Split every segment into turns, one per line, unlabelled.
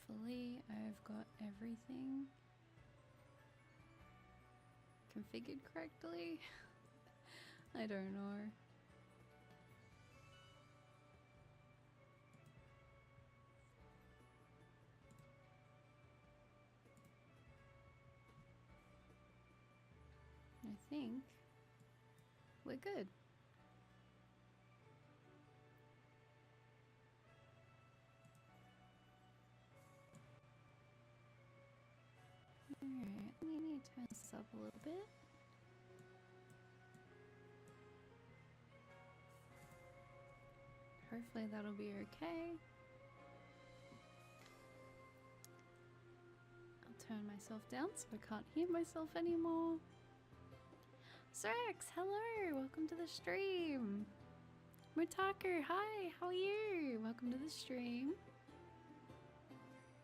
Hopefully I've got everything configured correctly. I don't know. I think we're good. Alright, let me turn this up a little bit. Hopefully that'll be okay. I'll turn myself down so I can't hear myself anymore. Zodiac, hello! Welcome to the stream! Mutaku, hi! How are you? Welcome to the stream.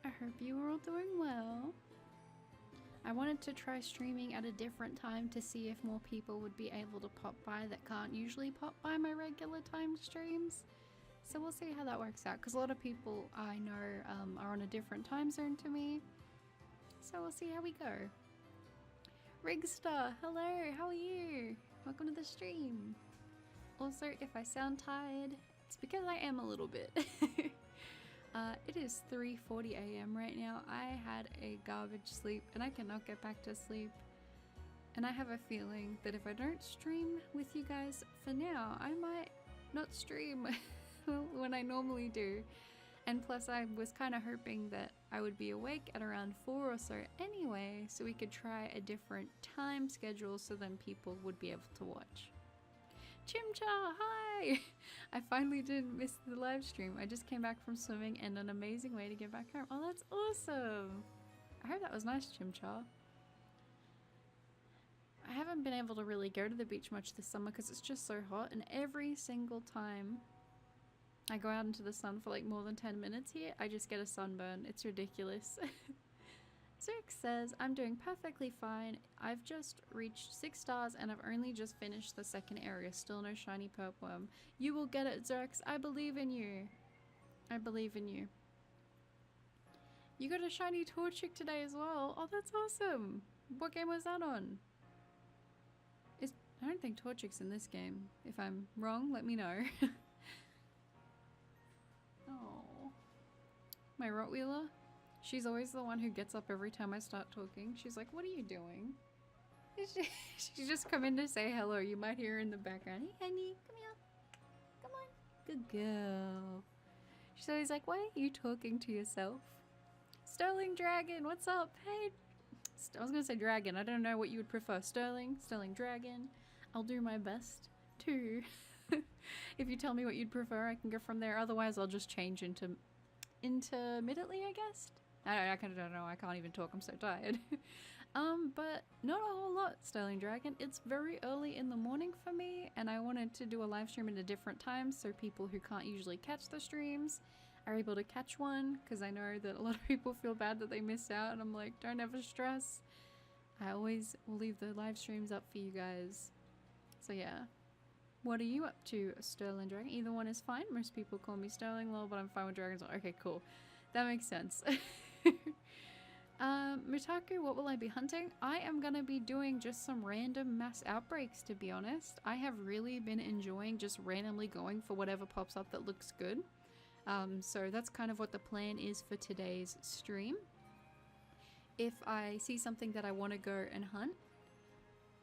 I hope you are all doing well. I wanted to try streaming at a different time to see if more people would be able to pop by that can't usually pop by my regular timed streams. So we'll see how that works out, because a lot of people I know are on a different time zone to me. So we'll see how we go. Rigstar, hello, how are you? Welcome to the stream. Also, if I sound tired, it's because I am a little bit. It is 3:40 AM right now. I had a garbage sleep and I cannot get back to sleep. And I have a feeling that if I don't stream with you guys for now, I might not stream when I normally do. And plus I was kind of hoping that I would be awake at around 4 or so anyway, so we could try a different time schedule so then people would be able to watch. Chimcha, hi! I finally didn't miss the live stream. I just came back from swimming and an amazing way to get back home. Oh, that's awesome! I heard that was nice, Chimcha. I haven't been able to really go to the beach much this summer because it's just so hot, and every single time I go out into the sun for like more than 10 minutes here, I just get a sunburn. It's ridiculous. Zirk says, I'm doing perfectly fine. I've just reached 6 stars and I've only just finished the second area. Still no shiny purpworm. You will get it, Zirks. I believe in you. I believe in you. You got a shiny Torchic today as well. Oh, that's awesome. What game was that on? I don't think Torchic's in this game. If I'm wrong, let me know. Oh, my Rottweiler. She's always the one who gets up every time I start talking. She's like, what are you doing? She just come in to say hello. You might hear her in the background. Hey, honey, come here. Come on. Good girl. She's always like, why are you talking to yourself? Sterling Dragon, what's up? Hey. I was going to say Dragon. I don't know what you would prefer. Sterling Dragon. I'll do my best too. If you tell me what you'd prefer, I can go from there. Otherwise, I'll just change into intermittently, I guess. I kind of don't know. I can't even talk. I'm so tired. But not a whole lot, Sterling Dragon. It's very early in the morning for me, and I wanted to do a live stream at a different time so people who can't usually catch the streams are able to catch one, because I know that a lot of people feel bad that they miss out, and I'm like, don't ever stress. I always will leave the live streams up for you guys. So yeah. What are you up to, Sterling Dragon? Either one is fine. Most people call me Sterling lol, but I'm fine with dragons. Okay, cool. That makes sense. Mutaku, what will I be hunting? I am gonna be doing just some random mass outbreaks, to be honest. I have really been enjoying just randomly going for whatever pops up that looks good. So that's kind of what the plan is for today's stream. If I see something that I want to go and hunt,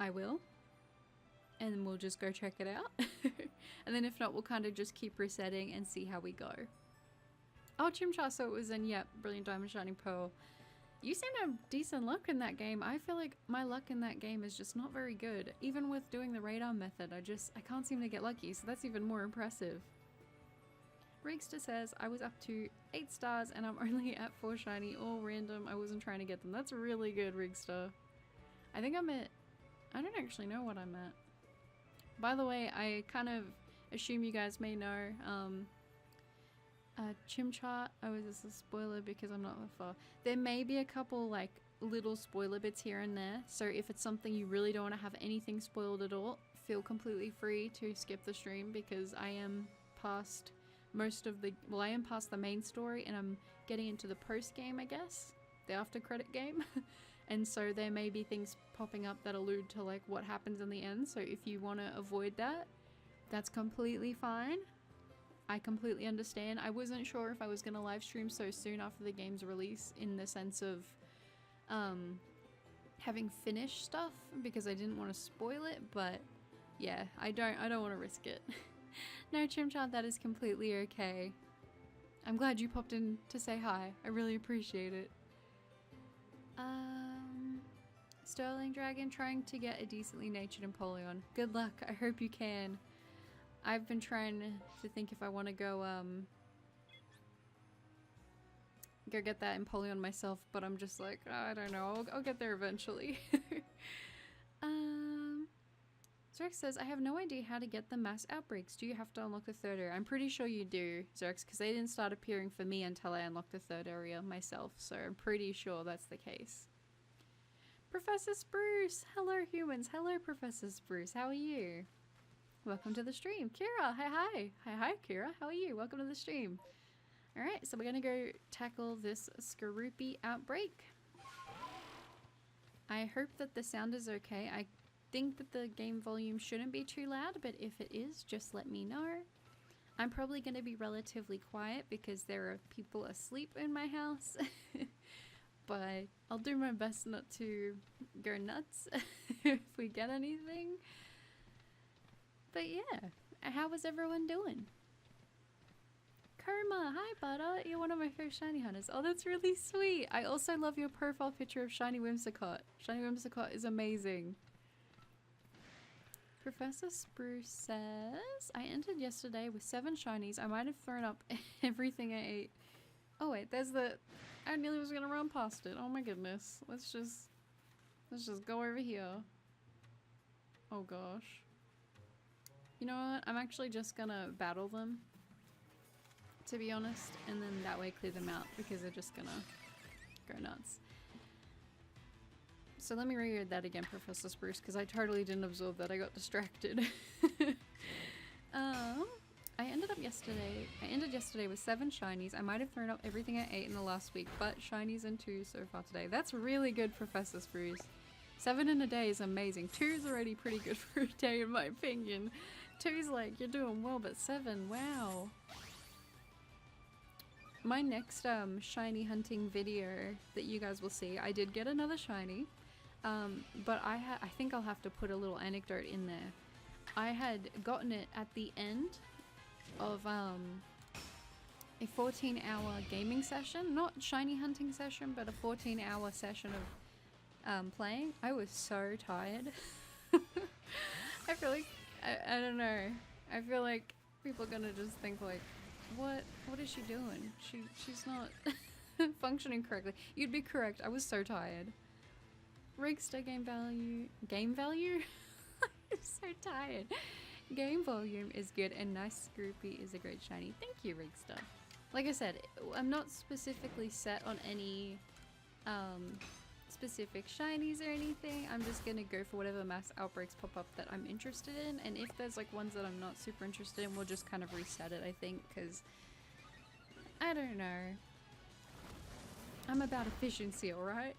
I will. And then we'll just go check it out. And then if not, we'll kind of just keep resetting and see how we go. Oh, Chimchar, so it was in, yep, Brilliant Diamond Shining Pearl. You seem to have decent luck in that game. I feel like my luck in that game is just not very good. Even with doing the radar method, I can't seem to get lucky, so that's even more impressive. Rigster says, I was up to 8 stars and I'm only at 4 shiny, all random. I wasn't trying to get them. That's really good, Rigster. I think I'm at, I don't actually know what I'm at. By the way, I kind of assume you guys may know, Chimchar, oh, is this a spoiler because I'm not that far? There may be a couple like little spoiler bits here and there, so if it's something you really don't want to have anything spoiled at all, feel completely free to skip the stream because I am past most of the, well, I am past the main story and I'm getting into the post game, I guess, the after credit game. And so there may be things popping up that allude to like what happens in the end. So if you want to avoid that, that's completely fine. I completely understand. I wasn't sure if I was going to live stream so soon after the game's release, in the sense of having finished stuff, because I didn't want to spoil it, but yeah, I don't want to risk it. No, Chimchad, that is completely okay. I'm glad you popped in to say hi. I really appreciate it. Sterling Dragon, trying to get a decently natured Empoleon. Good luck. I hope you can. I've been trying to think if I want to go get that Empoleon myself, but I'm just like, oh, I don't know. I'll get there eventually. Zerx says, I have no idea how to get the mass outbreaks. Do you have to unlock the third area? I'm pretty sure you do, Zerx, because they didn't start appearing for me until I unlocked the third area myself, so I'm pretty sure that's the case. Professor Spruce! Hello, humans. Hello, Professor Spruce. How are you? Welcome to the stream. Kira, hi. Hi, Kira. How are you? Welcome to the stream. Alright, so we're gonna go tackle this Skorupi outbreak. I hope that the sound is okay. I think that the game volume shouldn't be too loud, but if it is, just let me know. I'm probably gonna be relatively quiet because there are people asleep in my house. But I'll do my best not to go nuts if we get anything. But yeah, how was everyone doing? Karma, hi Butter, you're one of my favorite shiny hunters. Oh, that's really sweet. I also love your profile picture of Shiny Whimsicott. Shiny Whimsicott is amazing. Professor Spruce says, I entered yesterday with 7 shinies. I might have thrown up everything I ate. Oh wait, there's the... I nearly was gonna run past it. Oh my goodness. Let's just go over here. Oh gosh. You know what? I'm actually just gonna battle them, to be honest, and then that way clear them out, because they're just gonna go nuts. So let me reread that again, Professor Spruce, because I totally didn't absorb that. I got distracted. I ended yesterday with 7 shinies. I might have thrown up everything I ate in the last week, but shinies and 2 so far today. That's really good, Professor Spruce. 7 in a day is amazing. 2 is already pretty good for a day, in my opinion. 2's like, you're doing well, but 7, wow. My next shiny hunting video that you guys will see, I did get another shiny, but I think I'll have to put a little anecdote in there. I had gotten it at the end of a 14-hour gaming session, not shiny hunting session, but a 14-hour session of playing. I was so tired. I feel like, I don't know, I feel like people are gonna just think like, what is she doing? She's not functioning correctly. You'd be correct, I was so tired. Rigster game value? I'm so tired. Game volume is good and nice Skorupi is a great shiny. Thank you, Rigster. Like I said, I'm not specifically set on any specific shinies or anything. I'm just gonna go for whatever mass outbreaks pop up that I'm interested in, and if there's like ones that I'm not super interested in, we'll just kind of reset it, I think, because I don't know. I'm about efficiency, alright?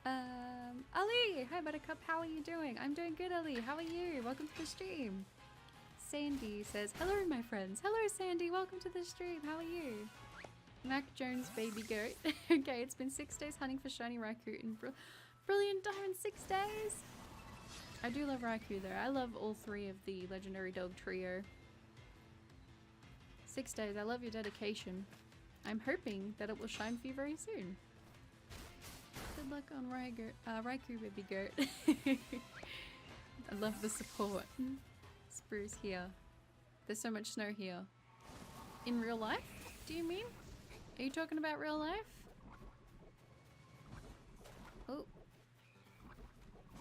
Ali! Hi Buttercup, how are you doing? I'm doing good, Ali. How are you? Welcome to the stream. Sandy says, hello my friends. Hello Sandy, welcome to the stream. How are you? Mac Jones baby goat. Okay, it's been 6 days hunting for shiny Raikou in Brilliant Diamond. 6 days! I do love Raikou though. I love all 3 of the legendary dog trio. 6 days, I love your dedication. I'm hoping that it will shine for you very soon. Good luck on Raikou baby goat. I love the support. Spruce here. There's so much snow here. In real life, do you mean? Are you talking about real life? Oh.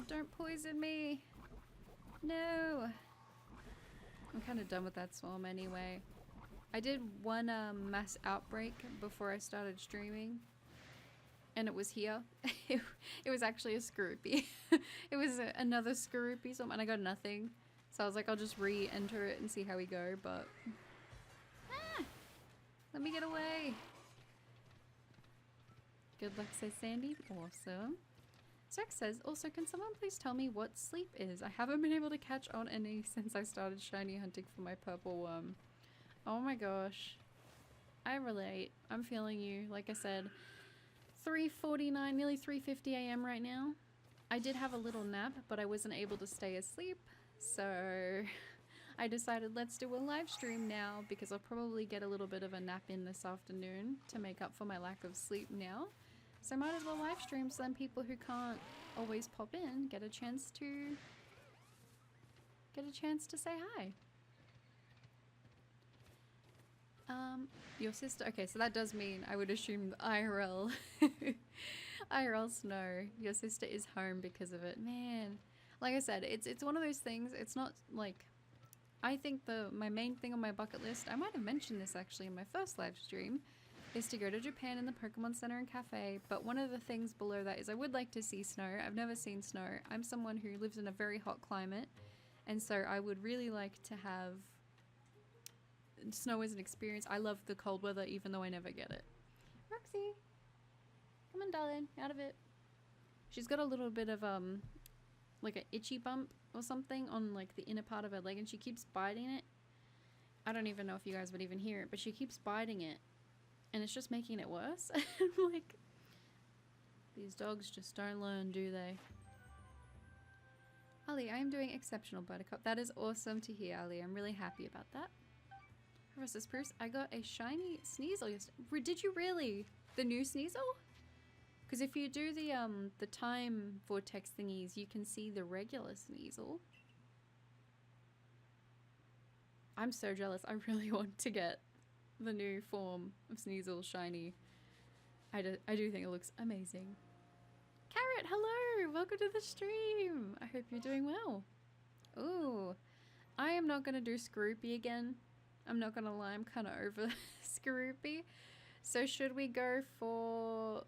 Don't poison me. No. I'm kind of done with that swarm anyway. I did one mass outbreak before I started streaming. And it was here. It was actually a Skorupi. It was another Skorupi swarm and I got nothing. So I was like, I'll just re-enter it and see how we go, but Let me get away. Good luck, says Sandy. Awesome. Zach says, also, can someone please tell me what sleep is? I haven't been able to catch on any since I started shiny hunting for my purple worm. Oh my gosh. I relate. I'm feeling you. Like I said, 3:49, nearly 3:50 a.m. right now. I did have a little nap, but I wasn't able to stay asleep. So I decided let's do a live stream now because I'll probably get a little bit of a nap in this afternoon to make up for my lack of sleep now. So I might as well live stream so then people who can't always pop in get a chance to say hi. Your sister, okay, so that does mean I would assume IRL IRL Snow, your sister is home because of it. Man, like I said, it's one of those things. It's not like, I think my main thing on my bucket list, I might have mentioned this actually in my first live stream, is to go to Japan in the Pokemon Center and Cafe, but one of the things below that is I would like to see snow. I've never seen snow. I'm someone who lives in a very hot climate, and so I would really like to have snow as an experience. I love the cold weather even though I never get it. Roxy! Come on, darling, out of it. She's got a little bit of, like an itchy bump or something on like the inner part of her leg, and she keeps biting it. I don't even know if you guys would even hear it, but she keeps biting it. And it's just making it worse. I'm like, these dogs just don't learn, do they? Ali, I am doing exceptional, Buttercup. That is awesome to hear, Ali. I'm really happy about that. Professor Spruce, I got a shiny Sneasel yesterday. Did you really? The new Sneasel? Because if you do the time vortex thingies, you can see the regular Sneasel. I'm so jealous. I really want to get the new form of Sneasel shiny. I do think it looks amazing. Carrot, hello! Welcome to the stream! I hope you're doing well. Ooh, I am not gonna do Skorupi again. I'm not gonna lie, I'm kinda over Skorupi. So should we go for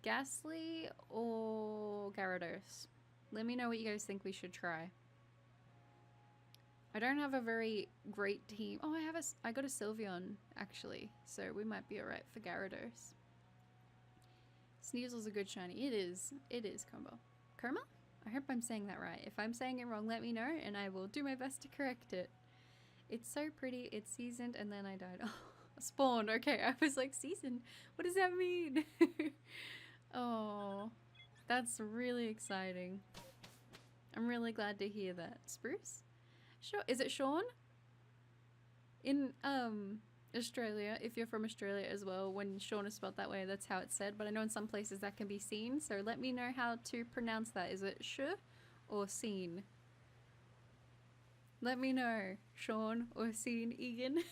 Ghastly or Gyarados? Let me know what you guys think we should try. I don't have a very great team. Oh, I got a Sylveon, actually. So we might be alright for Gyarados. Sneasel's a good shiny. It is, Combo. Kerma? I hope I'm saying that right. If I'm saying it wrong, let me know, and I will do my best to correct it. It's so pretty. It's seasoned, and then I died. Oh, spawned. Okay, I was like, seasoned? What does that mean? Oh, that's really exciting. I'm really glad to hear that. Spruce? Sure. Is it Sean? In Australia, if you're from Australia as well, when Sean is spelled that way, that's how it's said. But I know in some places that can be seen. So let me know how to pronounce that. Is it sh or seen? Let me know, Sean or seen Egan.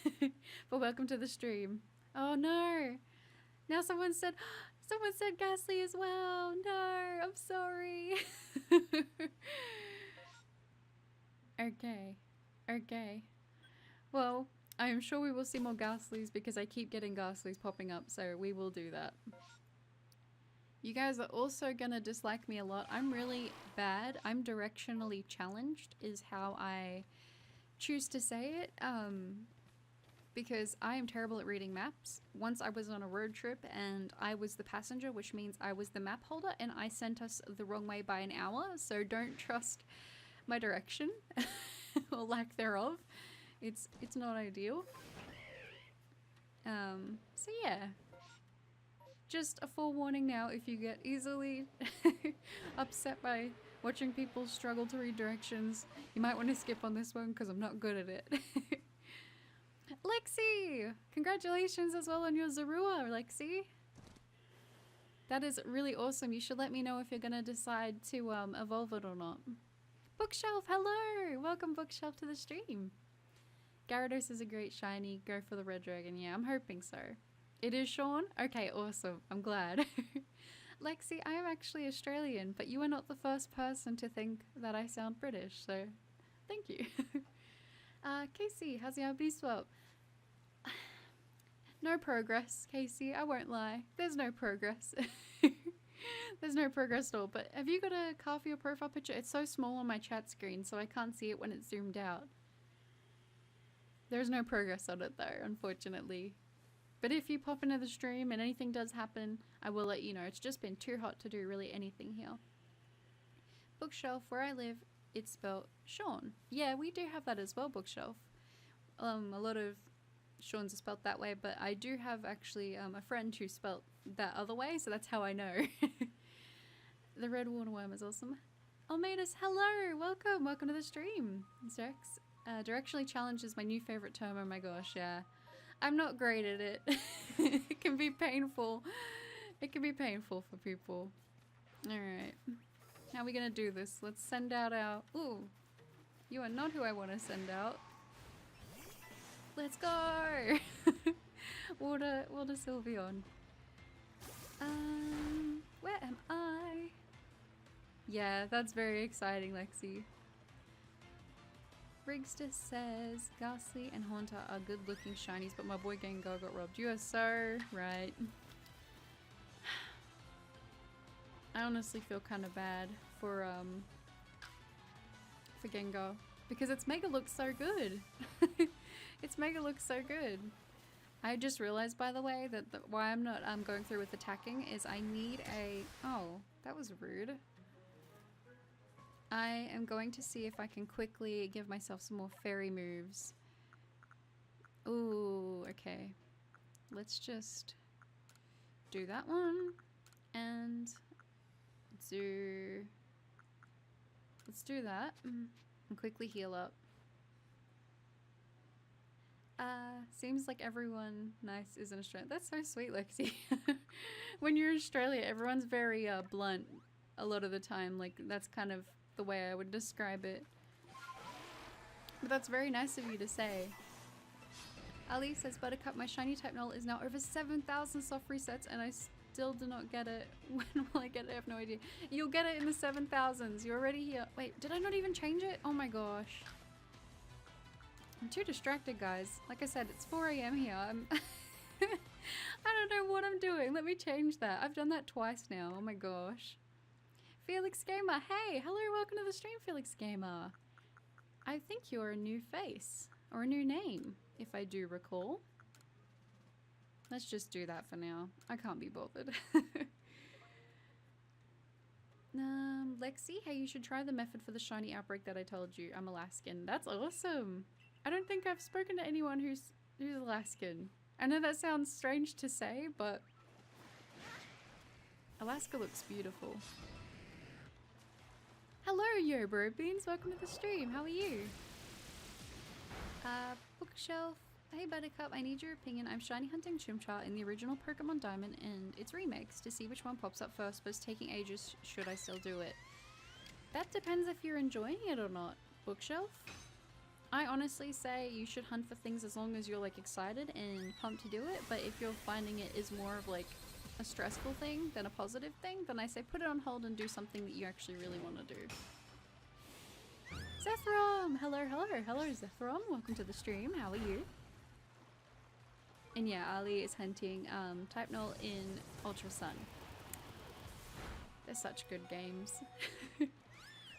But welcome to the stream. Oh no! Now someone said Ghastly as well. No, I'm sorry. Okay. Well, I am sure we will see more Ghastlies because I keep getting Ghastlies popping up, so we will do that. You guys are also gonna dislike me a lot. I'm really bad. I'm directionally challenged is how I choose to say it. Because I am terrible at reading maps. Once I was on a road trip and I was the passenger, which means I was the map holder, and I sent us the wrong way by an hour, so don't trust my direction or lack thereof. It's not ideal. So yeah. Just a forewarning now, if you get easily upset by watching people struggle to read directions, you might want to skip on this one because I'm not good at it. Lexi! Congratulations as well on your Zorua, Lexi! That is really awesome. You should let me know if you're gonna decide to evolve it or not. Bookshelf, hello! Welcome Bookshelf to the stream. Gyarados is a great shiny. Go for the red dragon. Yeah, I'm hoping so. It is Sean? Okay, awesome. I'm glad. Lexi, I am actually Australian, but you are not the first person to think that I sound British, so thank you. Casey, how's your B swap? No progress, Casey, I won't lie. There's no progress. There's no progress at all, but have you got a car for your profile picture? It's so small on my chat screen, so I can't see it when it's zoomed out. There's no progress on it though, unfortunately. But if you pop into the stream and anything does happen, I will let you know. It's just been too hot to do really anything here. Bookshelf, where I live, it's spelled Sean. Yeah, we do have that as well, bookshelf. A lot of Sean's are spelled that way, but I do have actually a friend who spelled that other way, so that's how I know. The red waterworm is awesome. Almeidas, hello! Welcome! Welcome to the stream. Zex. Directionally challenged is my new favorite term. Oh my gosh, yeah. I'm not great at it. It can be painful. It can be painful for people. Alright. How are we gonna do this? Let's send out our... Ooh. You are not who I want to send out. Let's go! Water Sylveon. Where am I? Yeah, that's very exciting, Lexi. Rigster says Ghastly and Haunter are good looking shinies, but my boy Gengar got robbed. You are so right. I honestly feel kind of bad for Gengar because its Mega looks so good. Its Mega looks so good. I just realized, by the way, that why I'm not going through with attacking is I need a... Oh, that was rude. I am going to see if I can quickly give myself some more fairy moves. Ooh, okay. Let's just do that one. And let's do that. And quickly heal up. Seems like everyone nice is in Australia. That's so sweet, Lexi. When you're in Australia, everyone's very blunt a lot of the time. Like, that's kind of the way I would describe it. But that's very nice of you to say. Ali says, Buttercup, my shiny type null is now over 7,000 soft resets and I still do not get it. When will I get it? I have no idea. You'll get it in the 7,000s. You're already here. Wait, did I not even change it? Oh my gosh. I'm too distracted, guys. Like I said, it's 4 AM here. I don't know what I'm doing. Let me change that. I've done that twice now. Oh my gosh. Felix Gamer, hey! Hello, welcome to the stream, Felix Gamer. I think you're a new face. Or a new name, if I do recall. Let's just do that for now. I can't be bothered. Lexi, hey, you should try the method for the shiny outbreak that I told you. I'm Alaskan. That's awesome! I don't think I've spoken to anyone who's Alaskan. I know that sounds strange to say, but Alaska looks beautiful. Hello, Yo Bro Beans. Welcome to the stream. How are you? Bookshelf. Hey, Buttercup. I need your opinion. I'm shiny hunting Chimchar in the original Pokemon Diamond and its remakes to see which one pops up first, but it's taking ages. Should I still do it? That depends if you're enjoying it or not. Bookshelf. I honestly say you should hunt for things as long as you're like excited and pumped to do it, but if you're finding it is more of like a stressful thing than a positive thing, then I say put it on hold and do something that you actually really want to do. Zethrom! Hello, Zethrom. Welcome to the stream. How are you? And yeah, Ali is hunting Type Null in Ultra Sun. They're such good games.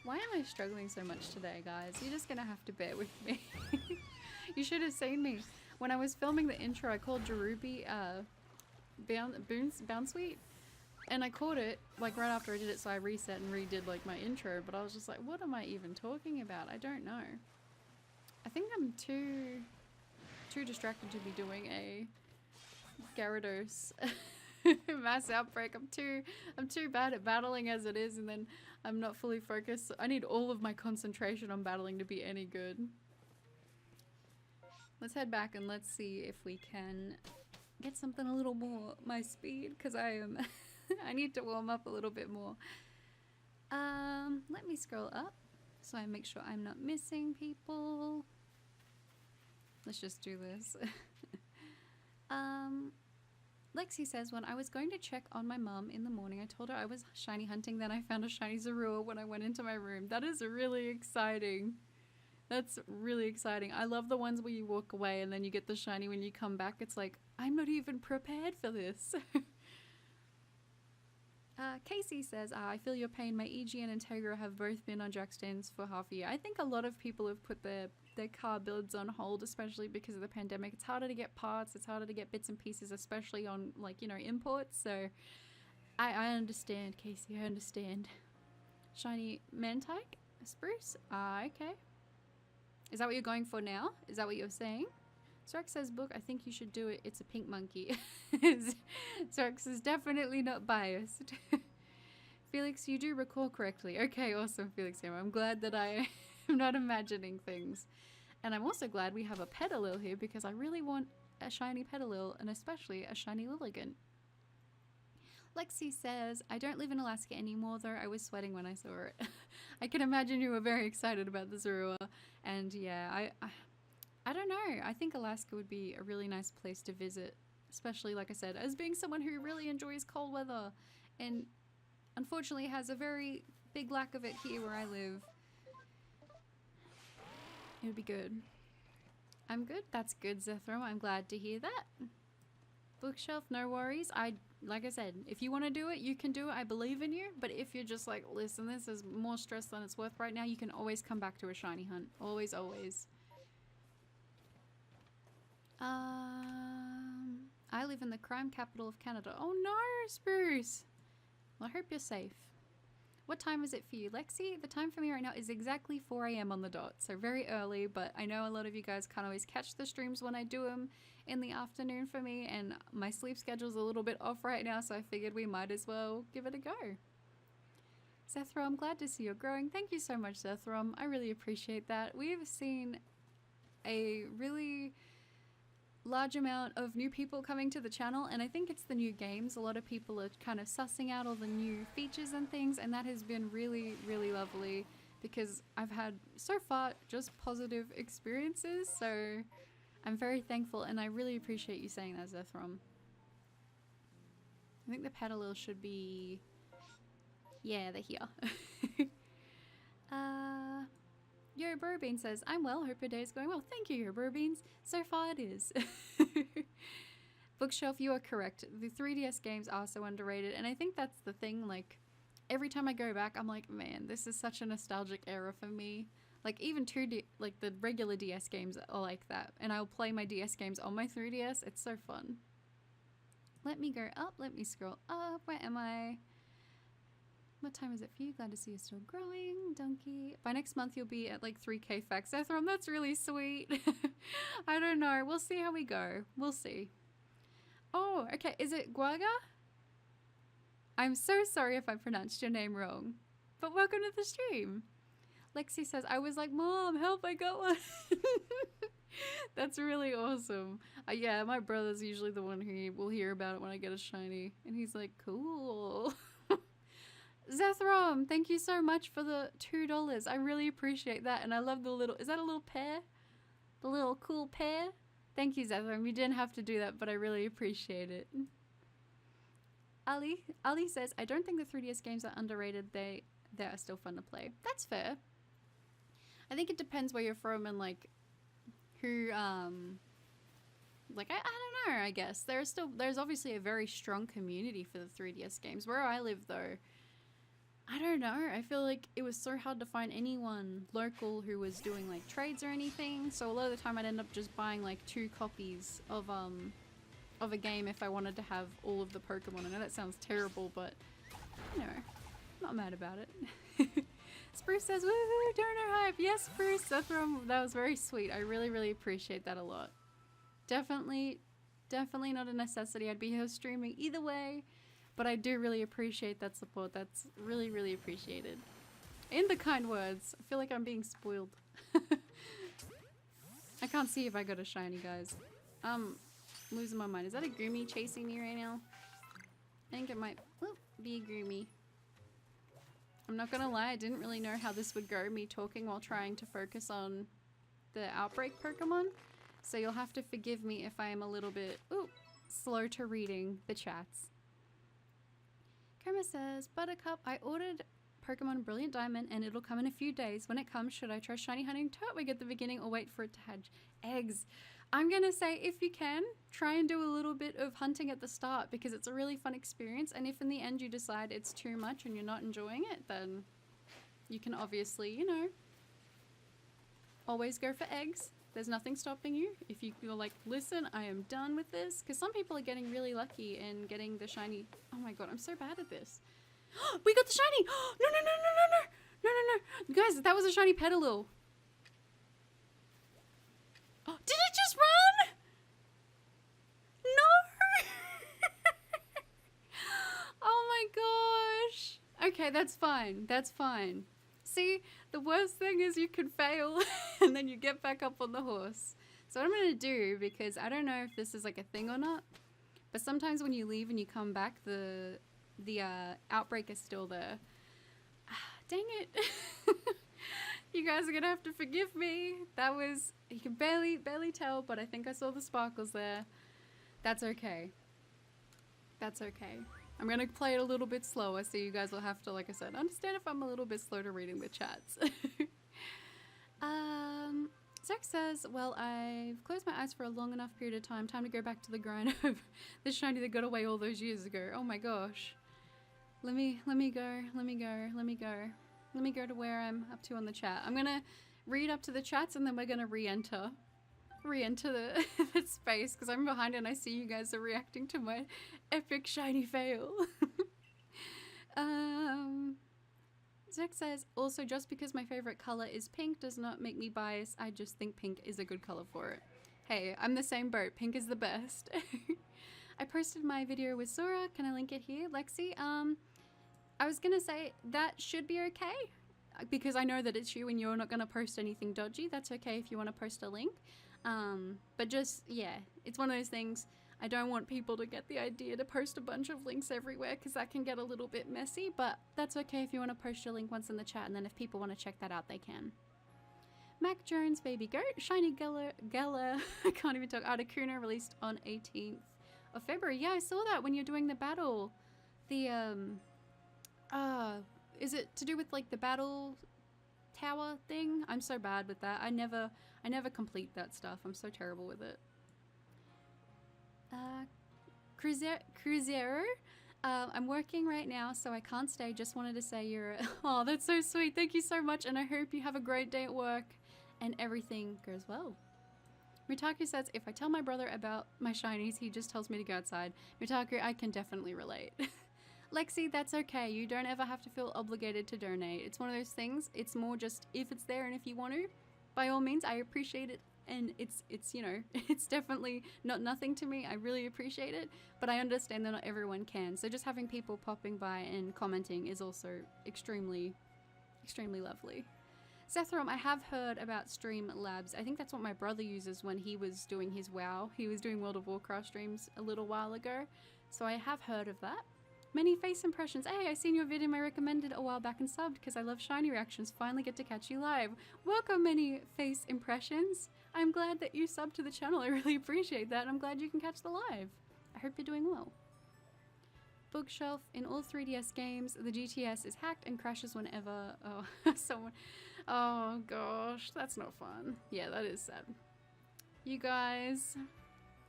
Why am I struggling so much today, guys? You're just gonna have to bear with me. You should have seen me. When I was filming the intro, I called Jarubi Bounsweet, and I caught it like right after I did it, so I reset and redid like my intro, but I was just like, what am I even talking about? I don't know. I think I'm too distracted to be doing a Gyarados mass outbreak. I'm too bad at battling as it is, and then I'm not fully focused. I need all of my concentration on battling to be any good. Let's head back and let's see if we can get something a little more my speed, because I am I need to warm up a little bit more. Let me scroll up so I make sure I'm not missing people. Let's just do this. Lexi says, when I was going to check on my mum in the morning, I told her I was shiny hunting, then I found a shiny Zorua when I went into my room. That is really exciting. That's really exciting. I love the ones where you walk away and then you get the shiny when you come back. It's like, I'm not even prepared for this. Casey says, I feel your pain. My EG and Integra have both been on jack stands for half a year. I think a lot of people have put their car builds on hold, especially because of the pandemic. It's harder to get parts. It's harder to get bits and pieces, especially on, like, you know, imports. So I understand, Casey. I understand. Shiny Mantike? Spruce? Okay. Is that what you're going for now? Is that what you're saying? Zork says, book, I think you should do it. It's a pink monkey. Zork is definitely not biased. Felix, you do recall correctly. Okay, awesome, Felix. I'm glad that I am not imagining things. And I'm also glad we have a Petalil here because I really want a shiny Petalil and especially a shiny Lilligant. Lexi says, I don't live in Alaska anymore, though I was sweating when I saw it. I can imagine you were very excited about the Zorua. And yeah, I don't know. I think Alaska would be a really nice place to visit, especially, like I said, as being someone who really enjoys cold weather and unfortunately has a very big lack of it here where I live. It would be good. I'm good. That's good, Zethrom. I'm glad to hear that. Bookshelf, no worries. Like I said, if you want to do it, you can do it. I believe in you. But if you're just like, listen, this is more stress than it's worth right now, you can always come back to a shiny hunt. Always, always. I live in the crime capital of Canada. Oh no, Spruce! Well, I hope you're safe. What time is it for you, Lexi? The time for me right now is exactly 4 AM on the dot, so very early, but I know a lot of you guys can't always catch the streams when I do them in the afternoon for me, and my sleep schedule's a little bit off right now, so I figured we might as well give it a go. Zethrom, glad to see you're growing. Thank you so much, Zethrom. I really appreciate that. We've seen a really large amount of new people coming to the channel, and I think it's the new games. A lot of people are kind of sussing out all the new features and things, and that has been really, really lovely because I've had so far just positive experiences, so I'm very thankful, and I really appreciate you saying that, Zethrom. I think the Petalil should be... yeah, they're here. Yo Burbean says, I'm well, hope your day is going well. Thank you, Yo Burbeans. So far it is. Bookshelf, you are correct. The 3DS games are so underrated, and I think that's the thing, like, every time I go back, I'm like, man, this is such a nostalgic era for me. Like, even like, the regular DS games are like that, and I'll play my DS games on my 3DS. It's so fun. Let me go up, let me scroll up. Where am I? What time is it for you? Glad to see you still growing, Donkey. By next month, you'll be at like 3K facts. Zethrom, that's really sweet. I don't know. We'll see how we go. We'll see. Oh, okay. Is it Guaga? I'm so sorry if I pronounced your name wrong. But welcome to the stream. Lexi says, I was like, Mom, help, I got one. That's really awesome. Yeah, my brother's usually the one who will hear about it when I get a shiny. And he's like, cool. Zethrom, thank you so much for the $2. I really appreciate that, and I love the little... is that a little pear? The little cool pear? Thank you, Zethrom. You didn't have to do that, but I really appreciate it. Ali says, I don't think the 3DS games are underrated. They are still fun to play. That's fair. I think it depends where you're from and, like, who, like, I don't know, I guess. There's obviously a very strong community for the 3DS games. Where I live, though, I don't know. I feel like it was so hard to find anyone local who was doing like trades or anything. So a lot of the time I'd end up just buying like 2 copies of a game if I wanted to have all of the Pokemon. I know that sounds terrible, but you know, I'm not mad about it. Spruce says, woohoo, donor hype. Yes, Spruce, Zethrom, that was very sweet. I really, really appreciate that a lot. Definitely not a necessity. I'd be here streaming either way. But I do really appreciate that support. That's really, really appreciated. And the kind words. I feel like I'm being spoiled. I can't see if I got a shiny, guys. I'm losing my mind. Is that a Groomy chasing me right now? I think it might be a Groomy. I'm not gonna lie, I didn't really know how this would go, me talking while trying to focus on the outbreak Pokemon. So you'll have to forgive me if I am a little bit slow to reading the chats. Karma says, Buttercup, I ordered Pokemon Brilliant Diamond and it'll come in a few days. When it comes, should I try shiny hunting Turtwig at the beginning or wait for it to hatch eggs? I'm gonna say if you can, try and do a little bit of hunting at the start because it's a really fun experience, and if in the end you decide it's too much and you're not enjoying it, then you can obviously, you know, always go for eggs. There's nothing stopping you. If you're like, listen, I am done with this. Because some people are getting really lucky and getting the shiny. Oh my god, I'm so bad at this. We got the shiny! No, no, no, no, no, no! No, no, no. Guys, that was a shiny Petalil. Oh, did it just run? No! Oh my gosh. Okay, that's fine. That's fine. See, the worst thing is you can fail and then you get back up on the horse. So what I'm going to do, because I don't know if this is like a thing or not, but sometimes when you leave and you come back, the outbreak is still there. Dang it. You guys are going to have to forgive me. That was, you can barely tell, but I think I saw the sparkles there. That's okay. That's okay. I'm going to play it a little bit slower, so you guys will have to, like I said, understand if I'm a little bit slow to reading the chats. Zach says, well, I've closed my eyes for a long enough period of time. Time to go back to the grind of the shiny that got away all those years ago. Oh my gosh. Let me go to where I'm up to on the chat. I'm going to read up to the chats and then we're going to re-enter the, the space because I'm behind and I see you guys are reacting to my epic shiny fail. Zach says, also just because my favorite color is pink does not make me biased. I just think pink is a good color for it. Hey, I'm the same boat. Pink is the best. I posted my video with Sora. Can I link it here? Lexi, I was gonna say that should be okay because I know that it's you and you're not gonna post anything dodgy. That's okay if you want to post a link. But just, yeah, it's one of those things. I don't want people to get the idea to post a bunch of links everywhere because that can get a little bit messy, but that's okay if you want to post your link once in the chat, and then if people want to check that out, they can. Mac Jones, Baby Goat, Shiny Gala, I can't even talk, Articuno released on 18th of February. Yeah, I saw that when you're doing the battle. The, is it to do with like the battle tower thing? I'm so bad with that. I never complete that stuff. I'm so terrible with it. Cruzeiro, I'm working right now, so I can't stay. Just wanted to say you're oh, that's so sweet. Thank you so much, and I hope you have a great day at work and everything goes well. Mutaku says, if I tell my brother about my shinies, he just tells me to go outside. Mutaku, I can definitely relate. Lexi, that's okay. You don't ever have to feel obligated to donate. It's one of those things. It's more just if it's there and if you want to, by all means, I appreciate it. And it's you know, it's definitely not nothing to me. I really appreciate it, but I understand that not everyone can. So just having people popping by and commenting is also extremely, extremely lovely. Sethrom, I have heard about Streamlabs. I think that's what my brother uses when he was doing his WoW. He was doing World of Warcraft streams a little while ago, so I have heard of that. Many face impressions. Hey, I seen your video I recommended a while back and subbed because I love shiny reactions. Finally get to catch you live. Welcome, Many Face Impressions. I'm glad that you subbed to the channel. I really appreciate that. I'm glad you can catch the live. I hope you're doing well. Bookshelf. In all 3DS games, the GTS is hacked and crashes whenever... Oh, someone... Oh, gosh. That's not fun. Yeah, that is sad. You guys...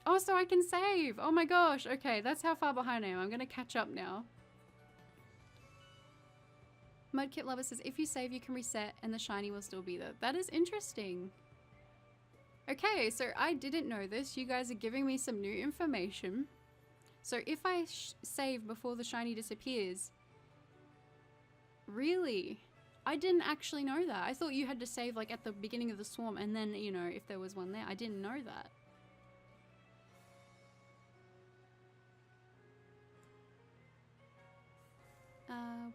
Oh, so I can save! Oh my gosh! Okay, that's how far behind I am. I'm gonna catch up now. Mudkit Lover says, if you save, you can reset and the shiny will still be there. That is interesting. Okay, so I didn't know this. You guys are giving me some new information. So if I save before the shiny disappears... Really? I didn't actually know that. I thought you had to save like at the beginning of the swarm and then, you know, if there was one there. I didn't know that.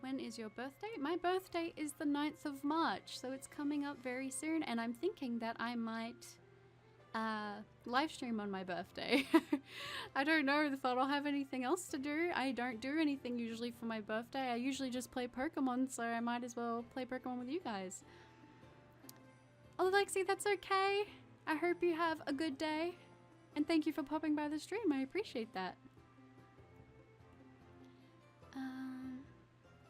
When is your birthday? My birthday is the 9th of March, so it's coming up very soon, and I'm thinking that I might live stream on my birthday. I don't know if I'll have anything else to do. I don't do anything usually for my birthday. I usually just play Pokemon, so I might as well play Pokemon with you guys. Oh, Lexi, that's okay. I hope you have a good day, and thank you for popping by the stream. I appreciate that.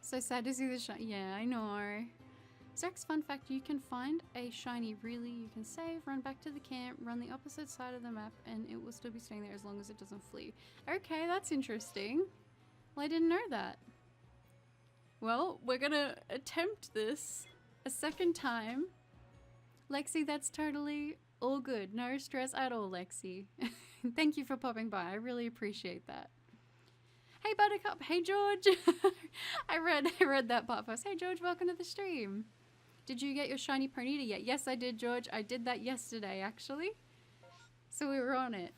So sad to see the shot. Yeah, I know. Zach's fun fact, you can find a shiny really, you can save, run back to the camp, run the opposite side of the map, and it will still be staying there as long as it doesn't flee. Okay, that's interesting. Well, I didn't know that. Well, we're gonna attempt this a second time. Lexi, that's totally all good. No stress at all, Lexi. Thank you for popping by. I really appreciate that. Hey, Buttercup. Hey, George. I read that part first. Hey, George, welcome to the stream. Did you get your shiny Ponyta yet? Yes, I did, George. I did that yesterday, actually. So we were on it.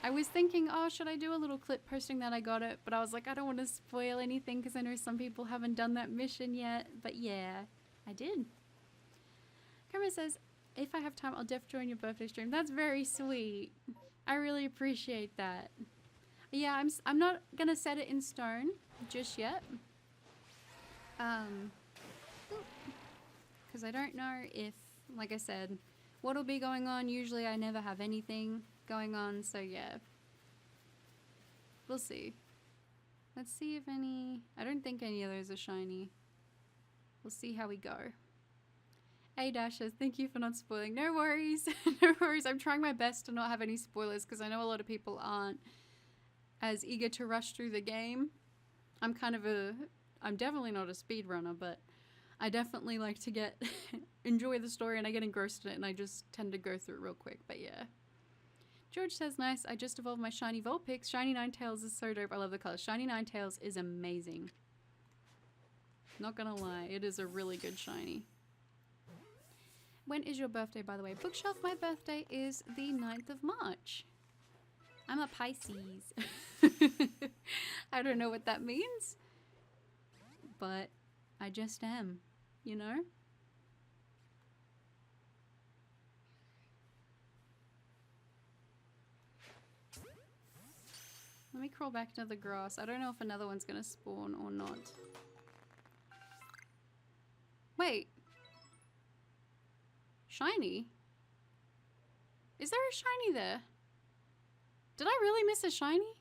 I was thinking, oh, should I do a little clip posting that I got it? But I was like, I don't want to spoil anything because I know some people haven't done that mission yet. But yeah, I did. Karma says, if I have time, I'll def join your birthday stream. That's very sweet. I really appreciate that. Yeah, I'm not gonna set it in stone just yet. Because I don't know if, like I said, what'll be going on. Usually I never have anything going on, so yeah. We'll see. Let's see if any... I don't think any of those are shiny. We'll see how we go. A-Dash says, thank you for not spoiling. No worries. No worries. I'm trying my best to not have any spoilers because I know a lot of people aren't as eager to rush through the game. I'm definitely not a speedrunner, but I definitely like to enjoy the story, and I get engrossed in it, and I just tend to go through it real quick, but yeah. George says, nice, I just evolved my shiny Vulpix. Shiny Ninetales is so dope. I love the colors. Shiny Ninetales is amazing. Not gonna lie, it is a really good shiny. When is your birthday, by the way? Bookshelf, my birthday is the 9th of March. I'm a Pisces. I don't know what that means, but I just am, you know? Let me crawl back to the grass. I don't know if another one's gonna spawn or not. Wait. Shiny? Is there a shiny there? Did I really miss a shiny?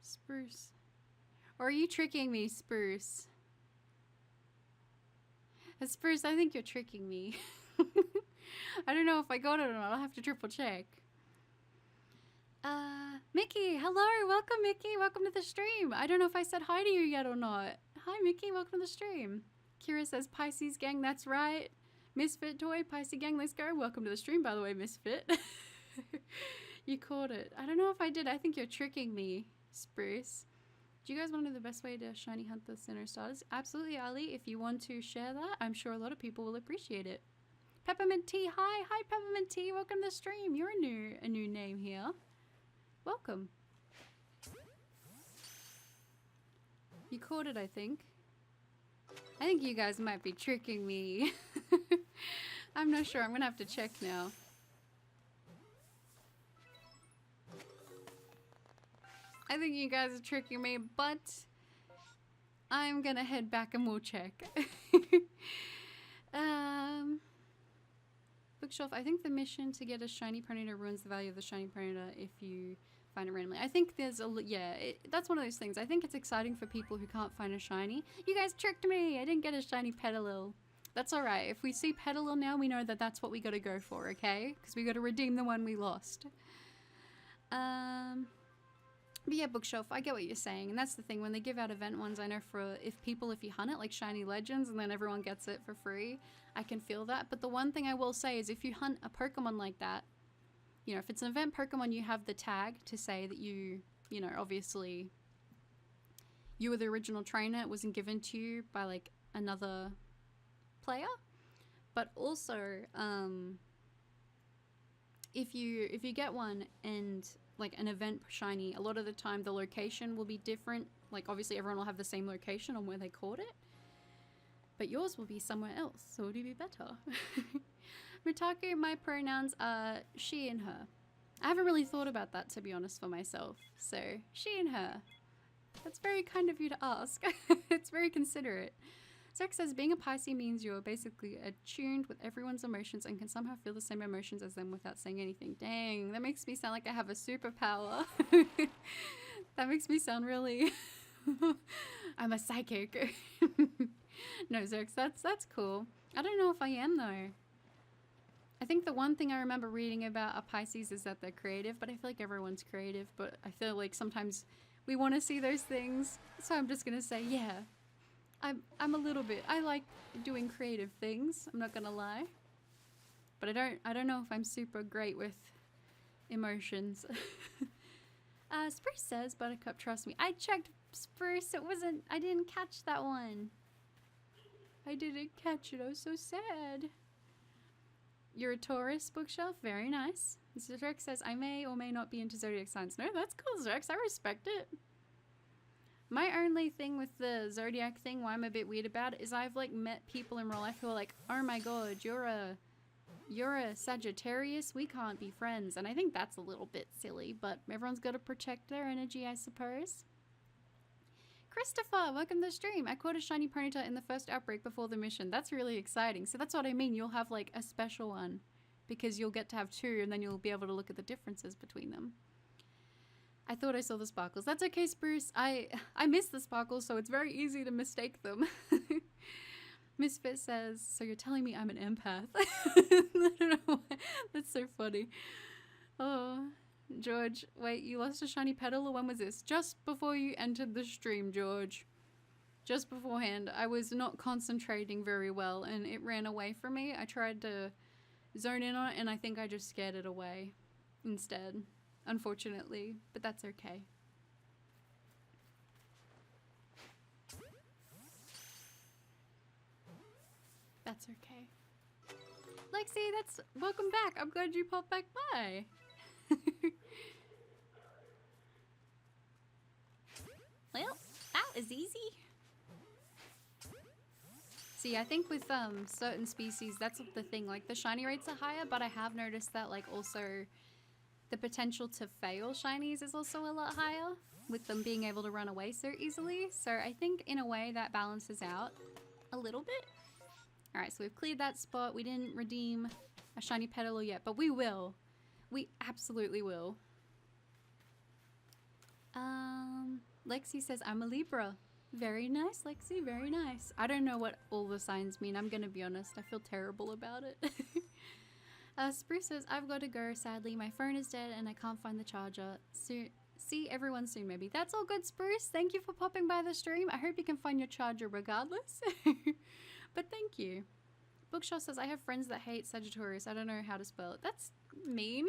Spruce. Or are you tricking me, Spruce? Spruce, I think you're tricking me. I don't know if I got it or not. I'll have to triple check. Mickey, hello, welcome Mickey, welcome to the stream. I don't know if I said hi to you yet or not. Hi Mickey, welcome to the stream. Kira says Pisces gang, that's right. Misfit toy, Pisces gang, let's go. Welcome to the stream, by the way, Misfit. You caught it. I don't know if I did. I think you're tricking me, Spruce. Do you guys want to know the best way to shiny hunt the center starters? Absolutely, Ali. If you want to share that, I'm sure a lot of people will appreciate it. Peppermint Tea, hi Peppermint Tea, welcome to the stream. You're a new name here. Welcome. You caught it, I think. I think you guys might be tricking me. I'm not sure. I'm gonna have to check now. I think you guys are tricking me, but I'm gonna head back and we'll check. Bookshelf, I think the mission to get a shiny Ponyta ruins the value of the shiny Ponyta if you find it randomly. I think there's that's one of those things. I think it's exciting for people who can't find a shiny. You guys tricked me! I didn't get a shiny Petalil. That's alright. If we see Petalil now, we know that that's what we gotta go for, okay? Because we gotta redeem the one we lost. But yeah, Bookshelf, I get what you're saying. And that's the thing, when they give out event ones, I know if you hunt it, like Shiny Legends, and then everyone gets it for free, I can feel that. But the one thing I will say is if you hunt a Pokemon like that, you know, if it's an event Pokemon, you have the tag to say that you know, obviously you were the original trainer. It wasn't given to you by like another player. But also, if you get one and like an event shiny, a lot of the time the location will be different. Like obviously everyone will have the same location on where they caught it, but yours will be somewhere else, so it'll be better. Mitaku, my pronouns are she and her. I haven't really thought about that, to be honest, for myself, so she and her. That's very kind of you to ask. It's very considerate. Zach says being a Pisces means you're basically attuned with everyone's emotions and can somehow feel the same emotions as them without saying anything. Dang, that makes me sound like I have a superpower. That makes me sound really I'm a psychic. No, Zerx, that's cool. I don't know if I am though. I think the one thing I remember reading about a Pisces is that they're creative, but I feel like everyone's creative, but I feel like sometimes we want to see those things. So I'm just gonna say, yeah, I'm a little bit. I like doing creative things. I'm not gonna lie, but I don't know if I'm super great with emotions. Spruce says, Buttercup, trust me. I checked Spruce. I didn't catch that one. I didn't catch it. I was so sad. You're a Taurus, Bookshelf. Very nice. Zerx says, I may or may not be into zodiac signs. No, that's cool, Zerx. I respect it. My only thing with the zodiac thing, why I'm a bit weird about it, is I've like met people in real life who are like, oh my god, you're a Sagittarius, we can't be friends. And I think that's a little bit silly, but everyone's got to protect their energy, I suppose. Christopher, welcome to the stream. I caught a shiny ponytail in the first outbreak before the mission. That's really exciting. So that's what I mean. You'll have like a special one because you'll get to have two and then you'll be able to look at the differences between them. I thought I saw the sparkles. That's okay, Spruce. I miss the sparkles, so it's very easy to mistake them. Misfit says, so you're telling me I'm an empath? I don't know why. That's so funny. Oh, George, wait, you lost a shiny petal, or when was this? Just before you entered the stream, George. Just beforehand. I was not concentrating very well, and it ran away from me. I tried to zone in on it, and I think I just scared it away instead, unfortunately. But that's okay. That's okay. Lexi, that's welcome back. I'm glad you popped back by. Well, that was easy. See, I think with certain species, that's the thing. Like the shiny rates are higher, but I have noticed that like also the potential to fail shinies is also a lot higher with them being able to run away so easily. So I think in a way that balances out a little bit. All right, so we've cleared that spot. We didn't redeem a shiny petal yet, but we will. We absolutely will. Lexi says, I'm a Libra. Very nice, Lexi, very nice. I don't know what all the signs mean, I'm gonna be honest. I feel terrible about it. Spruce says, I've got to go, sadly. My phone is dead and I can't find the charger. Soon, see everyone soon, maybe. That's all good, Spruce. Thank you for popping by the stream. I hope you can find your charger regardless. But thank you. Bookshelf says, I have friends that hate Sagittarius. I don't know how to spell it. That's mean.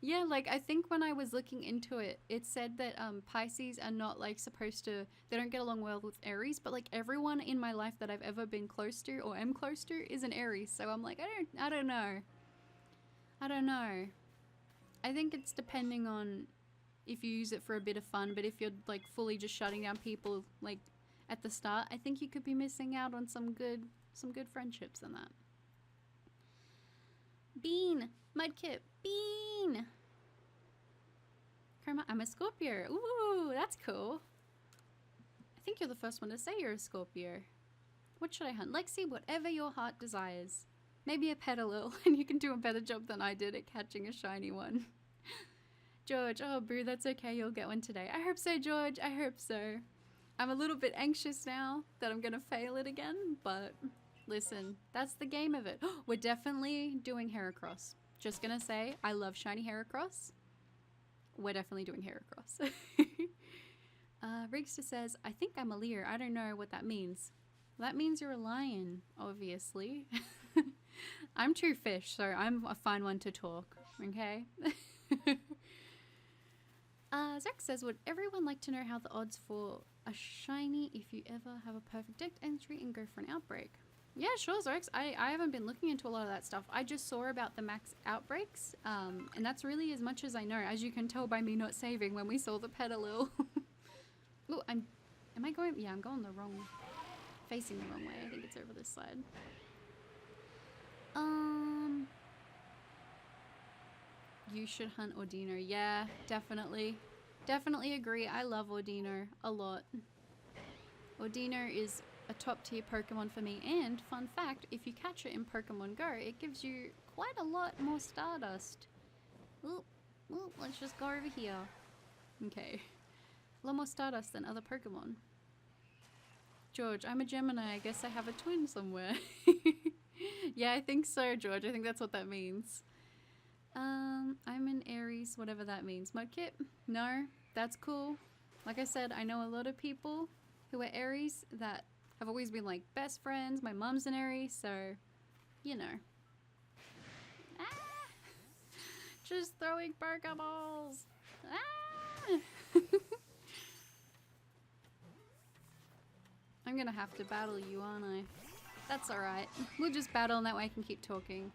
Yeah, like I think when I was looking into it, it said that Pisces are not like supposed to, they don't get along well with Aries, but like everyone in my life that I've ever been close to or am close to is an Aries. So I'm like, I don't know. I don't know. I think it's depending on if you use it for a bit of fun, but if you're like fully just shutting down people like at the start, I think you could be missing out on some good friendships in that. Bean, Mudkip, Bean. Karma, I'm a Scorpio. Ooh, that's cool. I think you're the first one to say you're a Scorpio. What should I hunt? Lexi, whatever your heart desires. Maybe a petalil, and you can do a better job than I did at catching a shiny one. George, oh boo, that's okay, you'll get one today. I hope so, George, I hope so. I'm a little bit anxious now that I'm gonna fail it again, but listen, that's the game of it. We're definitely doing Heracross. Just gonna say, I love shiny Heracross. We're definitely doing Heracross. Rigster says, I think I'm a Lear. I don't know what that means. That means you're a lion, obviously. I'm true fish, so I'm a fine one to talk, okay? Zach says, would everyone like to know how the odds for a shiny if you ever have a perfect deck entry and go for an outbreak? Yeah, sure, Zorex. I haven't been looking into a lot of that stuff. I just saw about the max outbreaks, and that's really as much as I know, as you can tell by me not saving when we saw the petalil. Ooh, am I going? Yeah, I'm going the wrong, facing the wrong way. I think it's over this side. You should hunt Ordino. Yeah, definitely. Definitely agree. I love Ordino a lot. Ordino is a top tier Pokemon for me, and fun fact, if you catch it in Pokemon Go, it gives you quite a lot more Stardust. Ooh, let's just go over here. Okay. A lot more Stardust than other Pokemon. George. I'm a Gemini. I guess I have a twin somewhere. Yeah, I think so, George. I think that's what that means. I'm an Aries, whatever that means. Mudkip? No, that's cool. Like I said, I know a lot of people who are Aries that have always been like best friends. My mom's an Aries, so, you know. Ah! Just throwing Pokeballs! Ah! I'm gonna have to battle you, aren't I? That's alright. We'll just battle and that way I can keep talking.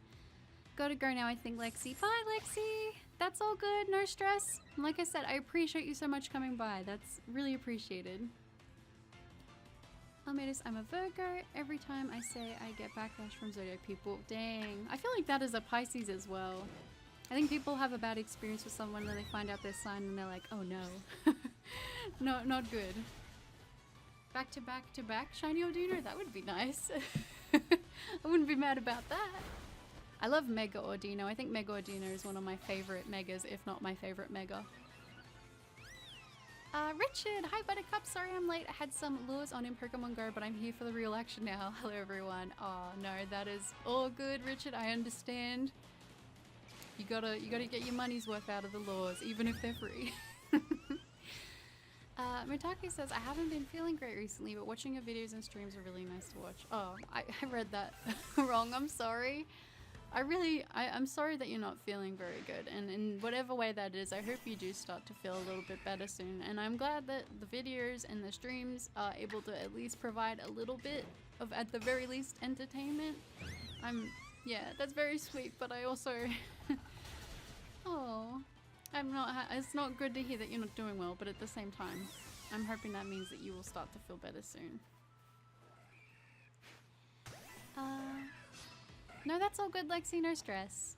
Gotta go now, I think, Lexi. Bye, Lexi! That's all good, no stress. And like I said, I appreciate you so much coming by. That's really appreciated. Almeidus, I'm a Virgo. Every time I say I get backlash from Zodiac people. Dang. I feel like that is a Pisces as well. I think people have a bad experience with someone when they find out their sign and they're like, oh no. No, not good. Back to back to back, shiny Ordino? That would be nice. I wouldn't be mad about that. I love Mega Ordino. I think Mega Ordino is one of my favorite Megas, if not my favorite Mega. Richard! Hi Buttercup, sorry I'm late. I had some lures on in Pokemon Go, but I'm here for the real action now. Hello everyone. Oh no, that is all good, Richard. I understand. You gotta get your money's worth out of the lures, even if they're free. Mitaki says, I haven't been feeling great recently, but watching your videos and streams are really nice to watch. Oh, I read that wrong. I'm sorry. I'm sorry that you're not feeling very good. And in whatever way that is, I hope you do start to feel a little bit better soon. And I'm glad that the videos and the streams are able to at least provide a little bit of, at the very least, entertainment. Yeah, that's very sweet, but I also... Oh... it's not good to hear that you're not doing well, but at the same time, I'm hoping that means that you will start to feel better soon. No, that's all good, Lexi, no stress.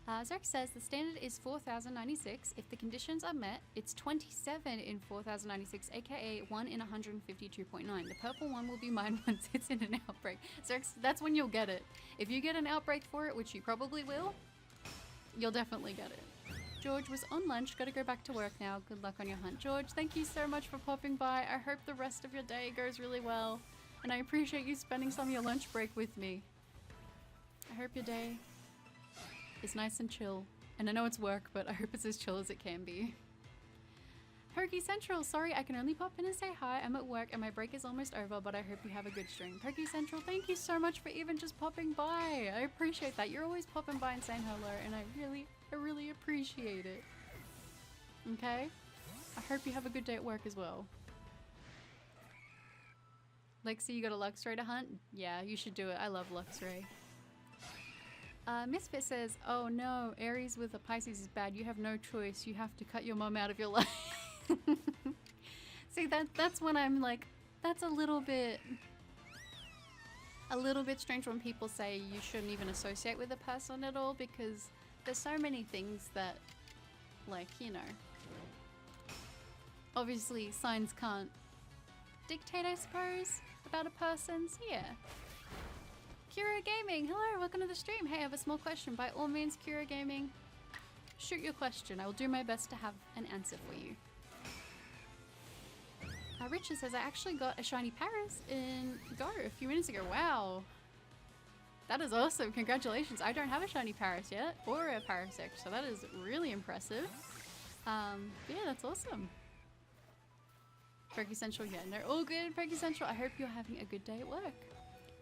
Zerk says the standard is 4,096. If the conditions are met, it's 27 in 4,096, aka 1 in 152.9. The purple one will be mine once it's in an outbreak. Zerk, that's when you'll get it. If you get an outbreak for it, which you probably will, you'll definitely get it. George was on lunch, gotta go back to work now. Good luck on your hunt. George, thank you so much for popping by. I hope the rest of your day goes really well. And I appreciate you spending some of your lunch break with me. I hope your day is nice and chill. And I know it's work, but I hope it's as chill as it can be. Perky Central, sorry I can only pop in and say hi. I'm at work and my break is almost over, but I hope you have a good stream. Perky Central, thank you so much for even just popping by. I appreciate that. You're always popping by and saying hello, and I really appreciate it. Okay? I hope you have a good day at work as well. Lexi, you got a Luxray to hunt? Yeah, you should do it. I love Luxray. Misfit says, oh no, Aries with a Pisces is bad. You have no choice. You have to cut your mom out of your life. See, that's when I'm like, that's a little bit strange when people say you shouldn't even associate with a person at all, because there's so many things that, like, you know, obviously signs can't dictate, I suppose, about a person, so yeah. Kira Gaming, hello, welcome to the stream. Hey, I have a small question. By all means, Kira Gaming, shoot your question. I will do my best to have an answer for you. Richard says, I actually got a shiny Paris in Go a few minutes ago. Wow. That is awesome. Congratulations. I don't have a shiny Paris yet, or a Paris X, so that is really impressive. Yeah, that's awesome. Perky Central, yeah, no, all good, Perky Central. I hope you're having a good day at work.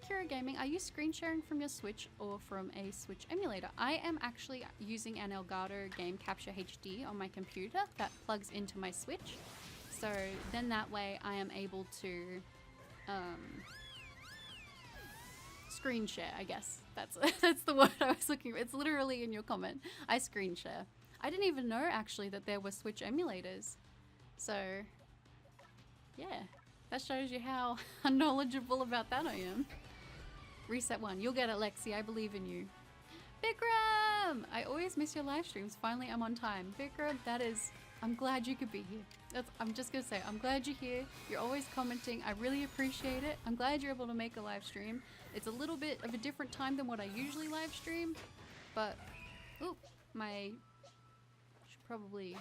Kira Gaming, are you screen sharing from your Switch or from a Switch emulator? I am actually using an Elgato Game Capture HD on my computer that plugs into my Switch. So then that way I am able to screen share, I guess. That's the word I was looking for. It's literally in your comment. I screen share. I didn't even know actually that there were Switch emulators. So yeah, that shows you how unknowledgeable about that I am. Reset 1. You'll get it, Lexi. I believe in you. Bikram! I always miss your live streams. Finally, I'm on time. Bikram, that is... I'm glad you could be here. I'm just gonna say, I'm glad you're here. You're always commenting. I really appreciate it. I'm glad you're able to make a live stream. It's a little bit of a different time than what I usually live stream, but... Oop, should probably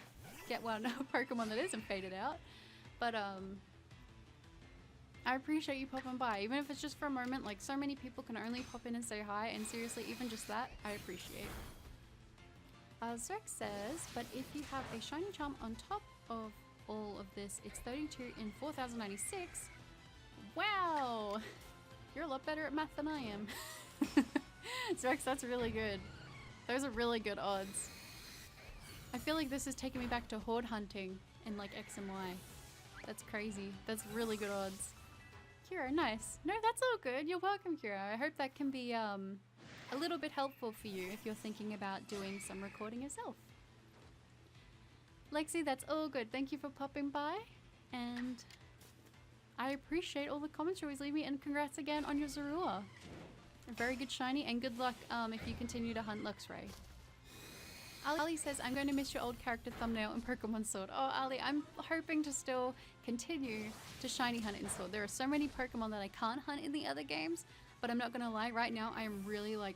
get one Pokemon that isn't faded out. But, I appreciate you popping by, even if it's just for a moment. Like, so many people can only pop in and say hi, and seriously, even just that, I appreciate. Zrex says, but if you have a shiny charm on top of all of this, it's 32 in 4096. Wow! You're a lot better at math than I am. Zrex, that's really good. Those are really good odds. I feel like this is taking me back to horde hunting in like X and Y. That's crazy. That's really good odds. Kira, nice. No, that's all good. You're welcome, Kira. I hope that can be a little bit helpful for you if you're thinking about doing some recording yourself. Lexi, that's all good. Thank you for popping by. And I appreciate all the comments you always leave me. And congrats again on your Zorua. A very good shiny, and good luck if you continue to hunt Luxray. Ali says, I'm going to miss your old character thumbnail in Pokemon Sword. Oh, Ali, I'm hoping to still continue to shiny hunt in Sword. There are so many Pokemon that I can't hunt in the other games, but I'm not going to lie, right now I am really like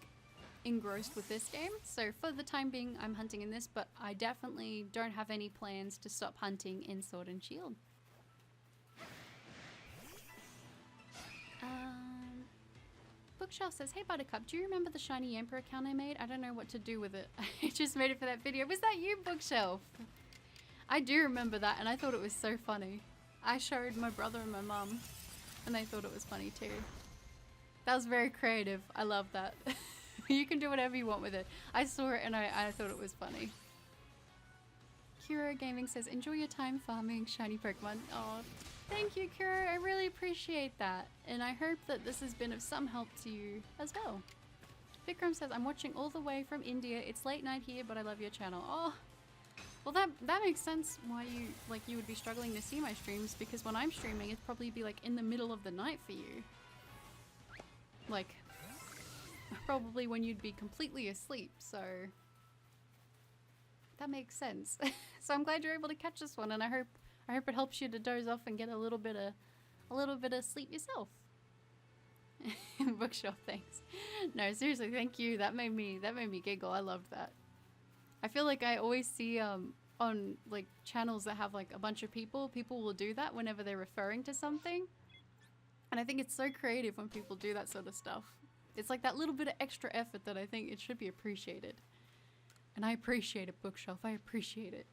engrossed with this game. So for the time being, I'm hunting in this, but I definitely don't have any plans to stop hunting in Sword and Shield. Bookshelf says, hey Buttercup, do you remember the shiny Yamper account I made? I don't know what to do with it. I just made it for that video. Was that you, Bookshelf? I do remember that, and I thought it was so funny. I showed my brother and my mum, and they thought it was funny too. That was very creative. I love that. You can do whatever you want with it. I saw it and I thought it was funny. Kira Gaming says, enjoy your time farming shiny Pokemon. Oh, thank you, Kira. I really appreciate that. And I hope that this has been of some help to you as well. Vikram says, I'm watching all the way from India. It's late night here, but I love your channel. Oh, well that makes sense why you would be struggling to see my streams, because when I'm streaming, it'd probably be like in the middle of the night for you. Like, probably when you'd be completely asleep, so that makes sense. So I'm glad you're able to catch this one, and I hope it helps you to doze off and get a little bit of sleep yourself. Bookshelf, thanks. No, seriously, thank you. That made me giggle. I loved that. I feel like I always see on like channels that have like a bunch of people will do that whenever they're referring to something. And I think it's so creative when people do that sort of stuff. It's like that little bit of extra effort that I think it should be appreciated. And I appreciate it, Bookshelf. I appreciate it.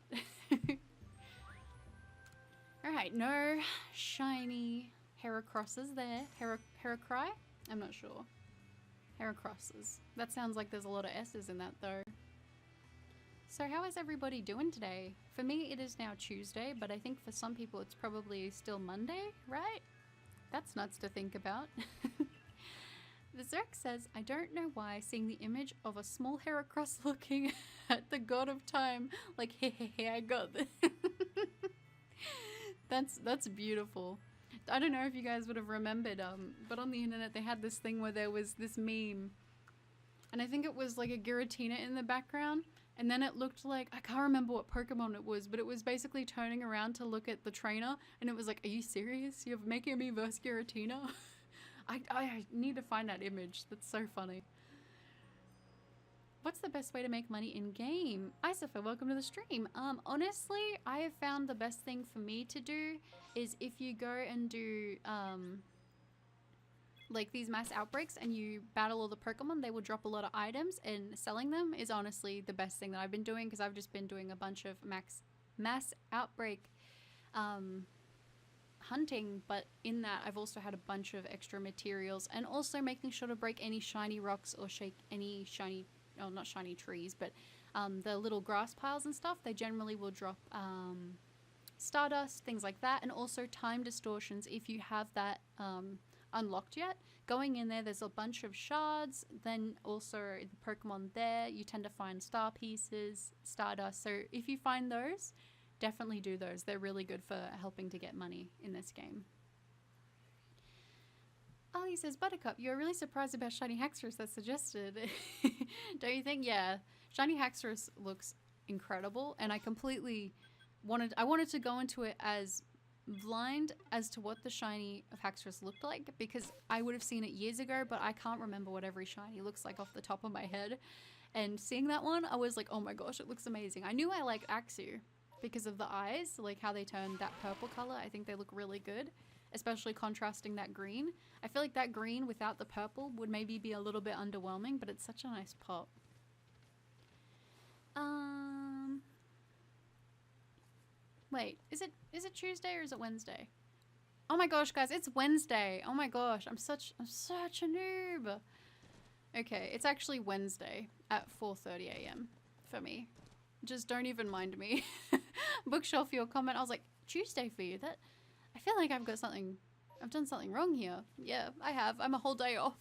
Alright, no shiny Heracrosses there. Heracry? I'm not sure. Heracrosses. That sounds like there's a lot of S's in that though. So how is everybody doing today? For me it is now Tuesday, but I think for some people it's probably still Monday, right? That's nuts to think about. The Zerk says, I don't know why seeing the image of a small Heracross looking at the god of time, like, hey, I got this. That's beautiful. I don't know if you guys would have remembered, but on the internet they had this thing where there was this meme, and I think it was like a Giratina in the background, and then it looked like, I can't remember what Pokemon it was, but it was basically turning around to look at the trainer, and it was like, are you serious? You're making me verse Giratina? I need to find that image. That's so funny. What's the best way to make money in game? Isofa, welcome to the stream. Honestly, I have found the best thing for me to do is if you go and do like these mass outbreaks and you battle all the Pokemon, they will drop a lot of items, and selling them is honestly the best thing that I've been doing, because I've just been doing a bunch of mass outbreak hunting, but in that I've also had a bunch of extra materials, and also making sure to break any shiny rocks or shake any shiny, oh not shiny trees, but the little grass piles and stuff. They generally will drop stardust, things like that, and also time distortions if you have that unlocked yet. Going in there's a bunch of shards, then also the Pokemon there, you tend to find star pieces, stardust, so if you find those, definitely do those. They're really good for helping to get money in this game. Ali says, Buttercup, you're really surprised about Shiny Haxorus that's suggested. Don't you think? Yeah. Shiny Haxorus looks incredible, and I wanted to go into it as blind as to what the shiny of Haxorus looked like, because I would have seen it years ago, but I can't remember what every shiny looks like off the top of my head. And seeing that one, I was like, oh my gosh, it looks amazing. I knew I liked ARCEUS because of the eyes, like how they turn that purple color. I think they look really good. especially contrasting that green. I feel like that green without the purple would maybe be a little bit underwhelming, but it's such a nice pop. Wait, is it Tuesday or is it Wednesday? Oh my gosh, guys, it's Wednesday. Oh my gosh, I'm such a noob. Okay, it's actually Wednesday at 4:30 a.m. for me. Just don't even mind me. Bookshelf, your comment. I was like, Tuesday for you? I feel like I've done something wrong here. Yeah, I have. I'm a whole day off.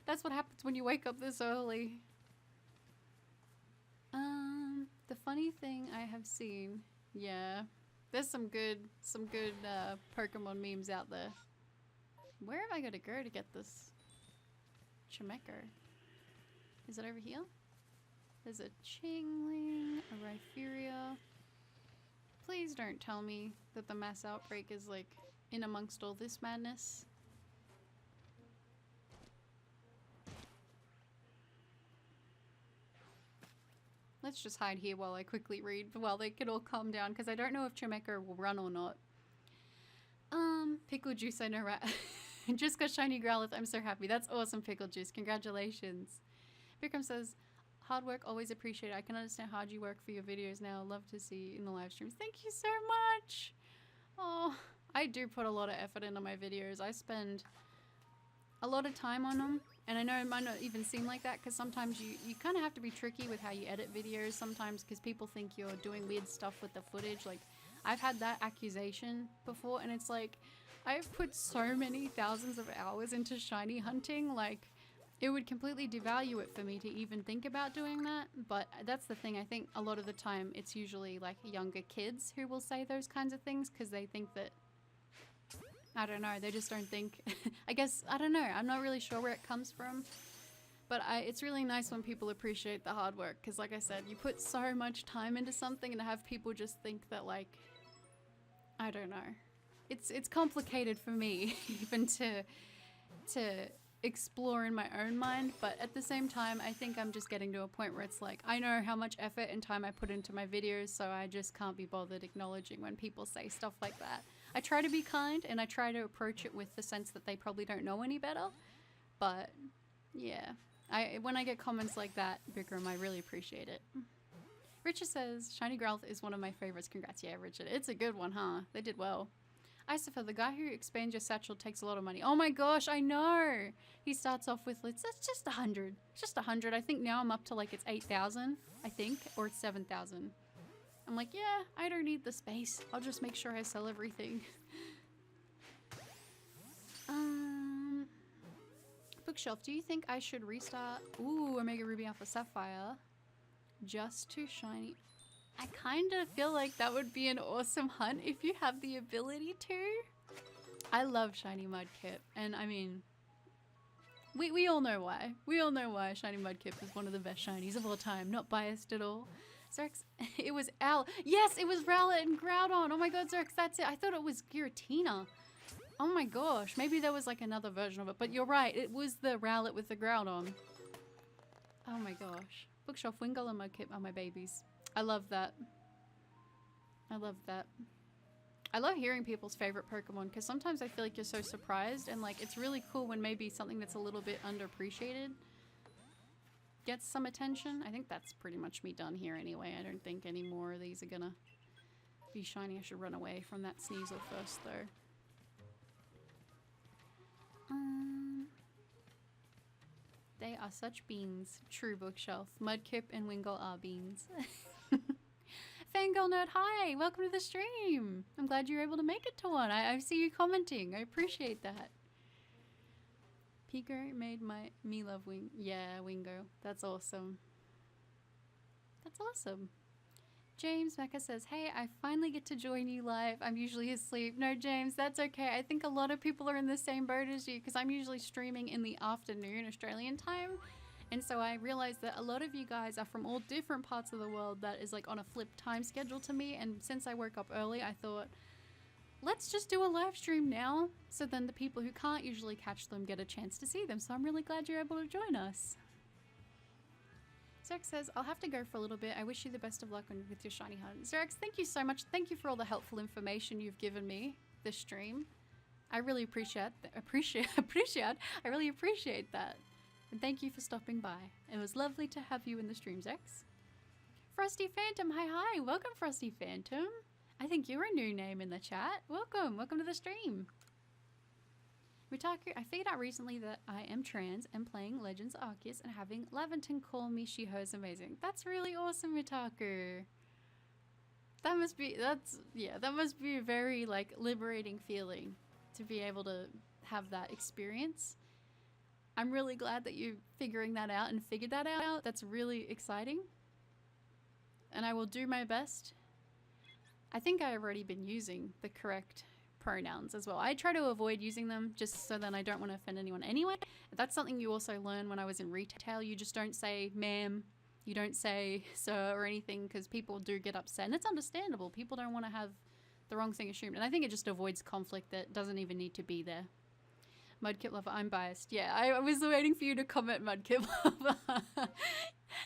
That's what happens when you wake up this early. The funny thing I have seen, yeah, there's some good Pokemon memes out there. Where have I got to go to get this Chimecho? Is it over here? There's a Chingling, a Rhypheria. Please don't tell me that the mass outbreak is like in amongst all this madness. Let's just hide here while I quickly read, while they can all calm down, because I don't know if Chimecho will run or not. Pickle Juice, I know, right? Just got shiny Growlithe, I'm so happy. That's awesome, Pickle Juice. Congratulations. Bikram says, hard work, always appreciated. I can understand how hard you work for your videos now. Love to see you in the live streams. Thank you so much. Oh, I do put a lot of effort into my videos. I spend a lot of time on them. And I know it might not even seem like that because sometimes you kind of have to be tricky with how you edit videos sometimes because people think you're doing weird stuff with the footage. Like, I've had that accusation before and it's like, I've put so many thousands of hours into shiny hunting, like, it would completely devalue it for me to even think about doing that. But that's the thing, I think a lot of the time it's usually like younger kids who will say those kinds of things because they think that, I don't know, they just don't think, I guess, I don't know, I'm not really sure where it comes from, but it's really nice when people appreciate the hard work, because like I said, you put so much time into something and to have people just think that, like, I don't know, it's complicated for me even to explore in my own mind, but at the same time, I think I'm just getting to a point where it's like, I know how much effort and time I put into my videos, so I just can't be bothered acknowledging when people say stuff like that. I try to be kind and I try to approach it with the sense that they probably don't know any better. But yeah, when I get comments like that, Bikram, I really appreciate it. Richard says, Shiny Growlithe is one of my favorites. Congrats. Yeah, Richard. It's a good one, huh? They did well. Isophil, the guy who expands your satchel takes a lot of money. Oh my gosh, I know. He starts off with, that's just 100. It's just 100. I think now I'm up to like it's 8,000, I think, or it's 7,000. I'm like, yeah, I don't need the space. I'll just make sure I sell everything. Bookshelf, do you think I should restart? Ooh, Omega Ruby Alpha Sapphire. Just to shiny. I kind of feel like that would be an awesome hunt if you have the ability to. I love shiny Mudkip. And I mean, we all know why. We all know why shiny Mudkip is one of the best shinies of all time. Not biased at all. Zerx, it was Owl. Yes, it was Rowlet and Groudon. Oh my god, Zerx, that's it. I thought it was Giratina. Oh my gosh, maybe there was like another version of it. But you're right, it was the Rowlet with the Groudon. Oh my gosh. Bookshelf, Wingull and Mudkip are my babies. I love that. I love that. I love hearing people's favorite Pokemon because sometimes I feel like you're so surprised and like it's really cool when maybe something that's a little bit underappreciated gets some attention. I think that's pretty much me done here anyway. I don't think any more of these are gonna be shiny. I should run away from that Sneasel first though. They are such beans. True, Bookshelf. Mudkip and Wingull are beans. Fangirl Nerd, hi! Welcome to the stream! I'm glad you're able to make it to one. I see you commenting. I appreciate that. Pico made me love Wing. Yeah, Wingo. That's awesome. That's awesome. James Mecca says, hey, I finally get to join you live. I'm usually asleep. No, James, that's okay. I think a lot of people are in the same boat as you because I'm usually streaming in the afternoon Australian time. And so I realized that a lot of you guys are from all different parts of the world that is like on a flipped time schedule to me. And since I woke up early, I thought, let's just do a live stream now. So then the people who can't usually catch them get a chance to see them. So I'm really glad you're able to join us. Zerx says, I'll have to go for a little bit. I wish you the best of luck with your shiny hunt. Zerx, thank you so much. Thank you for all the helpful information you've given me this stream. I really appreciate I really appreciate that. And thank you for stopping by. It was lovely to have you in the stream, Zex. Frosty Phantom, hi. Welcome, Frosty Phantom. I think you're a new name in the chat. Welcome to the stream. Mitaku, I figured out recently that I am trans and playing Legends Arceus and having Laventon call me Shiho is amazing. That's really awesome, Mitaku. That must be a very like liberating feeling to be able to have that experience. I'm really glad that you're figuring that out and figured that out. That's really exciting. And I will do my best. I think I've already been using the correct pronouns as well. I try to avoid using them just so that I don't want to offend anyone anyway. That's something you also learn when I was in retail. You just don't say ma'am, you don't say sir or anything because people do get upset. And it's understandable. People don't want to have the wrong thing assumed. And I think it just avoids conflict that doesn't even need to be there. Mudkip Lover, I'm biased. Yeah, I was waiting for you to comment Mudkip Lover.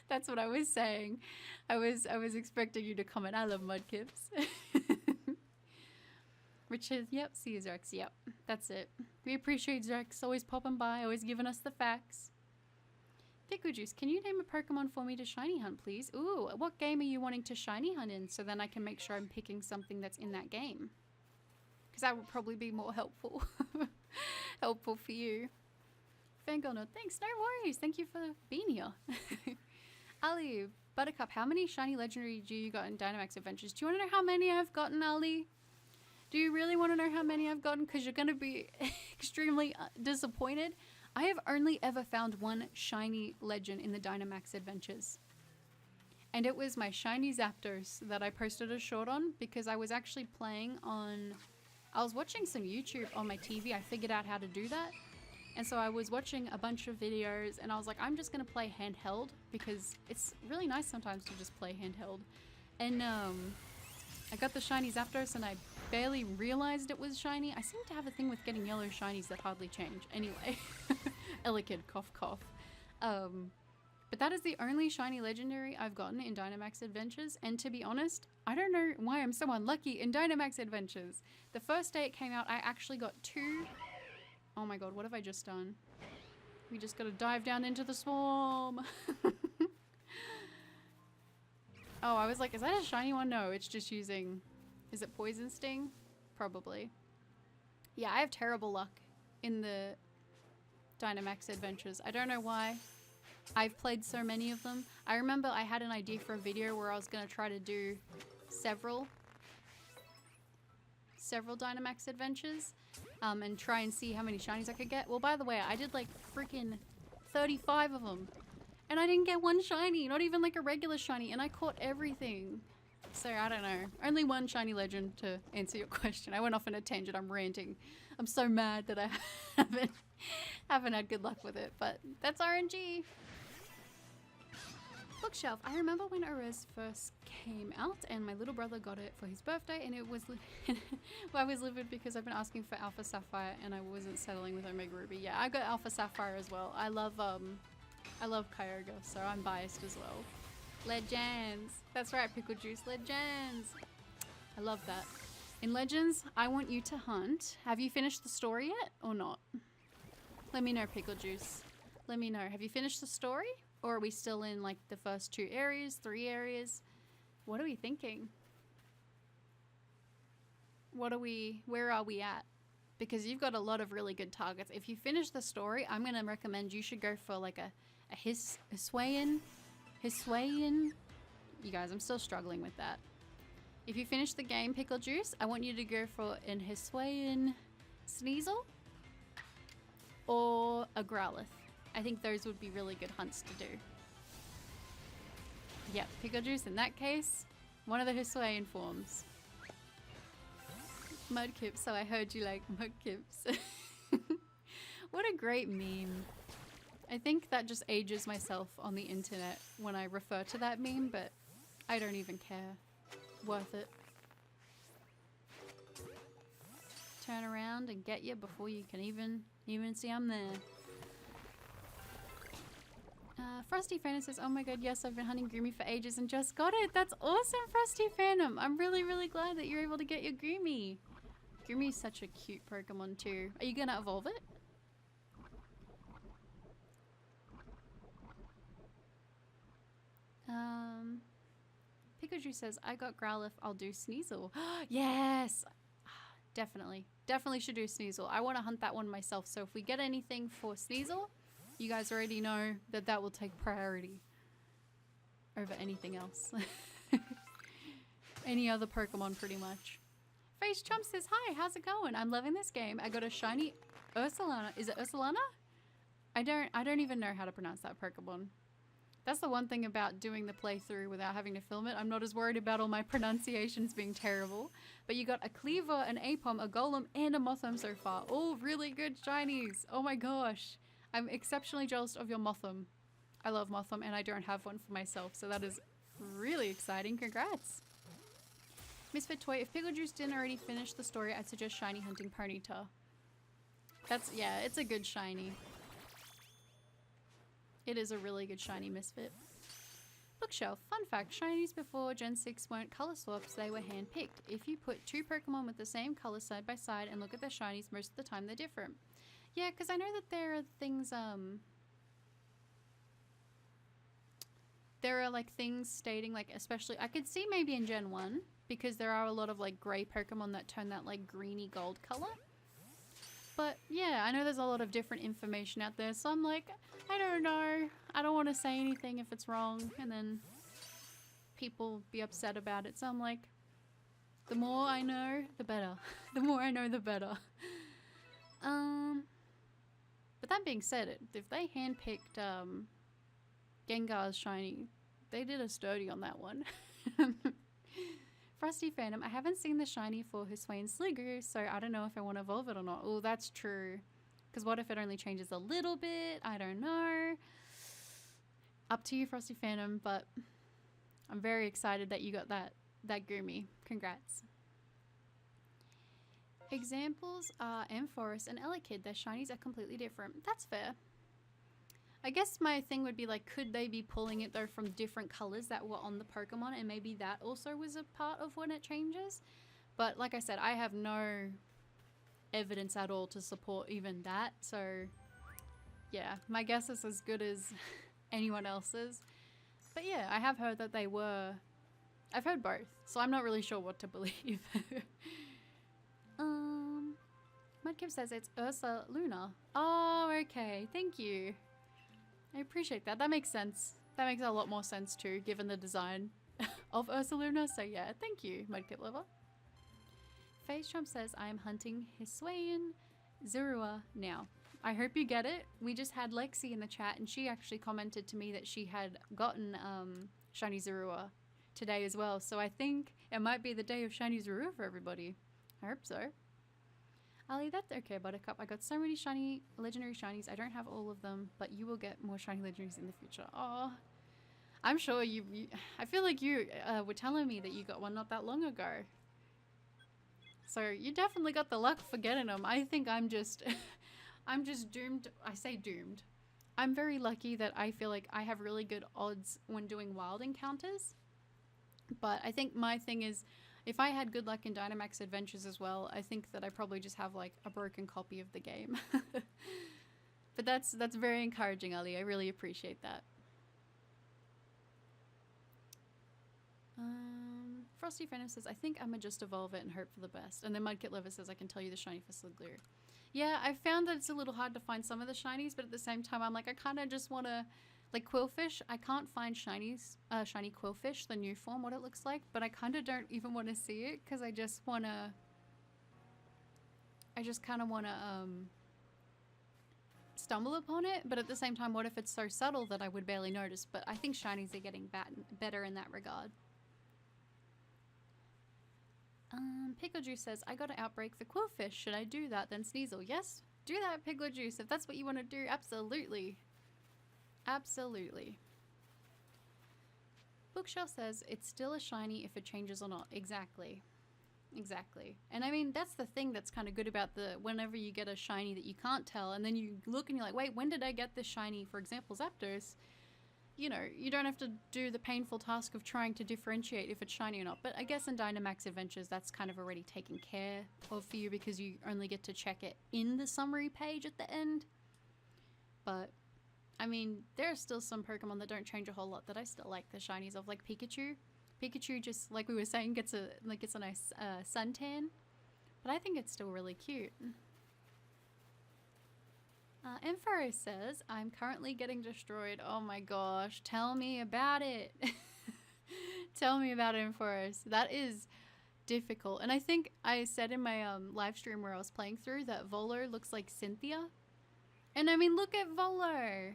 That's what I was saying. I was expecting you to comment. I love Mudkips. Richard, yep, see you, Zerx. Yep, that's it. We appreciate Zerx always popping by, always giving us the facts. Pickle Juice, can you name a Pokemon for me to shiny hunt, please? Ooh, what game are you wanting to shiny hunt in so then I can make sure I'm picking something that's in that game? Because that would probably be more helpful. Helpful for you. Fangirl, thanks, no worries. Thank you for being here. Ali, Buttercup, how many shiny legendary do you got in Dynamax Adventures? Do you want to know how many I've gotten, Ali? Do you really want to know how many I've gotten? Because you're going to be extremely disappointed. I have only ever found one shiny legend in the Dynamax Adventures. And it was my shiny Zapdos that I posted a short on because I was actually playing on... I was watching some YouTube on my TV. I figured out how to do that. And so I was watching a bunch of videos and I was like, I'm just going to play handheld because it's really nice sometimes to just play handheld. And I got the shiny Zapdos and I barely realized it was shiny. I seem to have a thing with getting yellow shinies that hardly change. Anyway, Elekid, cough cough. But that is the only shiny legendary I've gotten in Dynamax Adventures. And to be honest, I don't know why I'm so unlucky in Dynamax Adventures. The first day it came out, I actually got 2... Oh my god, what have I just done? We just gotta dive down into the swarm. Oh, I was like, is that a shiny one? No, it's just using... Is it Poison Sting? Probably. Yeah, I have terrible luck in the Dynamax Adventures. I don't know why. I've played so many of them. I remember I had an idea for a video where I was going to try to do several Dynamax Adventures and try and see how many shinies I could get. Well, by the way, I did like freaking 35 of them and I didn't get one shiny, not even like a regular shiny, and I caught everything. So I don't know. Only one shiny legend to answer your question. I went off on a tangent. I'm ranting. I'm so mad that I haven't had good luck with it, but that's RNG. Bookshelf. I remember when ARCEUS first came out and my little brother got it for his birthday and it was well, I was livid because I've been asking for Alpha Sapphire and I wasn't settling with Omega Ruby. Yeah, I got Alpha Sapphire as well. I love Kyogre, so I'm biased as well. Legends. That's right, Pickle Juice. Legends. I love that. In Legends, I want you to hunt. Have you finished the story yet or not? Let me know, Pickle Juice. Let me know. Have you finished the story? Or are we still in like the first 2 areas, 3 areas? What are we thinking? Where are we at? Because you've got a lot of really good targets. If you finish the story, I'm going to recommend you should go for like a Hisuian. You guys, I'm still struggling with that. If you finish the game, Pickle Juice, I want you to go for an Hisuian Sneasel or a Growlithe. I think those would be really good hunts to do. Yep, Pickle Juice in that case, one of the Hisuian forms. Mudkips, so I heard you like Mudkips. What a great meme. I think that just ages myself on the internet when I refer to that meme, but I don't even care. Worth it. Turn around and get you before you can even see I'm there. Frosty Phantom says, oh my god, yes, I've been hunting Groomy for ages and just got it. That's awesome, Frosty Phantom. I'm really, really glad that you're able to get your Groomy. Gumi's such a cute Pokemon too. Are you gonna evolve it? Pikachu says, I got Growlithe, I'll do Sneasel. Yes! Definitely. Definitely should do Sneasel. I want to hunt that one myself, so if we get anything for Sneasel, you guys already know that that will take priority over anything else. Any other Pokemon, pretty much. Face Chump says, hi, how's it going? I'm loving this game. I got a shiny Ursulana. Is it Ursulana? I don't even know how to pronounce that Pokemon. That's the one thing about doing the playthrough without having to film it. I'm not as worried about all my pronunciations being terrible. But you got a Cleaver, an Apom, a Golem, and a Mothim so far. All really good shinies. Oh my gosh. I'm exceptionally jealous of your Mothim. I love Mothim and I don't have one for myself. So that is really exciting. Congrats. Misfit Toy, if Picklejuice didn't already finish the story, I'd suggest shiny hunting Ponyta. That's, yeah, it's a good shiny. It is a really good shiny Misfit. Bookshelf. Fun fact, shinies before Gen 6 weren't color swaps, they were hand-picked. If you put two Pokemon with the same color side by side and look at their shinies, most of the time they're different. Yeah, because I know that there are things, there are like things stating, like, especially, I could see maybe in Gen 1, because there are a lot of like gray Pokemon that turn that like greeny gold color. But yeah, I know there's a lot of different information out there, so I'm like, I don't know. I don't want to say anything if it's wrong, and then people be upset about it. So I'm like, the more I know, the better. The more I know, the better. But that being said, if they handpicked Gengar's shiny, they did a sturdy on that one. Frosty Phantom, I haven't seen the shiny for Hisuian Sliggoo, so I don't know if I want to evolve it or not. Oh, that's true. Because what if it only changes a little bit? I don't know. Up to you, Frosty Phantom, but I'm very excited that you got that Gumi. Congrats. Examples are Ampharos and Elekid. Their shinies are completely different. That's fair. I guess my thing would be like, could they be pulling it though from different colors that were on the Pokemon, and maybe that also was a part of when it changes? But like I said, I have no evidence at all to support even that, so yeah, my guess is as good as anyone else's. But yeah, I have heard that they were, I've heard both, so I'm not really sure what to believe. Mudkip says it's Ursa Luna. Oh, okay, thank you. I appreciate that. That makes sense. That makes a lot more sense too, given the design of Ursaluna. So yeah, thank you, Mudkip Lover. Face Trump says, I am hunting Hisuian Zorua now. I hope you get it. We just had Lexi in the chat and she actually commented to me that she had gotten Shiny Zorua today as well. So I think it might be the day of Shiny Zorua for everybody. I hope so. Ali, that's okay, Buttercup. I got so many shiny legendary shinies. I don't have all of them, but you will get more shiny legendaries in the future. Oh, I'm sure you I feel like you were telling me that you got one not that long ago. So you definitely got the luck for getting them. I think I'm just, I'm just doomed. I say doomed. I'm very lucky that I feel like I have really good odds when doing wild encounters. But I think my thing is, if I had good luck in Dynamax Adventures as well, I think that I probably just have like a broken copy of the game. But that's very encouraging, Ali. I really appreciate that. Frosty Phantom says, I think I'ma just evolve it and hope for the best. And then Mudkit Lover says, I can tell you the shiny for Sliggoo. Yeah, I found that it's a little hard to find some of the shinies, but at the same time, I'm like, I kind of just want to, like Quillfish, I can't find shinies, shiny Quillfish, the new form, what it looks like, but I kind of don't even want to see it, because I just want to, I just kind of want to, stumble upon it, but at the same time, what if it's so subtle that I would barely notice? But I think shinies are getting better in that regard. Picklejuice says, I got an outbreak for Quillfish. Should I do that then Sneasel? Yes, do that, Picklejuice. If that's what you want to do, absolutely. Absolutely. Bookshelf says, it's still a shiny if it changes or not. Exactly. Exactly. And I mean, that's the thing that's kind of good about the, whenever you get a shiny that you can't tell, and then you look and you're like, wait, when did I get this shiny? For example, Zapdos. you know, you don't have to do the painful task of trying to differentiate if it's shiny or not. But I guess in Dynamax Adventures, that's kind of already taken care of for you because you only get to check it in the summary page at the end. But, I mean, there are still some Pokemon that don't change a whole lot that I still like the shinies of, like Pikachu. Pikachu, just like we were saying, gets a nice suntan. But I think it's still really cute. Info says, I'm currently getting destroyed. Oh my gosh, tell me about it. Tell me about it, Info. That is difficult. And I think I said in my live stream where I was playing through that Volo looks like Cynthia. And I mean, look at Volo.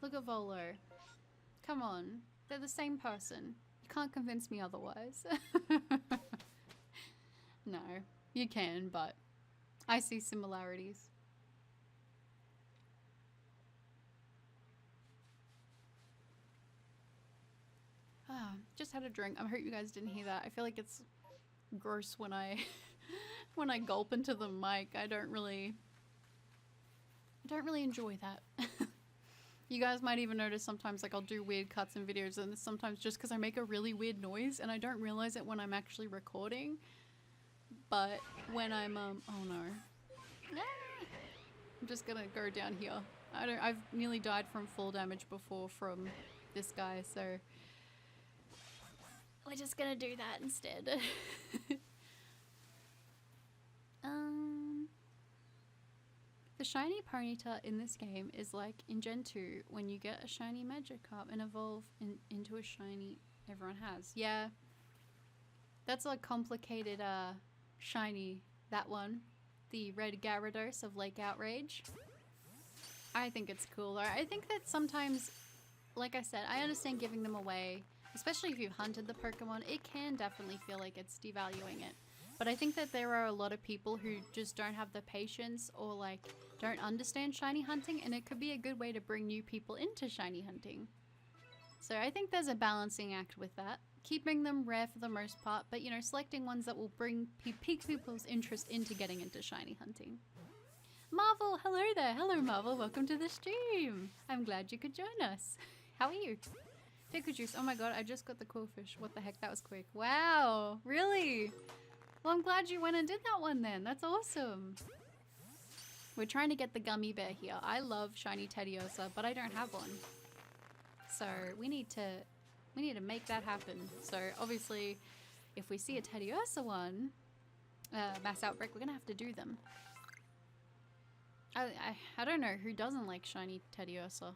Look at Volo. Come on, they're the same person. You can't convince me otherwise. No, you can, but I see similarities. Just had a drink. I hope you guys didn't hear that. I feel like it's gross when I when I gulp into the mic. I don't really enjoy that. You guys might even notice sometimes like I'll do weird cuts in videos, and sometimes just because I make a really weird noise and I don't realize it when I'm actually recording. But when I'm oh no. I'm just gonna go down here. I've nearly died from fall damage before from this guy, so we're just gonna do that instead. The shiny Ponyta in this game is like in Gen 2 when you get a shiny Magikarp and evolve into a shiny everyone has. Yeah, that's a complicated shiny, that one. The red Gyarados of Lake Outrage. I think it's cool. I think that sometimes, like I said, I understand giving them away. Especially if you've hunted the Pokemon, it can definitely feel like it's devaluing it. But I think that there are a lot of people who just don't have the patience or like don't understand shiny hunting, and it could be a good way to bring new people into shiny hunting. So I think there's a balancing act with that. Keeping them rare for the most part, but you know, selecting ones that will bring pique people's interest into getting into shiny hunting. Marvel, hello there. Hello Marvel, welcome to the stream. I'm glad you could join us. How are you? Pickle juice. Oh my god, I just got the cool fish. What the heck, that was quick. Wow, really? Well, I'm glad you went and did that one then. That's awesome. We're trying to get the gummy bear here. I love shiny Teddiursa, but I don't have one. So we need to make that happen. So obviously, if we see a Teddiursa one, mass outbreak, we're gonna have to do them. I don't know who doesn't like shiny Teddiursa.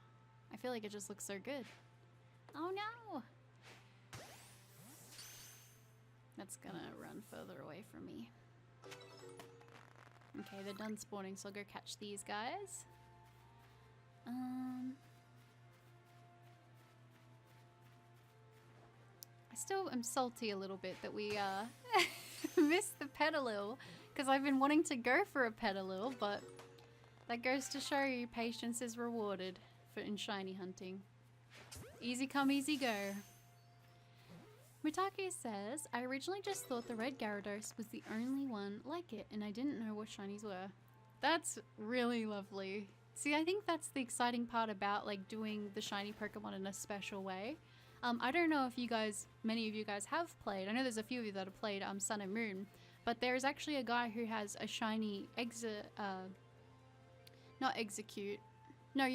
I feel like it just looks so good. Oh no! That's gonna run further away from me. Okay, they're done spawning, so I'll go catch these guys. I still am salty a little bit that we missed the Petalil, because I've been wanting to go for a Petalil, but that goes to show you patience is rewarded in shiny hunting. Easy come, easy go. Mutake says, I originally just thought the red Gyarados was the only one like it, and I didn't know what shinies were. That's really lovely. See, I think that's the exciting part about like doing the shiny Pokemon in a special way. I don't know if you guys, many of you guys have played, I know there's a few of you that have played Sun and Moon, but there's actually a guy who has a shiny Execute. No.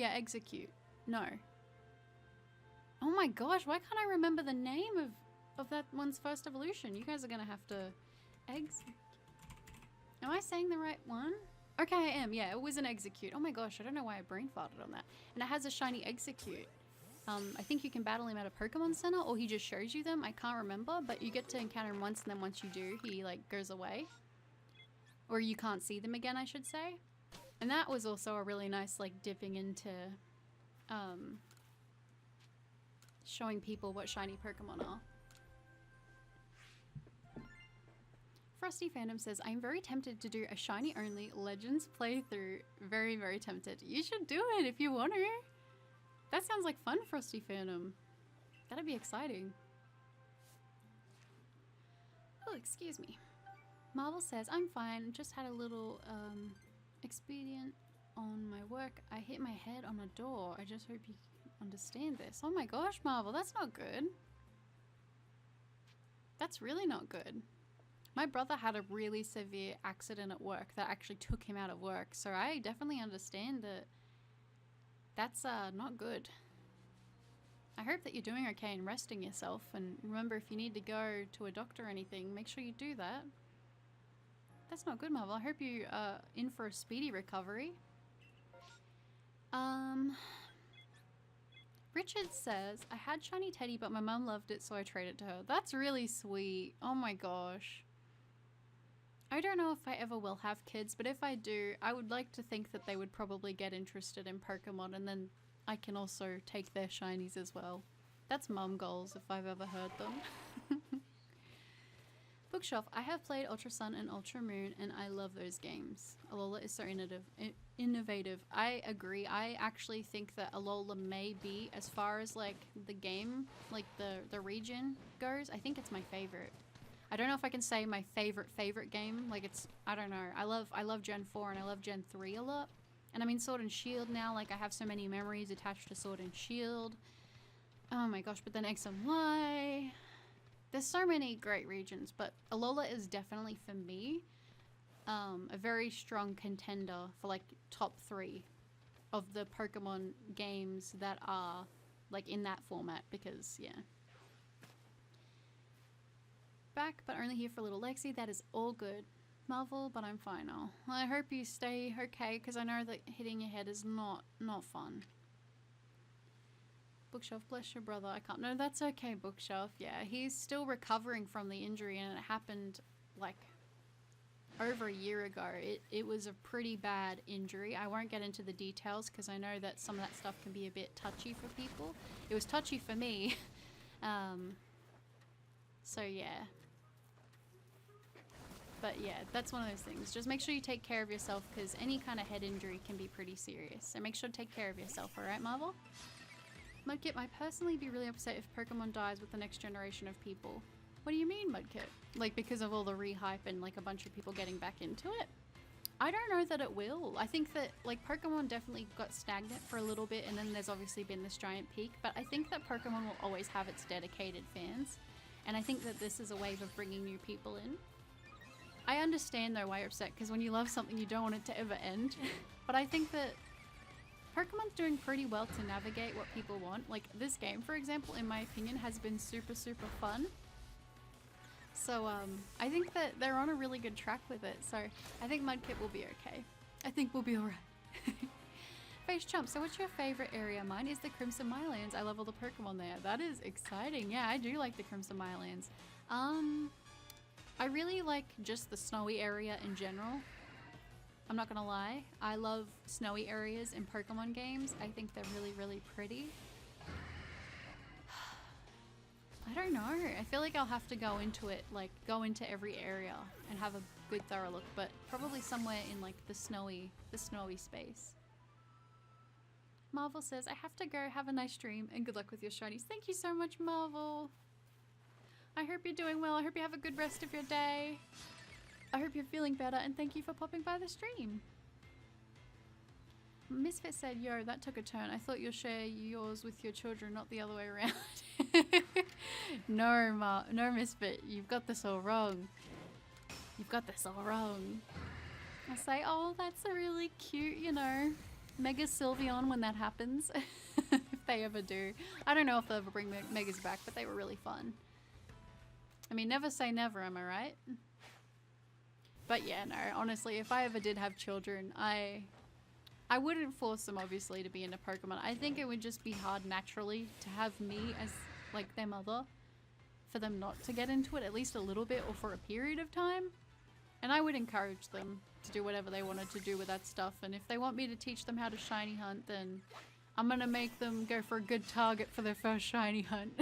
Oh my gosh, why can't I remember the name of that one's first evolution? You guys are gonna have to... Am I saying the right one? Okay, I am. Yeah, it was an Execute. Oh my gosh, I don't know why I brain farted on that. And it has a shiny Execute. I think you can battle him at a Pokemon Center, or he just shows you them. I can't remember, but you get to encounter him once, and then once you do, he like goes away. Or you can't see them again, I should say. And that was also a really nice like dipping into showing people what shiny Pokemon are. Frosty Phantom says, I'm very tempted to do a shiny only Legends playthrough. Very, very tempted. You should do it if you want to. That sounds like fun, Frosty Phantom. That'd be exciting. Oh, excuse me. Marvel says, I'm fine. Just had a little expedient on my work. I hit my head on a door. I just hope you understand this. Oh my gosh, Marvel, that's not good. That's really not good. My brother had a really severe accident at work that actually took him out of work, so I definitely understand that that's not good. I hope that you're doing okay and resting yourself, and remember, if you need to go to a doctor or anything, make sure you do that. That's not good, Marvel. I hope you are in for a speedy recovery. Richard says, I had shiny teddy, but my mum loved it, so I traded it to her. That's really sweet. Oh my gosh. I don't know if I ever will have kids, but if I do, I would like to think that they would probably get interested in Pokemon, and then I can also take their shinies as well. That's mum goals if I've ever heard them. Bookshelf. I have played Ultra Sun and Ultra Moon, and I love those games. Alola is so innovative. I agree. I actually think that Alola may be, as far as like the game, like the region goes, I think it's my favorite. I don't know if I can say my favorite game. Like it's, I don't know. I love Gen 4 and I love Gen 3 a lot. And I mean Sword and Shield now, like I have so many memories attached to Sword and Shield. Oh my gosh, but then X and Y. There's so many great regions, but Alola is definitely, for me, a very strong contender for like top 3 of the Pokemon games that are like in that format, because yeah. Back, but only here for little Lexi. That is all good. Marvel, but I'm fine now. I hope you stay okay, because I know that hitting your head is not fun. Bookshelf, bless your brother. I can't. No, that's okay, Bookshelf. Yeah, he's still recovering from the injury, and it happened like over a year ago. It was a pretty bad injury. I won't get into the details because I know that some of that stuff can be a bit touchy for people. It was touchy for me. So yeah. But yeah, that's one of those things. Just make sure you take care of yourself, because any kind of head injury can be pretty serious. So make sure to take care of yourself, alright, Marvel? Mudkip, I'd personally be really upset if Pokemon dies with the next generation of people. What do you mean, Mudkip? Like, because of all the rehype and like a bunch of people getting back into it? I don't know that it will. I think that like Pokemon definitely got stagnant for a little bit, and then there's obviously been this giant peak, but I think that Pokemon will always have its dedicated fans. And I think that this is a wave of bringing new people in. I understand though why you're upset, because when you love something you don't want it to ever end. But I think that Pokemon's doing pretty well to navigate what people want. Like this game, for example, in my opinion, has been super fun. So I think that they're on a really good track with it. So I think Mudkip will be okay. I think we'll be alright. Face Chump, so what's your favorite area? Mine is the Crimson Mirelands. I love all the Pokemon there. That is exciting. Yeah, I do like the Crimson Mirelands. I really like just the snowy area in general. I'm not gonna lie. I love snowy areas in Pokemon games. I think they're really pretty. I don't know. I feel like I'll have to go into it, like go into every area and have a good thorough look, but probably somewhere in like the snowy space. Marvel says, I have to go. Have a nice dream and good luck with your shinies. Thank you so much, Marvel. I hope you're doing well. I hope you have a good rest of your day. I hope you're feeling better, and thank you for popping by the stream. Misfit said, yo, that took a turn. I thought you'll share yours with your children, not the other way around. No, Misfit, you've got this all wrong. You've got this all wrong. I say, oh, that's a really cute, you know, Mega Sylveon when that happens. If they ever do. I don't know if they'll ever bring Megas back, but they were really fun. I mean, never say never, am I right? But yeah, no, honestly, if I ever did have children, I wouldn't force them, obviously, to be into Pokemon. I think it would just be hard naturally to have me as, like, their mother, for them not to get into it at least a little bit or for a period of time. And I would encourage them to do whatever they wanted to do with that stuff. And if they want me to teach them how to shiny hunt, then I'm gonna make them go for a good target for their first shiny hunt.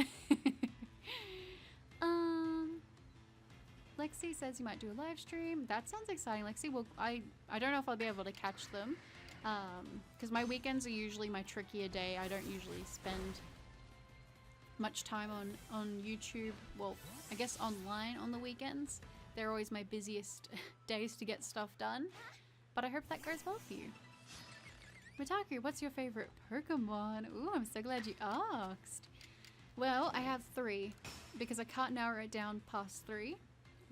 Lexi says you might do a live stream. That sounds exciting, Lexi. Well, I don't know if I'll be able to catch them. Because my weekends are usually my trickier day. I don't usually spend much time on YouTube. Well, I guess online on the weekends. They're always my busiest days to get stuff done. But I hope that goes well for you. Mitaku, what's your favorite Pokemon? Ooh, I'm so glad you asked. Well, I have 3 because I can't narrow it down past 3.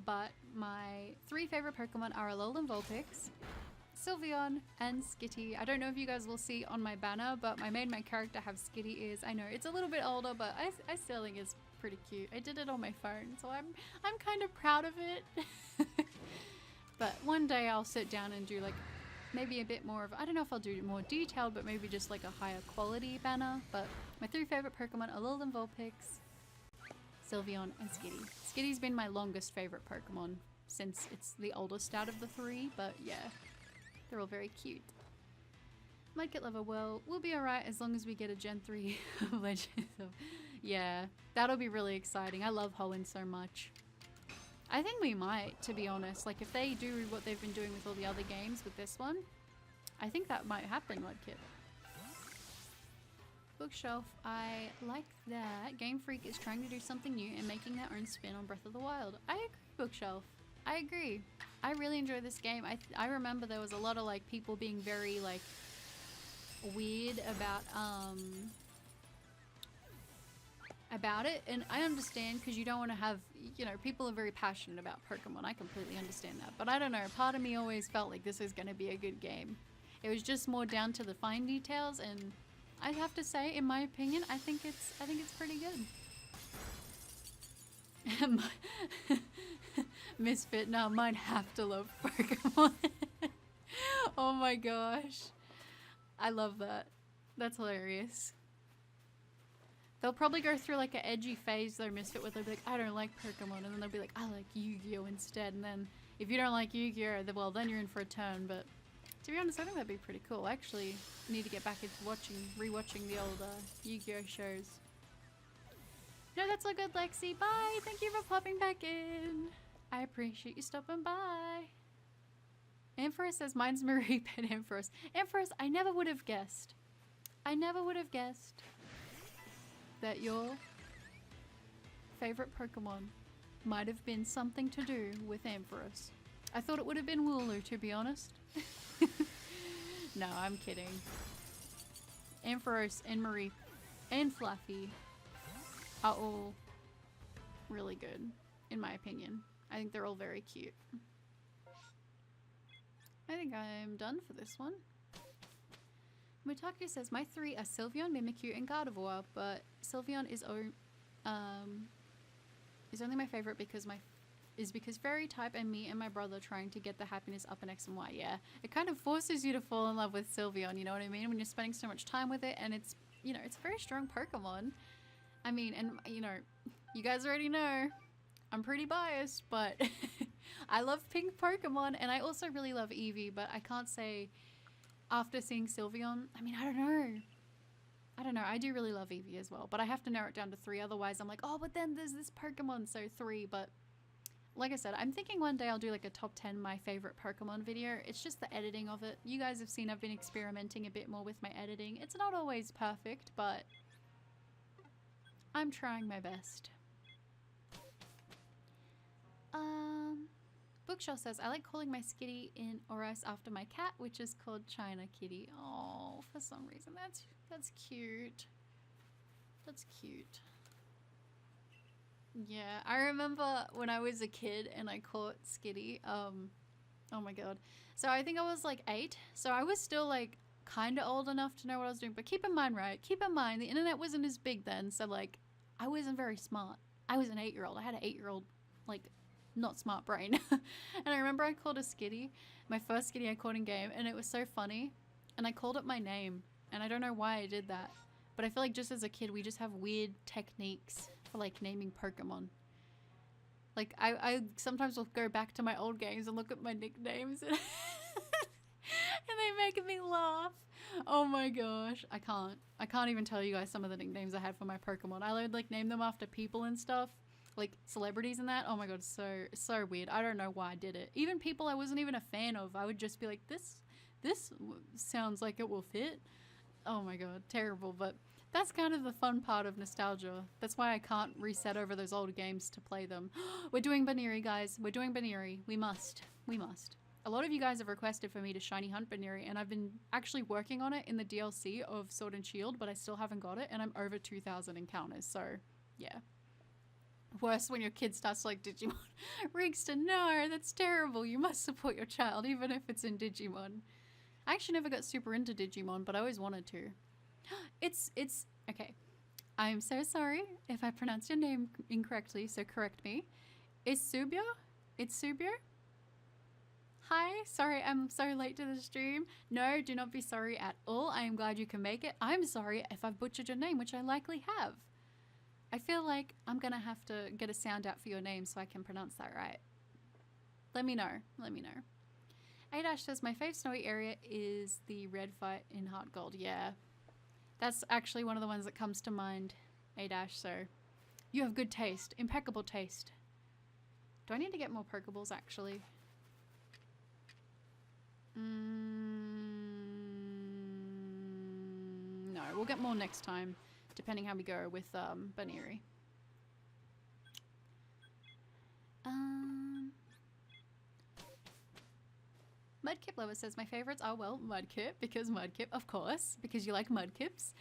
But my 3 favorite Pokemon are Alolan Vulpix, Sylveon, and Skitty. I don't know if you guys will see on my banner, but my main character have Skitty ears. I know it's a little bit older, but I still think it's pretty cute. I did it on my phone, so I'm kind of proud of it. But one day I'll sit down and do like maybe a bit more of, I don't know if I'll do more detailed, but maybe just like a higher quality banner. But my 3 favorite Pokemon, Alolan Vulpix, Sylveon, and Skitty. Skitty's been my longest favorite Pokemon since it's the oldest out of the 3, but yeah, they're all very cute. Might get level well, we'll be alright as long as we get a Gen 3 Legends of... Yeah, that'll be really exciting. I love Hoenn so much. I think we might, to be honest. Like, if they do what they've been doing with all the other games with this one, I think that might happen, Mudkip. Bookshelf, I like that. Game Freak is trying to do something new and making their own spin on Breath of the Wild. I agree, Bookshelf. I agree. I really enjoy this game. I remember there was a lot of like people being very like weird about it, and I understand because you don't want to have, you know, people are very passionate about Pokemon. I completely understand that, but I don't know, part of me always felt like this is going to be a good game. It was just more down to the fine details, and I have to say, in my opinion, I think it's pretty good. Misfit, now might have to love Pokemon. Oh my gosh, I love that. That's hilarious. They'll probably go through like an edgy phase though, Misfit, where they'll be like, I don't like Pokemon, and then they'll be like, I like Yu-Gi-Oh instead, and then if you don't like Yu-Gi-Oh, well then you're in for a turn. But to be honest, I think that'd be pretty cool. I actually need to get back into rewatching the old Yu-Gi-Oh shows. No, that's all good, Lexi. Bye! Thank you for popping back in. I appreciate you stopping by. Empress says, mine's Marie Pet Empress. Empress, I never would have guessed. I never would have guessed that your favorite Pokemon might have been something to do with Ampharos. I thought it would have been Wooloo, to be honest. No, I'm kidding. Ampharos and Marie and Fluffy are all really good, in my opinion. I think they're all very cute. I think I'm done for this one. Mutaku says, my 3 are Sylveon, Mimikyu, and Gardevoir, but Sylveon is only my favorite because because fairy type and me and my brother trying to get the happiness up in X and Y. Yeah, it kind of forces you to fall in love with Sylveon, you know what I mean? When you're spending so much time with it, and it's, you know, it's a very strong Pokemon. I mean, and you know, you guys already know, I'm pretty biased, but I love pink Pokemon, and I also really love Eevee, but I can't say after seeing Sylveon, I mean, I don't know, I do really love Eevee as well, but I have to narrow it down to 3, otherwise I'm like, oh, but then there's this Pokemon, so 3, but like I said, I'm thinking one day I'll do like a top 10 my favorite Pokemon video. It's just the editing of it. You guys have seen I've been experimenting a bit more with my editing. It's not always perfect, but I'm trying my best. Bookshelf says, I like calling my Skitty in Oris after my cat, which is called China Kitty. Oh, for some reason. That's cute. That's cute. Yeah, I remember when I was a kid and I caught Skitty. Oh my god. So I think I was like 8. So I was still like kind of old enough to know what I was doing. But keep in mind, right? Keep in mind, the internet wasn't as big then. So like, I wasn't very smart. I was an 8-year-old. I had an 8-year-old, like, not smart brain. And I remember I called a Skitty, my first Skitty I caught in game, and it was so funny. And I called it my name, and I don't know why I did that, but I feel like just as a kid we just have weird techniques for like naming Pokemon. Like I sometimes will go back to my old games and look at my nicknames and, and they make me laugh. Oh my gosh, I can't even tell you guys some of the nicknames I had for my Pokemon. I would like name them after people and stuff, like celebrities and that. Oh my god, so weird. I don't know why I did it. Even people I wasn't even a fan of, I would just be like, this sounds like it will fit. Oh my god, terrible. But that's kind of the fun part of nostalgia. That's why I can't reset over those old games to play them. We're doing Baniri, guys. We're doing Baniri. We must. A lot of you guys have requested for me to shiny hunt Baneri, and I've been actually working on it in the DLC of Sword and Shield, but I still haven't got it, and I'm over 2,000 encounters, so yeah. Worse when your kid starts like Digimon. Rigston, no, that's terrible. You must support your child, even if it's in Digimon. I actually never got super into Digimon, but I always wanted to. It's, okay. I'm so sorry if I pronounced your name incorrectly, so correct me. Isubio? Itsubio? Hi, sorry I'm so late to the stream. No, do not be sorry at all. I am glad you can make it. I'm sorry if I've butchered your name, which I likely have. I feel like I'm gonna have to get a sound out for your name so I can pronounce that right. Let me know. Let me know. A-Dash says, my fave snowy area is the red fight in Heart Gold. Yeah. That's actually one of the ones that comes to mind, A-Dash, so you have good taste. Impeccable taste. Do I need to get more Pokeballs, actually? No, we'll get more next time, depending how we go with Baneri. Mudkip Lover says, my favorites are, well, Mudkip, because Mudkip, of course, because you like Mudkips.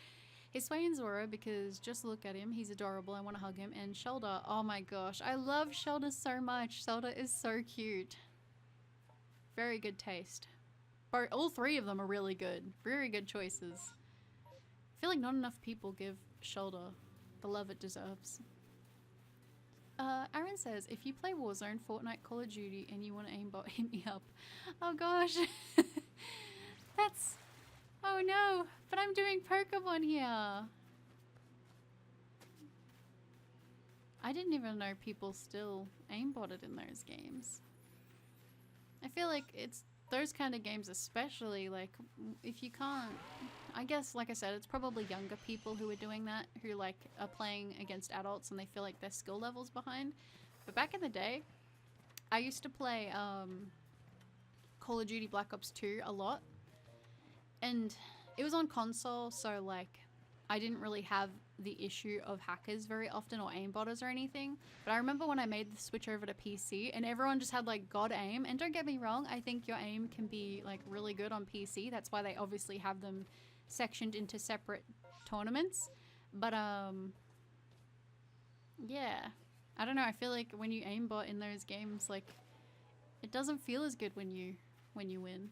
Hisway and Zora, because just look at him, he's adorable, I want to hug him. And Shelda, oh my gosh, I love Shelda so much. Shelda is so cute. Very good taste. All three of them are really good. Very good choices. I feel like not enough people give Shelda the love it deserves. Aaron says, if you play Warzone, Fortnite, Call of Duty, and you want to aimbot, hit me up. Oh gosh. That's... Oh no, but I'm doing Pokemon here. I didn't even know people still aimbotted in those games. I feel like it's those kind of games especially, like, if you can't... I guess, like I said, it's probably younger people who are doing that, who, like, are playing against adults and they feel like their skill level's behind. But back in the day, I used to play Call of Duty Black Ops 2 a lot. And it was on console, so, like, I didn't really have the issue of hackers very often or aimbotters or anything. But I remember when I made the switch over to PC and everyone just had like god aim. And don't get me wrong, I think your aim can be like really good on PC. That's why they obviously have them sectioned into separate tournaments. But yeah, I don't know. I feel like when you aimbot in those games, like it doesn't feel as good when you win.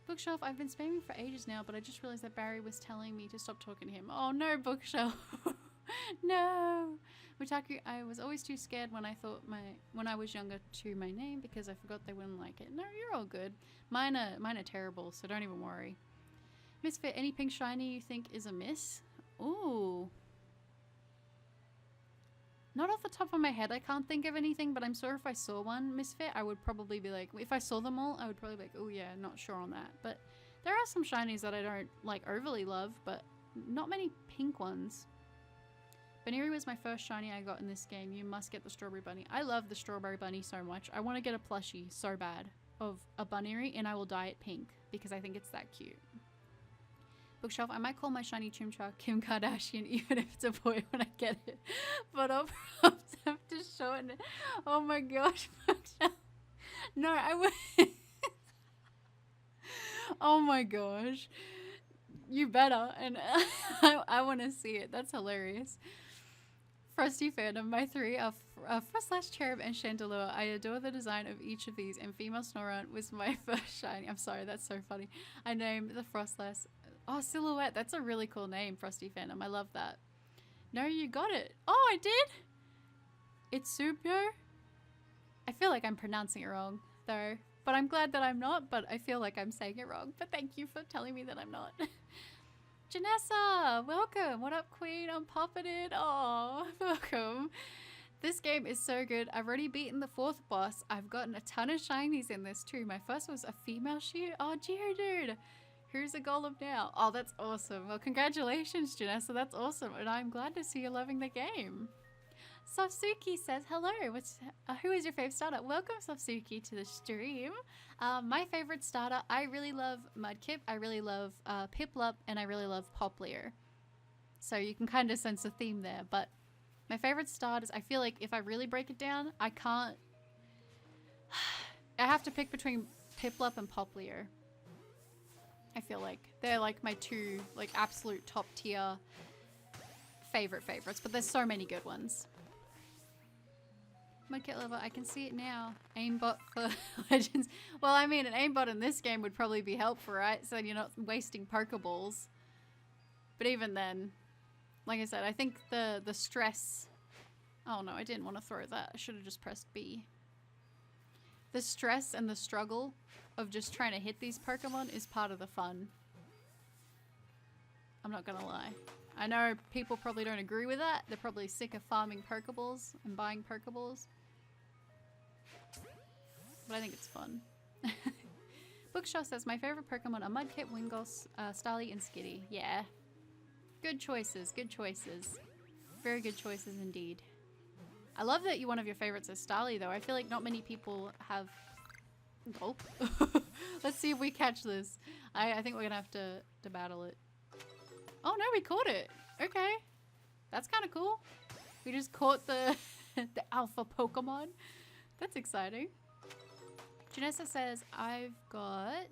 Bookshelf, I've been spamming for ages now, but I just realized that Barry was telling me to stop talking to him. Oh no, Bookshelf. No. Mutaku, I was always too scared when I was younger to my name because I forgot they wouldn't like it. No, you're all good. Mine are terrible, so don't even worry. Misfit, any pink shiny you think is a miss? Ooh. Not off the top of my head, I can't think of anything, but I'm sure if I saw one Misfit, I would probably be like, if I saw them all, I would probably be like, oh yeah, not sure on that. But there are some shinies that I don't like overly love, but not many pink ones. Baneri was my first shiny I got in this game. You must get the Strawberry Bunny. I love the Strawberry Bunny so much. I want to get a plushie so bad of a Baneri, and I will dye it pink because I think it's that cute. Bookshelf, I might call my shiny Chimchar Kim Kardashian even if it's a boy when I get it. But I'll perhaps have to shorten it. Oh my gosh, Bookshelf. No, I would. Oh my gosh. You better. And I want to see it. That's hilarious. Frosty Phantom, my three are Froslash, Cherub, and Chandelure. I adore the design of each of these, and Female Snorunt was my first shiny. I'm sorry, that's so funny. I named the Frostlash. Oh, Silhouette. That's a really cool name, Frosty Phantom. I love that. No, you got it. Oh, I did? It's Subio? I feel like I'm pronouncing it wrong, though. But I'm glad that I'm not, but I feel like I'm saying it wrong. But thank you for telling me that I'm not. Janessa, welcome. What up, Queen? I'm popping it. Oh, welcome. This game is so good. I've already beaten the 4th boss. I've gotten a ton of shinies in this too. My first was a female shear. Oh, Geodude. Who's the Golem now? Oh, that's awesome. Well, congratulations, Janessa. That's awesome. And I'm glad to see you loving the game. Sofsuki says, hello. Who is your favorite starter? Welcome, Sofsuki, to the stream. My favorite starter, I really love Mudkip. I really love Piplup. And I really love Popplio. So you can kind of sense a theme there. But My favorite starters, I feel like if I really break it down, I can't... I have to pick between Piplup and Poplio. I feel like they're like my two like absolute top tier favorites, but there's so many good ones. Mudkit Lover, I can see it now. Aimbot for Legends. Well, I mean, an aimbot in this game would probably be helpful, right? So you're not wasting Pokeballs. But even then, like I said, I think the stress... Oh no, I didn't want to throw that. I should have just pressed B. The stress and the struggle of just trying to hit these Pokemon is part of the fun. I'm not gonna lie. I know people probably don't agree with that. They're probably sick of farming Pokeballs and buying Pokeballs. But I think it's fun. Bookshaw says, my favorite Pokemon are Mudkip, Wingull, Starly, and Skitty. Yeah. Good choices, good choices. Very good choices indeed. I love that one of your favorites is Starly, though. I feel like not many people have... Gulp. Let's see if we catch this. I think we're gonna have to battle it. Oh no, we caught it. Okay. That's kind of cool. We just caught the the alpha Pokemon. That's exciting. Janessa says, I've got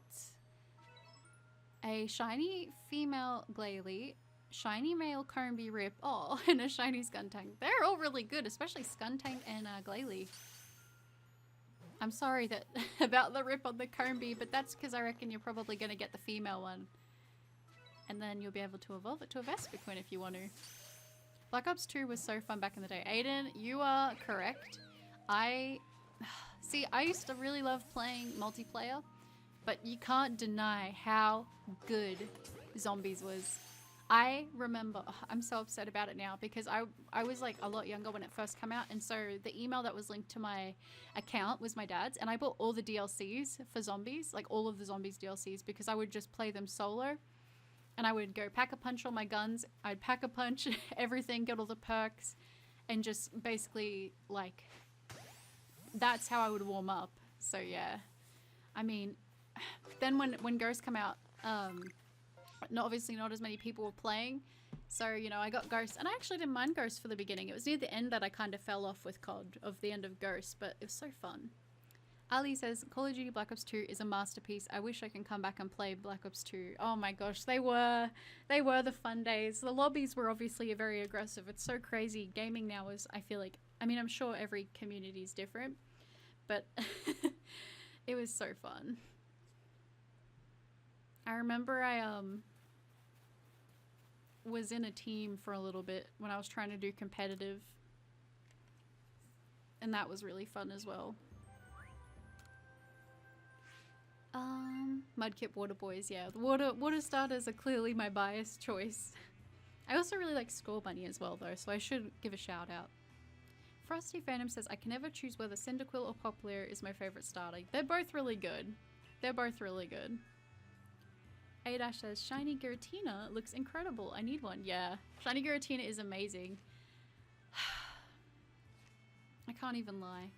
a shiny female Glalie, shiny male Combee Rip, oh, and a shiny Skuntank. They're all really good, especially Skuntank and Glalie. I'm sorry that about the rip on the Combee, but that's because I reckon you're probably going to get the female one. And then you'll be able to evolve it to a Vespiquen if you want to. Black Ops 2 was so fun back in the day. Aiden, you are correct. See, I used to really love playing multiplayer, but you can't deny how good Zombies was. I remember, I'm so upset about it now because I was like a lot younger when it first came out, and so the email that was linked to my account was my dad's, and I bought all the DLCs for Zombies, like all of the Zombies DLCs, because I would just play them solo, and I would go Pack-a-Punch all my guns, I'd Pack-a-Punch everything, get all the perks, and just basically like, that's how I would warm up. So yeah, I mean, then when Ghost came out, obviously not as many people were playing, so you know I got Ghost, and I actually didn't mind Ghost for the beginning. It was near the end that I kind of fell off with COD, of the end of Ghost, but it was so fun. Ali says, Call of Duty Black Ops 2 is a masterpiece. I wish I can come back and play Black Ops 2. Oh my gosh, they were the fun days. The lobbies were obviously very aggressive. It's so crazy. Gaming now is, I feel like, I mean, I'm sure every community is different, but it was so fun. I remember I was in a team for a little bit when I was trying to do competitive, and that was really fun as well. Mudkip Water Boys, yeah. The water starters are clearly my biased choice. I also really like Score Bunny as well though, so I should give a shout out. Frosty Phantom says, I can never choose whether Cyndaquil or Poplio is my favorite starter. They're both really good. They're both really good. A-Dash says, Shiny Giratina looks incredible. I need one. Yeah. Shiny Giratina is amazing. I can't even lie.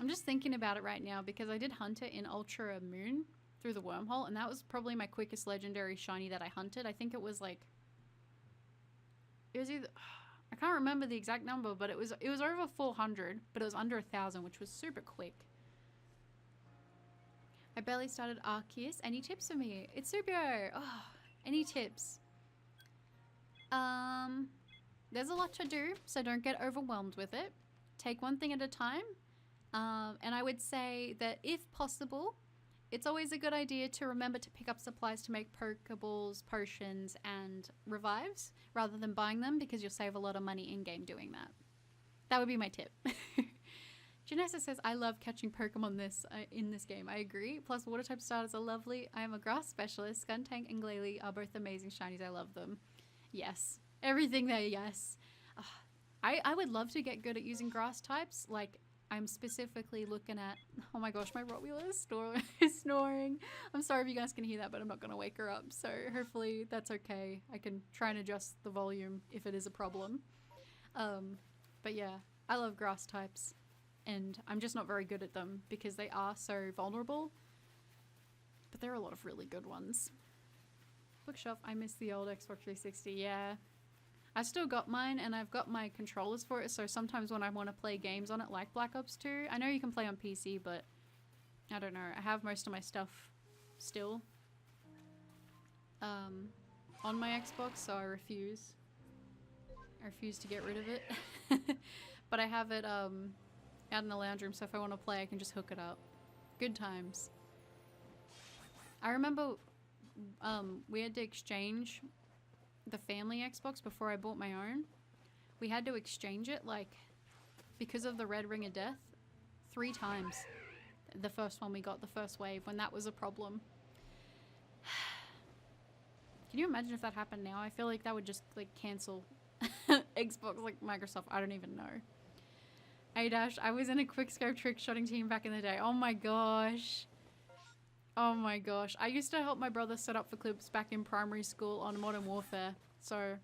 I'm just thinking about it right now because I did hunt it in Ultra Moon through the wormhole, and that was probably my quickest legendary shiny that I hunted. I think it was like... It was either... I can't remember the exact number, but it was over 400, but it was under 1,000, which was super quick. I barely started ARCEUS. Any tips for me? It's Subio. Oh, any tips? There's a lot to do, so don't get overwhelmed with it. Take one thing at a time. And I would say that if possible, it's always a good idea to remember to pick up supplies to make Pokeballs, potions, and revives, rather than buying them, because you'll save a lot of money in-game doing that. That would be my tip. Janessa says, I love catching Pokemon in this game. I agree. Plus, water type starters are lovely. I am a grass specialist. Skuntank and Glalie are both amazing shinies. I love them. Yes. Everything there, yes. I would love to get good at using grass types. Like, I'm specifically looking at... Oh my gosh, my Rottweiler is snoring. I'm sorry if you guys can hear that, but I'm not going to wake her up. So hopefully that's okay. I can try and adjust the volume if it is a problem. But yeah, I love grass types. And I'm just not very good at them because they are so vulnerable. But there are a lot of really good ones. Bookshelf, I miss the old Xbox 360, yeah. I still got mine, and I've got my controllers for it, so sometimes when I want to play games on it, like Black Ops 2, I know you can play on PC, but I don't know, I have most of my stuff still on my Xbox, so I refuse to get rid of it. But I have it out in the lounge room, so if I want to play, I can just hook it up. Good times. I remember we had to exchange the family Xbox before I bought my own. We had to exchange it, like, because of the red ring of death, 3 times. The first one we got, the first wave, when that was a problem. Can you imagine if that happened now? I feel like that would just, like, cancel Xbox, like Microsoft. I don't even know. A-Dash, I was in a quickscope trick shotting team back in the day. Oh my gosh. Oh my gosh. I used to help my brother set up for clips back in primary school on Modern Warfare. So,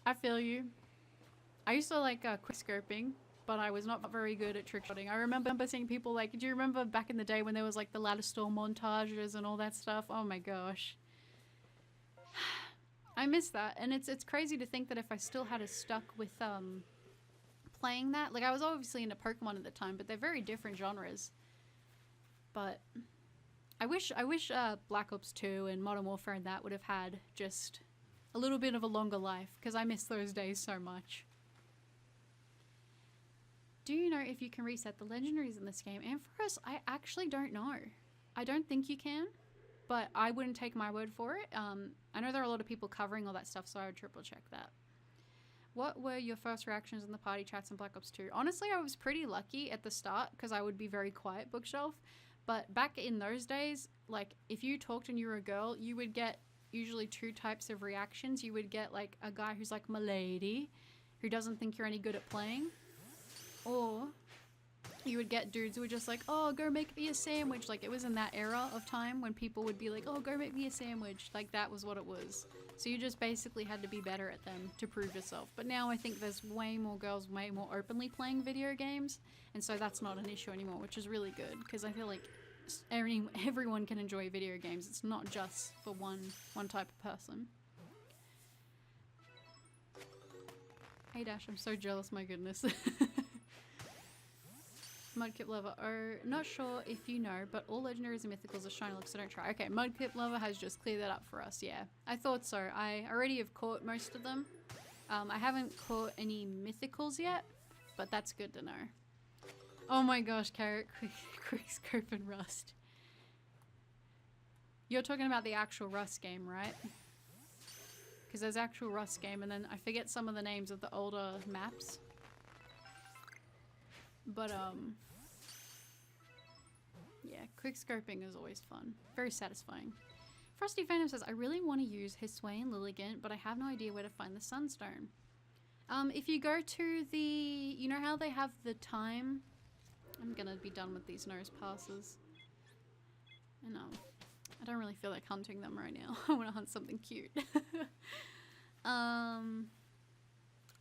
I feel you. I used to like quickscoping, but I was not very good at trick shotting. I remember seeing people like, do you remember back in the day when there was like the ladder storm montages and all that stuff? Oh my gosh. I miss that, and it's crazy to think that if I still had stuck with playing that, like I was obviously into Pokemon at the time, but they're very different genres. But I wish Black Ops 2 and Modern Warfare and that would have had just a little bit of a longer life, because I miss those days so much. Do you know if you can reset the legendaries in this game? And for us, I actually don't know. I don't think you can, but I wouldn't take my word for it. I know there are a lot of people covering all that stuff, so I would triple check that. What were your first reactions in the party chats in Black Ops 2? Honestly, I was pretty lucky at the start because I would be very quiet, Bookshelf. But back in those days, like, if you talked and you were a girl, you would get usually 2 types of reactions. You would get, like, a guy who's like, "Milady," who doesn't think you're any good at playing. Or you would get dudes who were just like, "Oh, go make me a sandwich." Like, it was in that era of time when people would be like, "Oh, go make me a sandwich." Like, that was what it was. So you just basically had to be better at them to prove yourself. But now I think there's way more girls way more openly playing video games, and so that's not an issue anymore, which is really good, because I feel like everyone can enjoy video games. It's not just for one type of person. Hey Dash, I'm so jealous, my goodness. Mudkip Lover, oh, not sure if you know, but all legendaries and mythicals are shiny looks, so don't try. Okay, Mudkip Lover has just cleared that up for us, yeah. I thought so. I already have caught most of them. I haven't caught any mythicals yet, but that's good to know. Oh my gosh, Carrot, Quickscope and Rust. You're talking about the actual Rust game, right? Because there's actual Rust game, and then I forget some of the names of the older maps. But, yeah, quickscoping is always fun. Very satisfying. Frosty Phantom says, I really want to use Hisway and Lilligant, but I have no idea where to find the Sunstone. If you go to the... You know how they have the time? I'm gonna be done with these nose passes. I know. I don't really feel like hunting them right now. I want to hunt something cute.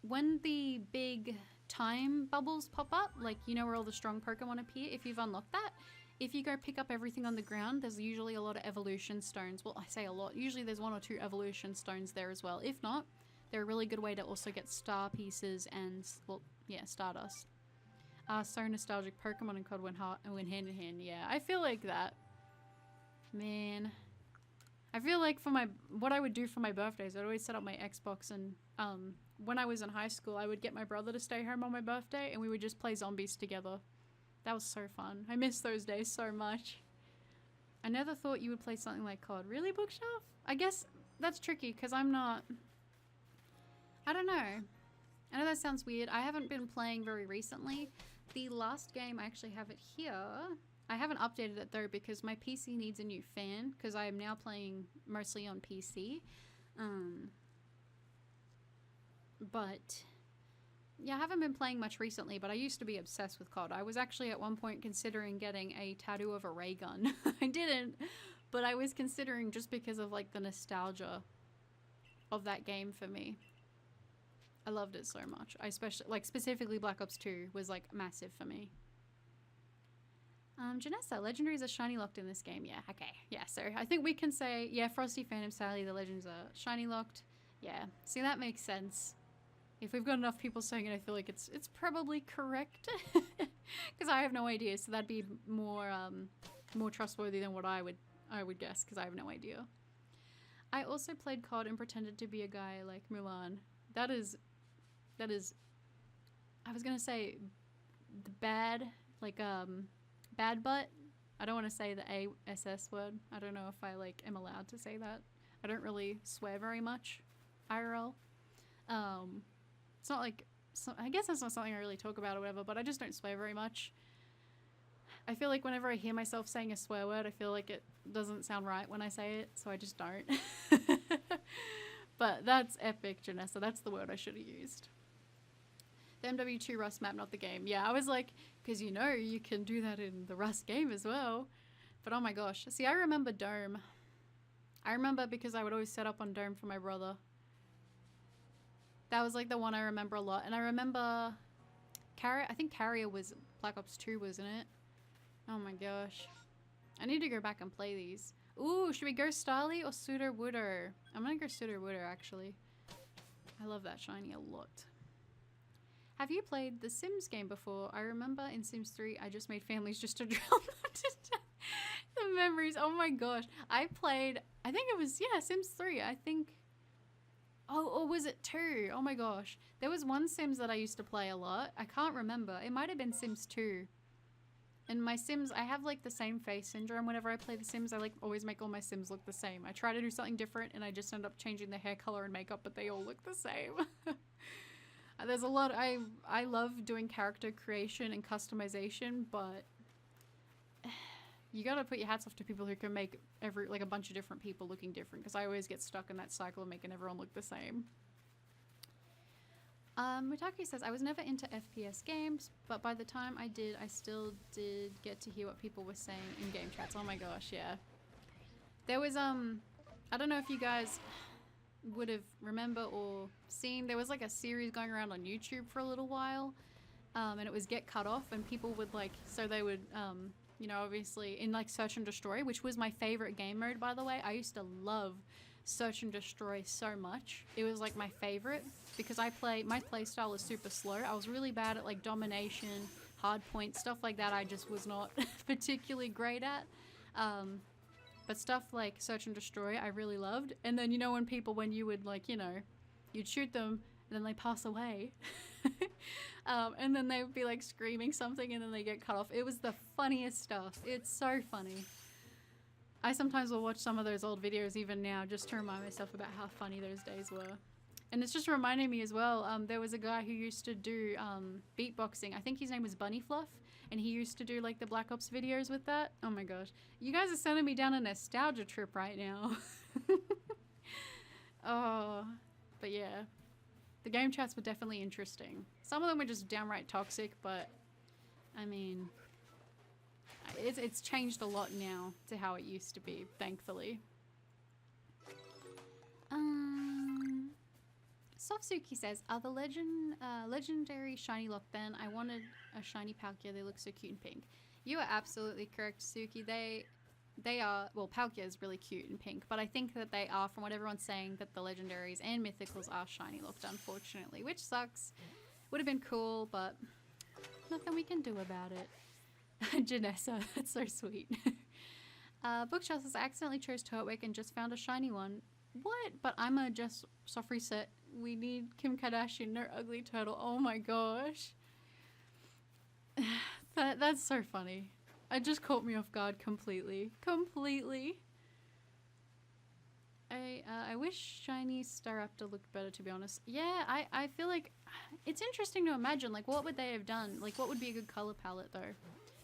When the big time bubbles pop up, like, you know where all the strong Pokemon appear, if you've unlocked that, if you go pick up everything on the ground, there's usually a lot of evolution stones. Well, I say a lot. Usually there's 1 or 2 evolution stones there as well. If not, they're a really good way to also get star pieces and, well, yeah, Stardust. So nostalgic. Pokemon and COD went hand in hand. Yeah, I feel like that. Man. I feel like for what I would do for my birthdays, I'd always set up my Xbox, and when I was in high school, I would get my brother to stay home on my birthday, and we would just play zombies together. That was so fun. I miss those days so much. I never thought you would play something like COD. Really, Bookshelf? I guess that's tricky, because I'm not... I don't know. I know that sounds weird. I haven't been playing very recently. The last game, I actually have it here. I haven't updated it though because my PC needs a new fan because I am now playing mostly on PC. But yeah, I haven't been playing much recently, but I used to be obsessed with COD. I was actually at one point considering getting a tattoo of a ray gun. I didn't, but I was considering just because of like the nostalgia of that game for me. I loved it so much. I especially, like, specifically Black Ops 2 was like massive for me. Janessa, legendaries are shiny locked in this game. Yeah, okay. Yeah, so I think we can say, yeah, Frosty Phantom Sally, the legends are shiny locked. Yeah, see, that makes sense. If we've got enough people saying it, I feel like it's probably correct. Because I have no idea, so that'd be more more trustworthy than what I would guess, because I have no idea. I also played COD and pretended to be a guy like Mulan. That is I was gonna say the bad, like bad butt. I don't want to say the ASS word. I don't know if I like am allowed to say that. I don't really swear very much IRL. It's not like, I guess that's not something I really talk about or whatever, but I just don't swear very much. I feel like whenever I hear myself saying a swear word, I feel like it doesn't sound right when I say it, so I just don't. But that's epic, Janessa. That's the word I should have used. The MW2 Rust map, not the game. Yeah, I was like, because you know you can do that in the Rust game as well. But oh my gosh. See, I remember Dome. I remember because I would always set up on Dome for my brother. That was like the one I remember a lot. And I remember I think Carrier was Black Ops 2, wasn't it? Oh my gosh. I need to go back and play these. Ooh, should we go Starly or Suitor Wooder? I'm gonna go Suitor Wooder, actually. I love that shiny a lot. Have you played the Sims game before? I remember in Sims 3, I just made families just to drill them to death. The memories, oh my gosh. I played, I think it was, yeah, Sims 3, I think. Oh, or was it 2? Oh my gosh. There was one Sims that I used to play a lot. I can't remember. It might have been Sims 2. And my Sims, I have like the same face syndrome. Whenever I play the Sims, I like always make all my Sims look the same. I try to do something different and I just end up changing their hair color and makeup, but they all look the same. There's a lot, I love doing character creation and customization, but you gotta put your hats off to people who can make like a bunch of different people looking different, because I always get stuck in that cycle of making everyone look the same. Mutaki says, I was never into FPS games, but by the time I did, I still did get to hear what people were saying in game chats. Oh my gosh, yeah. There was, I don't know if you guys would have remember or seen, there was like a series going around on YouTube for a little while, and it was Get Cut Off, and people would like, so they would, you know, obviously in like Search and Destroy, which was my favorite game mode, by the way. I used to love Search and Destroy so much. It was like my favorite because my play style is super slow. I was really bad at like domination, hard point, stuff like that. I just was not particularly great at. But stuff like Search and Destroy, I really loved. And then, you know, when you would like, you know, you'd shoot them and then they pass away. And then they would be like screaming something and then they get cut off. It was the funniest stuff. It's so funny. I sometimes will watch some of those old videos even now just to remind myself about how funny those days were. And it's just reminding me as well, there was a guy who used to do beatboxing. I think his name was Bunny Fluff, and he used to do like the Black Ops videos with that. Oh my gosh. You guys are sending me down a nostalgia trip right now. Oh, but yeah. The game chats were definitely interesting. Some of them were just downright toxic, but I mean, it's changed a lot now to how it used to be, thankfully. Softsuki says, are the legendary shiny Lockben? I wanted a shiny Palkia. They look so cute and pink. You are absolutely correct, Suki. They are, well, Palkia is really cute and pink, but I think that they are, from what everyone's saying, that the legendaries and mythicals are shiny looked, unfortunately, which sucks. Would have been cool, but nothing we can do about it. Janessa, that's so sweet. Bookshelf says, I accidentally chose Turtwig and just found a shiny one. What? But I'm a just soft reset. We need Kim Kardashian, no ugly turtle. Oh my gosh. That's so funny. It just caught me off guard completely. Completely. I wish shiny Staraptor looked better, to be honest. Yeah, I feel like it's interesting to imagine, like, what would they have done? Like, what would be a good color palette, though?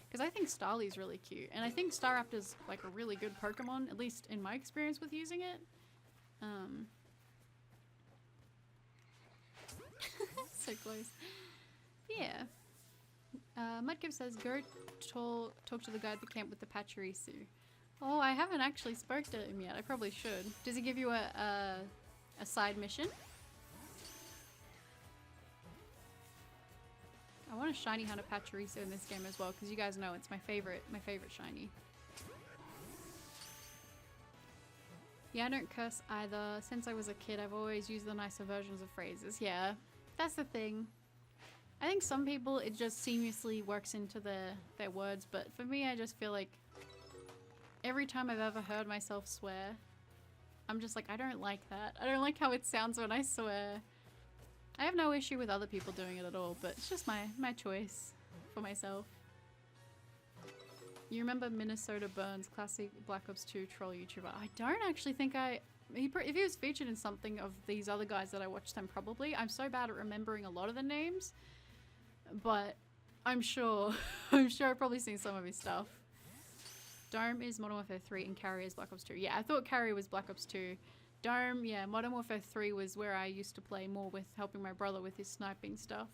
Because I think Starly's really cute. And I think Staraptor's, like, a really good Pokemon, at least in my experience with using it. So close. Yeah. Mudkip says, go talk to the guy at the camp with the Pachirisu. Oh, I haven't actually spoke to him yet. I probably should. Does he give you a side mission? I want a shiny Hunter Pachirisu in this game as well, because you guys know it's my favorite shiny. Yeah, I don't curse either. Since I was a kid, I've always used the nicer versions of phrases. Yeah. That's the thing. I think some people, it just seamlessly works into their words, but for me, I just feel like every time I've ever heard myself swear, I'm just like, I don't like that. I don't like how it sounds when I swear. I have no issue with other people doing it at all, but it's just my choice for myself. You remember Minnesota Burns, classic Black Ops 2 troll YouTuber? I don't actually think if he was featured in something of these other guys that I watched, then probably. I'm so bad at remembering a lot of the names, but I'm sure I've probably seen some of his stuff. Dome is Modern Warfare 3 and Carrier is Black Ops 2. Yeah, I thought Carrier was Black Ops 2. Dome, yeah, Modern Warfare 3 was where I used to play more with helping my brother with his sniping stuff.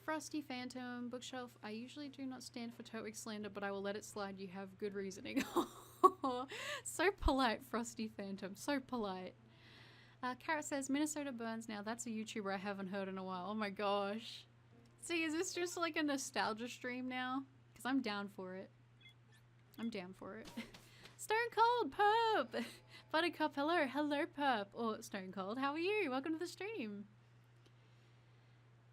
Frosty Phantom, Bookshelf. I usually do not stand for Totwig slander, but I will let it slide. You have good reasoning. So polite, Frosty Phantom. So polite. Carrot says, Minnesota Burns now. That's a YouTuber I haven't heard in a while. Oh my gosh. See, is this just like a nostalgia stream now? Because I'm down for it. I'm down for it. Stone Cold, Perp! Buttercup, hello. Hello, Perp. Or Stone Cold, how are you? Welcome to the stream.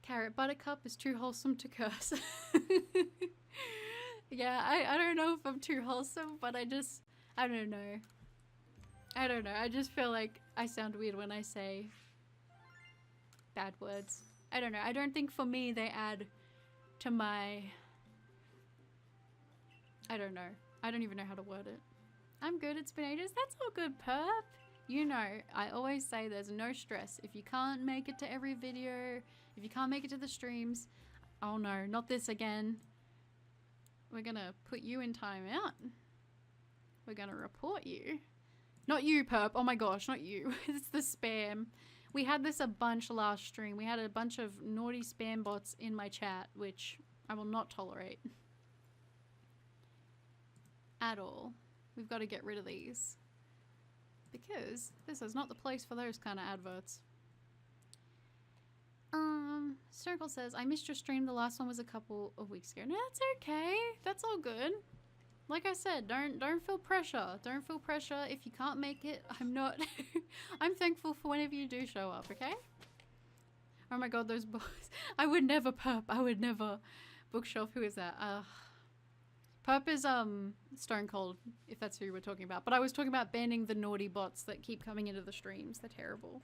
Carrot, Buttercup is too wholesome to curse. Yeah, I don't know if I'm too wholesome, but I don't know. I don't know. I just feel like I sound weird when I say bad words. I don't know. I don't think for me they add to my... I don't know. I don't even know how to word it. I'm good. It's been ages. That's all good, Perp. You know, I always say there's no stress. If you can't make it to every video, if you can't make it to the streams, oh no, not this again. We're gonna put you in timeout. We're gonna report you. Not you, Perp. Oh my gosh, not you. It's the spam. We had this a bunch last stream. We had a bunch of naughty spam bots in my chat, which I will not tolerate. At all. We've got to get rid of these. Because this is not the place for those kind of adverts. Circle says, I missed your stream. The last one was a couple of weeks ago. No, that's okay. That's all good. Like I said, don't feel pressure. Don't feel pressure. If you can't make it, I'm not... I'm thankful for whenever you do show up, okay? Oh my god, those boys. I would never, Perp. I would never. Bookshelf, who is that? Perp is, Stone Cold, if that's who you were talking about. But I was talking about banning the naughty bots that keep coming into the streams. They're terrible.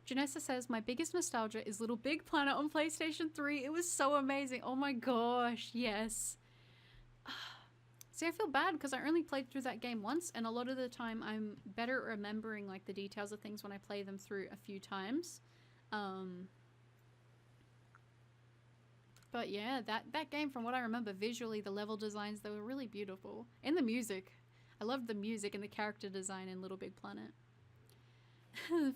Janessa says, my biggest nostalgia is Little Big Planet on PlayStation 3. It was so amazing. Oh my gosh, yes. See, I feel bad because I only played through that game once, and a lot of the time I'm better at remembering like the details of things when I play them through a few times. But yeah, that game, from what I remember visually, the level designs, they were really beautiful. And the music. I loved the music and the character design in Little Big Planet.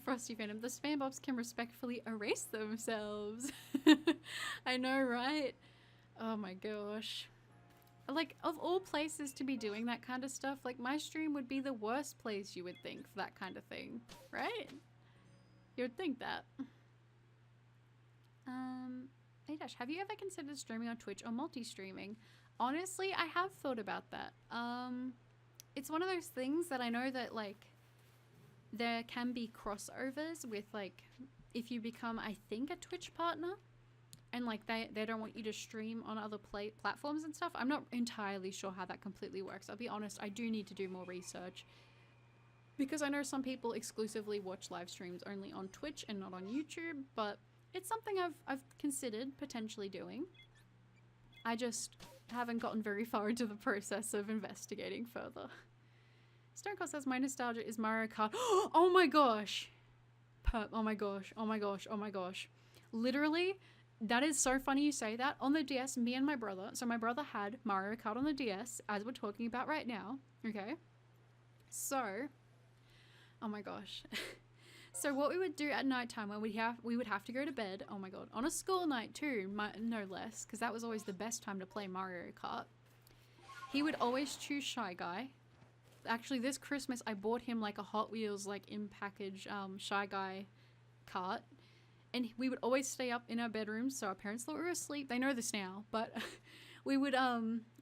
Frosty Phantom. The spam bots can respectfully erase themselves. I know, right? Oh my gosh. Like, of all places to be doing that kind of stuff, like, my stream would be the worst place, you would think, for that kind of thing. Right? You would think that. Hey Dash, have you ever considered streaming on Twitch or multi-streaming? Honestly, I have thought about that. It's one of those things that I know that, like, there can be crossovers with, like, if you become, I think, a Twitch partner, and, like, they don't want you to stream on other platforms and stuff. I'm not entirely sure how that completely works. I'll be honest, I do need to do more research. Because I know some people exclusively watch live streams only on Twitch and not on YouTube, but it's something I've considered potentially doing. I just haven't gotten very far into the process of investigating further. Stonecold says, my nostalgia is Mario Kart. Oh my gosh! Perp, oh my gosh, oh my gosh, oh my gosh. Literally, that is so funny you say that. On the DS, me and my brother, so my brother had Mario Kart on the DS, as we're talking about right now, okay? So, oh my gosh. So what we would do at nighttime when we would have to go to bed, oh my god, on a school night too, no less, because that was always the best time to play Mario Kart. He would always choose Shy Guy. Actually, this Christmas I bought him like a Hot Wheels like in package Shy Guy kart, and we would always stay up in our bedrooms, so our parents thought we were asleep. They know this now, but we would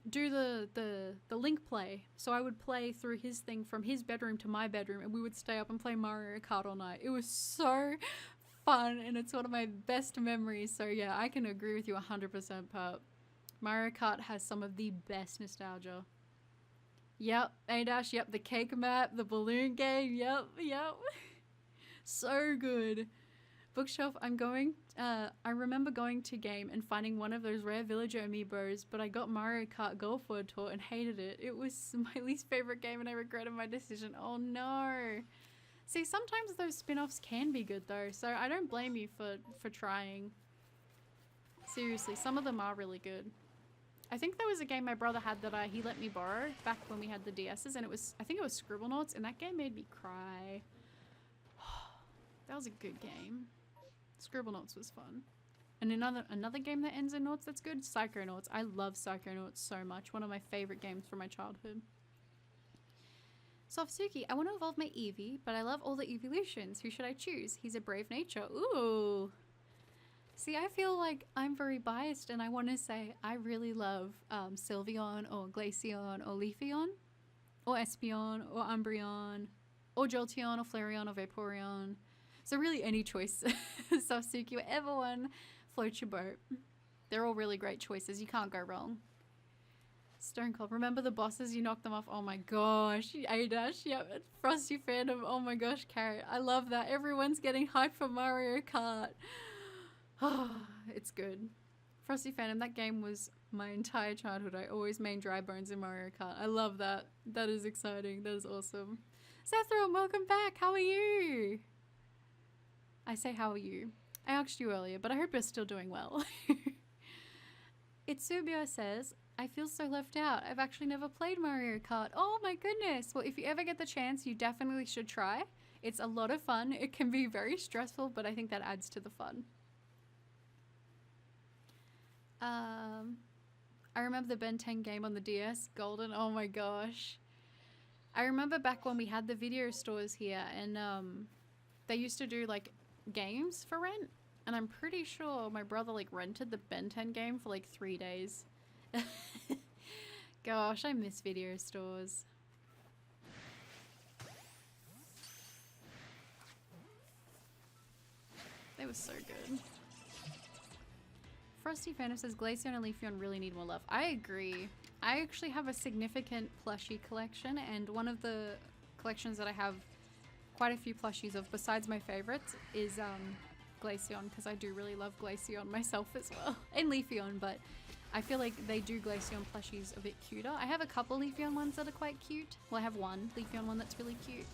do the link play. So I would play through his thing from his bedroom to my bedroom, and we would stay up and play Mario Kart all night. It was so fun and it's one of my best memories. So yeah, I can agree with you 100%, Pup. Mario Kart has some of the best nostalgia. Yep, A-Dash, yep, the cake map, the balloon game, yep. So good. Bookshelf, I remember going to game and finding one of those rare villager amiibos, but I got Mario Kart Golf World Tour and hated it. It was my least favorite game and I regretted my decision. Oh no. See, sometimes those spin-offs can be good though, so I don't blame you for trying. Seriously, some of them are really good. I think there was a game my brother had that he let me borrow back when we had the DS's, and I think it was Scribblenauts, and that game made me cry. That was a good game. Scribblenauts was fun. And another game that ends in noughts that's good, Psychonauts. I love Psychonauts so much. One of my favorite games from my childhood. Softsuki, I want to evolve my Eevee, but I love all the evolutions. Who should I choose? He's a brave nature. Ooh. See, I feel like I'm very biased and I want to say I really love Sylveon or Glaceon or Leafeon or Espeon or Umbreon or Jolteon or Flareon or Vaporeon. So really any choice. Softsuki, whatever one floats your boat. They're all really great choices. You can't go wrong. Stone Cold, remember the bosses? You knocked them off. Oh my gosh. A-Dash, yep. Frosty fandom. Oh my gosh, Carrot. I love that. Everyone's getting hyped for Mario Kart. Oh, it's good. Frosty Phantom, that game was my entire childhood. I always main dry bones in Mario Kart. I love that. That is exciting. That is awesome. Sethro, welcome back. How are you? I say how are you? I asked you earlier, but I hope you're still doing well. Itsubio says, I feel so left out. I've actually never played Mario Kart. Oh my goodness. Well, if you ever get the chance, you definitely should try. It's a lot of fun. It can be very stressful, but I think that adds to the fun. I remember the Ben 10 game on the DS, Golden. Oh my gosh. I remember back when we had the video stores here and they used to do like games for rent. And I'm pretty sure my brother like rented the Ben 10 game for like 3 days. Gosh, I miss video stores. They were so good. Frosty Phantom says Glaceon and Leafeon really need more love. I agree. I actually have a significant plushie collection, and one of the collections that I have quite a few plushies of, besides my favorites, is Glaceon, because I do really love Glaceon myself as well. And Leafeon, but I feel like they do Glaceon plushies a bit cuter. I have a couple Leafeon ones that are quite cute. Well, I have one Leafeon one that's really cute.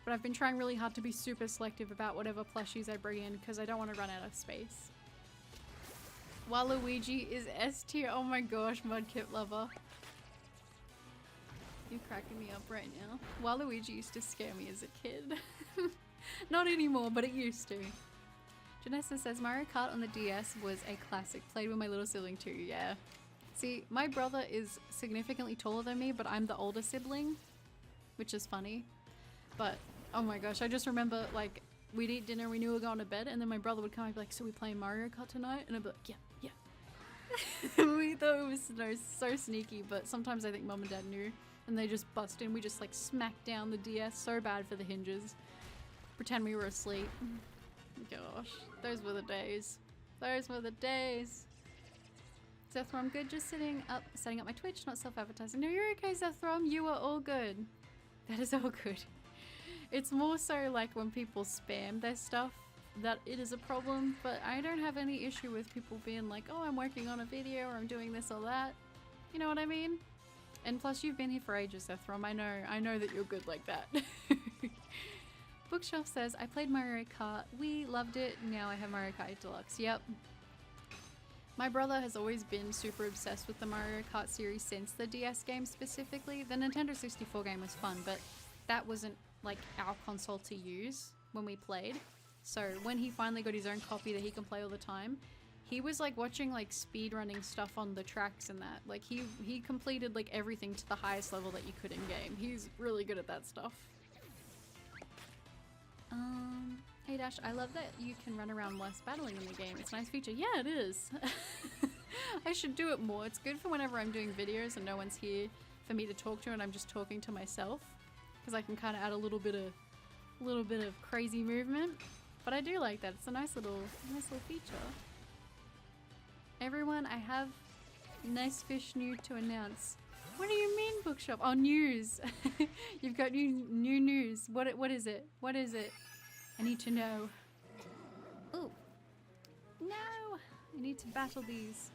But I've been trying really hard to be super selective about whatever plushies I bring in, because I don't want to run out of space. Waluigi is S tier. Oh my gosh, Mudkip lover. You're cracking me up right now. Waluigi used to scare me as a kid. Not anymore, but it used to. Janessa says Mario Kart on the DS was a classic. Played with my little sibling too, yeah. See, my brother is significantly taller than me, but I'm the older sibling, which is funny. But, oh my gosh, I just remember, like, we'd eat dinner, we knew we were going to bed, and then my brother would come and be like, so we playing Mario Kart tonight? And I'd be like, yeah. We thought it was so sneaky, but sometimes I think mom and dad knew, and they just bust in. We just, like, smacked down the DS so bad for the hinges. Pretend we were asleep. Gosh, those were the days. Those were the days. Zethro, I'm good, just setting up my Twitch, not self-advertising. No, you're okay, Zethro, you are all good. That is all good. It's more so like when people spam their stuff that it is a problem, but I don't have any issue with people being like, oh, I'm working on a video or I'm doing this or that. You know what I mean? And plus you've been here for ages, Zethrom. I know that you're good like that. Bookshelf says, I played Mario Kart. We loved it. Now I have Mario Kart 8 Deluxe. Yep. My brother has always been super obsessed with the Mario Kart series since the DS game specifically. The Nintendo 64 game was fun, but that wasn't like our console to use when we played. So when he finally got his own copy that he can play all the time, he was like watching like speedrunning stuff on the tracks and that. Like he completed like everything to the highest level that you could in game. He's really good at that stuff. Hey Dash, I love that you can run around less battling in the game. It's a nice feature. Yeah, it is. I should do it more. It's good for whenever I'm doing videos and no one's here for me to talk to and I'm just talking to myself. Because I can kind of add a little bit of crazy movement. But I do like that. It's a nice little feature. Everyone, I have nice fish new to announce. What do you mean, bookshop? Oh, news. You've got new news. What is it? What is it? I need to know. Ooh. No! I need to battle these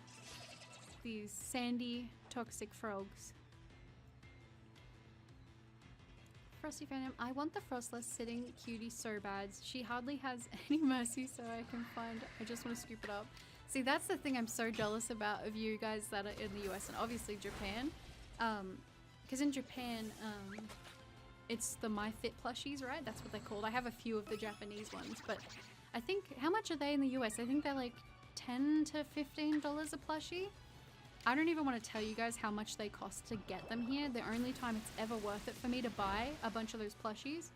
sandy, toxic frogs. Frosty Phantom, I want the Frostless sitting cutie so bad. She hardly has any mercy, so I can find. I just want to scoop it up. See, that's the thing I'm so jealous about of you guys that are in the US and obviously Japan. Because in Japan, it's the MyFit plushies, right? That's what they're called. I have a few of the Japanese ones, but I think, how much are they in the US? I think they're like $10 to $15 a plushie. I don't even want to tell you guys how much they cost to get them here. The only time it's ever worth it for me to buy a bunch of those plushies,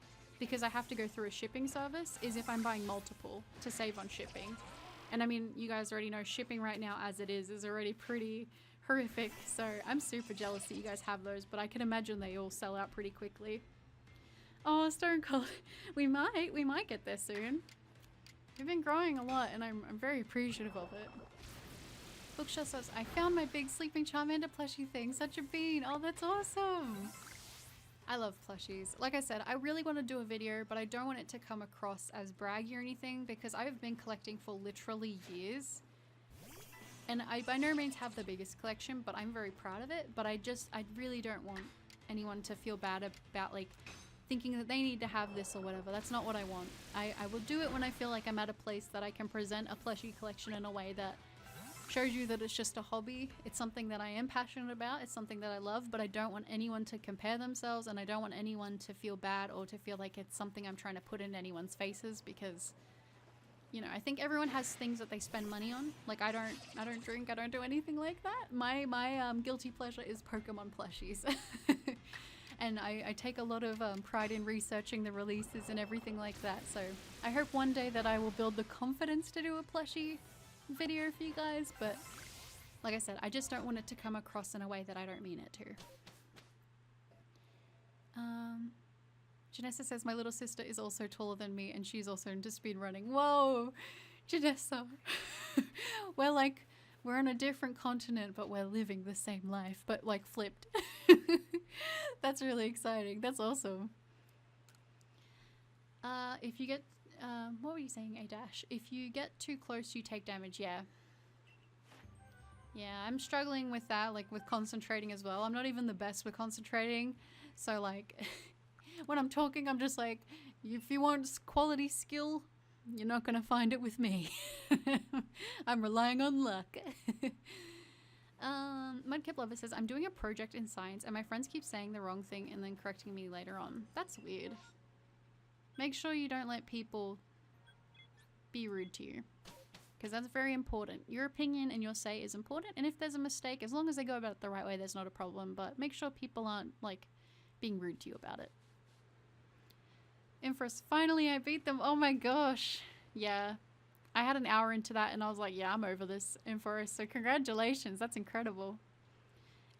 because I have to go through a shipping service, is if I'm buying multiple to save on shipping. And I mean, you guys already know shipping right now as it is already pretty horrific. So I'm super jealous that you guys have those, but I can imagine they all sell out pretty quickly. Oh, Stone Cold. We might get there soon. We've been growing a lot and I'm very appreciative of it. Bookshelf says, I found my big sleeping Charmander plushie thing. Such a bean. Oh, that's awesome. I love plushies. Like I said, I really want to do a video, but I don't want it to come across as braggy or anything because I've been collecting for literally years. And I by no means have the biggest collection, but I'm very proud of it. But I really don't want anyone to feel bad about like thinking that they need to have this or whatever. That's not what I want. I will do it when I feel like I'm at a place that I can present a plushie collection in a way that shows you that it's just a hobby. It's something that I am passionate about. It's something that I love, but I don't want anyone to compare themselves, and I don't want anyone to feel bad or to feel like it's something I'm trying to put in anyone's faces because, you know, I think everyone has things that they spend money on. Like I don't drink, I don't do anything like that. My guilty pleasure is Pokemon plushies. And I take a lot of pride in researching the releases and everything like that. So I hope one day that I will build the confidence to do a plushie video for you guys, but like I said, I just don't want it to come across in a way that I don't mean it to. Janessa says my little sister is also taller than me and she's also into speed running. Whoa, Janessa. We're on a different continent, but we're living the same life, but like flipped. That's really exciting. That's awesome. If you get what were you saying, A-Dash? If you get too close, you take damage, yeah. Yeah, I'm struggling with that, like with concentrating as well. I'm not even the best with concentrating. So like, when I'm talking, I'm just like, if you want quality skill, you're not gonna find it with me. I'm relying on luck. Mudkip Lover says, I'm doing a project in science and my friends keep saying the wrong thing and then correcting me later on. That's weird. Make sure you don't let people be rude to you, because that's very important. Your opinion and your say is important, and if there's a mistake, as long as they go about it the right way, there's not a problem, but make sure people aren't like being rude to you about it. Inferus, finally I beat them. Oh my gosh. Yeah, I had an hour into that and I was like, yeah, I'm over this, Inferus, so congratulations, that's incredible.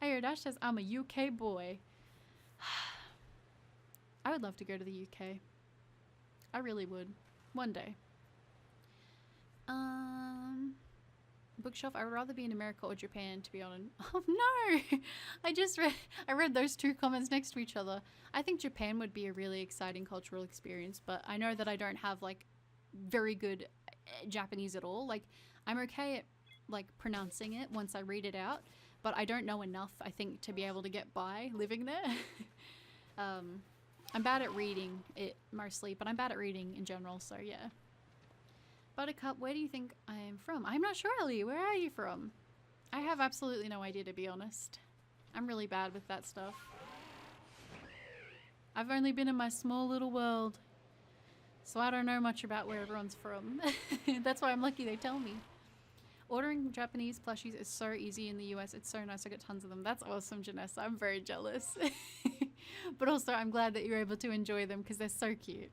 Ayodash says, I'm a UK boy. I would love to go to the UK. I really would. One day. Bookshelf, I would rather be in America or Japan, to be honest. Oh no! I read those two comments next to each other. I think Japan would be a really exciting cultural experience, but I know that I don't have like very good Japanese at all. Like I'm okay at like pronouncing it once I read it out, but I don't know enough, I think, to be able to get by living there. I'm bad at reading it mostly, but I'm bad at reading in general, so yeah. Buttercup, where do you think I am from? I'm not sure, Ellie. Where are you from? I have absolutely no idea, to be honest. I'm really bad with that stuff. I've only been in my small little world, so I don't know much about where everyone's from. That's why I'm lucky they tell me. Ordering Japanese plushies is so easy in the US. It's so nice. I get tons of them. That's awesome, Janessa. I'm very jealous. But also, I'm glad that you're able to enjoy them because they're so cute.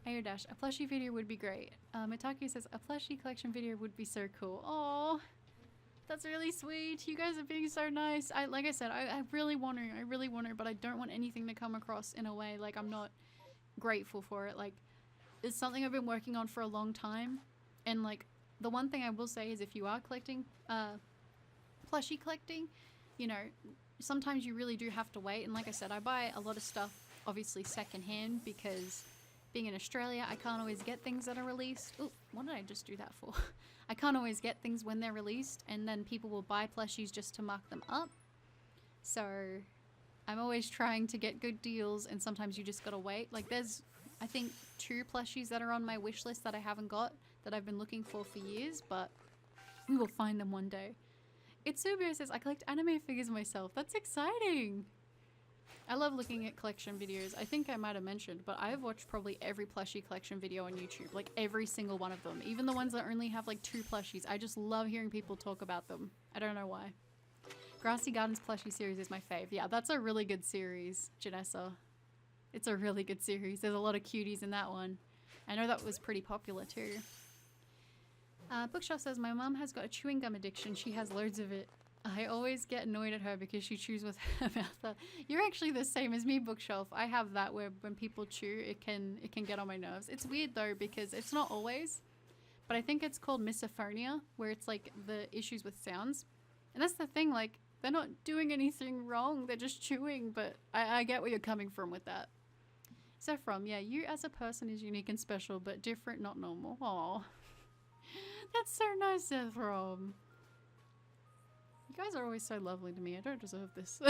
Ayodash, a plushie video would be great. Mitaku says, a plushie collection video would be so cool. Aww, that's really sweet. You guys are being so nice. Like I said, I really want to, but I don't want anything to come across in a way like I'm not grateful for it. Like, is something I've been working on for a long time. And like, the one thing I will say is if you are collecting, plushie collecting, you know, sometimes you really do have to wait. And like I said, I buy a lot of stuff obviously secondhand because being in Australia, I can't always get things that are released. Oh, what did I just do that for? I can't always get things when they're released, and then people will buy plushies just to mark them up. So I'm always trying to get good deals, and sometimes you just gotta wait. Like there's, I think, 2 plushies that are on my wish list that I haven't got, that I've been looking for years, but we will find them one day. Itsubio says, I collect anime figures myself. That's exciting! I love looking at collection videos. I think I might have mentioned, but I've watched probably every plushie collection video on YouTube. Like every single one of them. Even the ones that only have like 2 plushies. I just love hearing people talk about them. I don't know why. Grassy Gardens plushie series is my fave. Yeah, that's a really good series, Janessa. It's a really good series. There's a lot of cuties in that one. I know that was pretty popular too. Bookshelf says, my mom has got a chewing gum addiction. She has loads of it. I always get annoyed at her because she chews with her mouth. You're actually the same as me, Bookshelf. I have that where when people chew, it can get on my nerves. It's weird though because it's not always, but I think it's called misophonia, where it's like the issues with sounds. And that's the thing, like they're not doing anything wrong. They're just chewing, but I get where you're coming from with that. Zephram, yeah, you as a person is unique and special, but different, not normal. Aw. That's so nice, Zephram. You guys are always so lovely to me. I don't deserve this.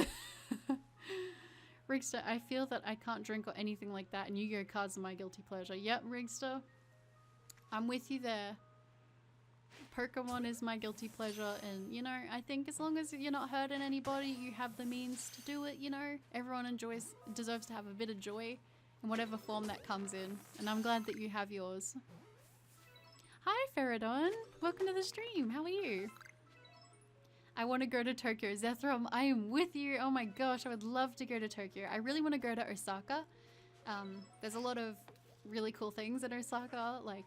Rigster, I feel that I can't drink or anything like that, and Yu-Gi-Oh cards are my guilty pleasure. Yep, Rigster. I'm with you there. Pokemon is my guilty pleasure, and you know, I think as long as you're not hurting anybody, you have the means to do it, you know? Everyone deserves to have a bit of joy in whatever form that comes in, and I'm glad that you have yours. Hi, Feridon. Welcome to the stream. How are you? I want to go to Tokyo. Zethram, I am with you. Oh my gosh, I would love to go to Tokyo. I really want to go to Osaka. There's a lot of really cool things in Osaka. Like,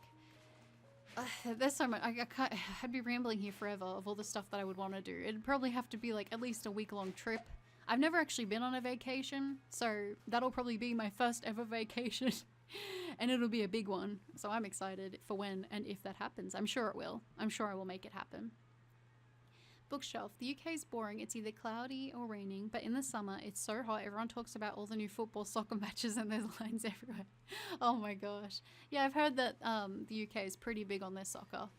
there's so much. I'd be rambling here forever of all the stuff that I would want to do. It'd probably have to be like at least a week-long trip. I've never actually been on a vacation, so that'll probably be my first ever vacation. And it'll be a big one. So I'm excited for when and if that happens. I'm sure it will. I'm sure I will make it happen. Bookshelf. The UK is boring. It's either cloudy or raining, but in the summer it's so hot. Everyone talks about all the new football soccer matches and there's lines everywhere. Oh my gosh. Yeah, I've heard that the UK is pretty big on their soccer.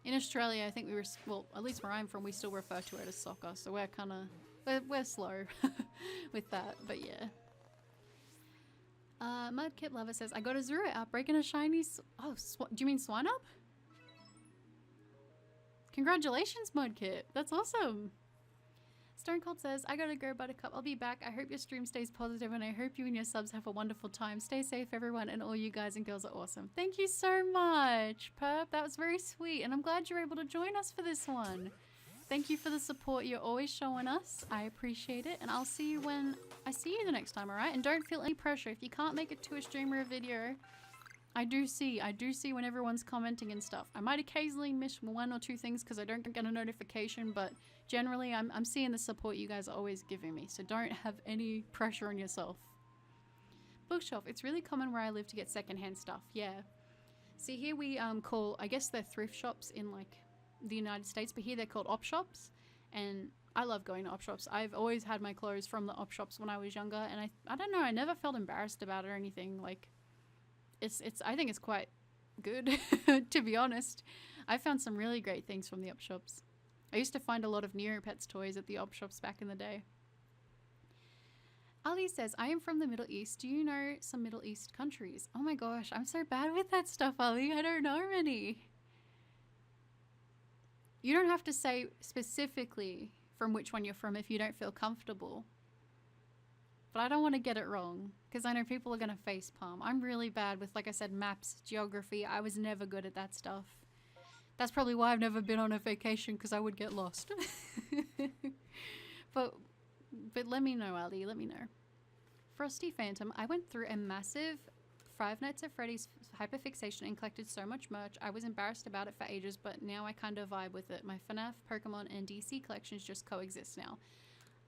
In Australia, I think we were, well, at least where I'm from, we still refer to it as soccer. So we're kind of, we're slow with that, but yeah. Mudkip Lover says, I got a Zero outbreak and a shiny, do you mean Swinub? Congratulations, Mudkip. That's awesome. Stone Cold says, I gotta go, Buttercup. I'll be back. I hope your stream stays positive and I hope you and your subs have a wonderful time. Stay safe, everyone, and all you guys and girls are awesome. Thank you so much, Perp. That was very sweet, and I'm glad you're able to join us for this one. Thank you for the support you're always showing us. I appreciate it, and I'll see you when I see you the next time, alright? And don't feel any pressure. If you can't make it to a stream or a video, I do see when everyone's commenting and stuff. I might occasionally miss 1 or 2 things because I don't get a notification, but generally I'm seeing the support you guys are always giving me, so don't have any pressure on yourself. Bookshelf, it's really common where I live to get secondhand stuff, yeah. See, here we call, I guess they're thrift shops in like the United States, but here they're called op shops, and I love going to op shops. I've always had my clothes from the op shops when I was younger, and I don't know, I never felt embarrassed about it or anything. Like, I think it's quite good, to be honest. I found some really great things from the op shops. I used to find a lot of Neopets toys at the op shops back in the day. Ali says, I am from the Middle East. Do you know some Middle East countries? Oh my gosh, I'm so bad with that stuff, Ali. I don't know any. You don't have to say specifically from which one you're from if you don't feel comfortable. But I don't want to get it wrong, because I know people are going to facepalm. I'm really bad with, like I said, maps, geography. I was never good at that stuff. That's probably why I've never been on a vacation, because I would get lost. But let me know, Ali, let me know. Frosty Phantom, I went through a massive Five Nights at Freddy's hyperfixation and collected so much merch. I was embarrassed about it for ages, but now I kind of vibe with it. My FNAF, Pokemon, and DC collections just coexist now.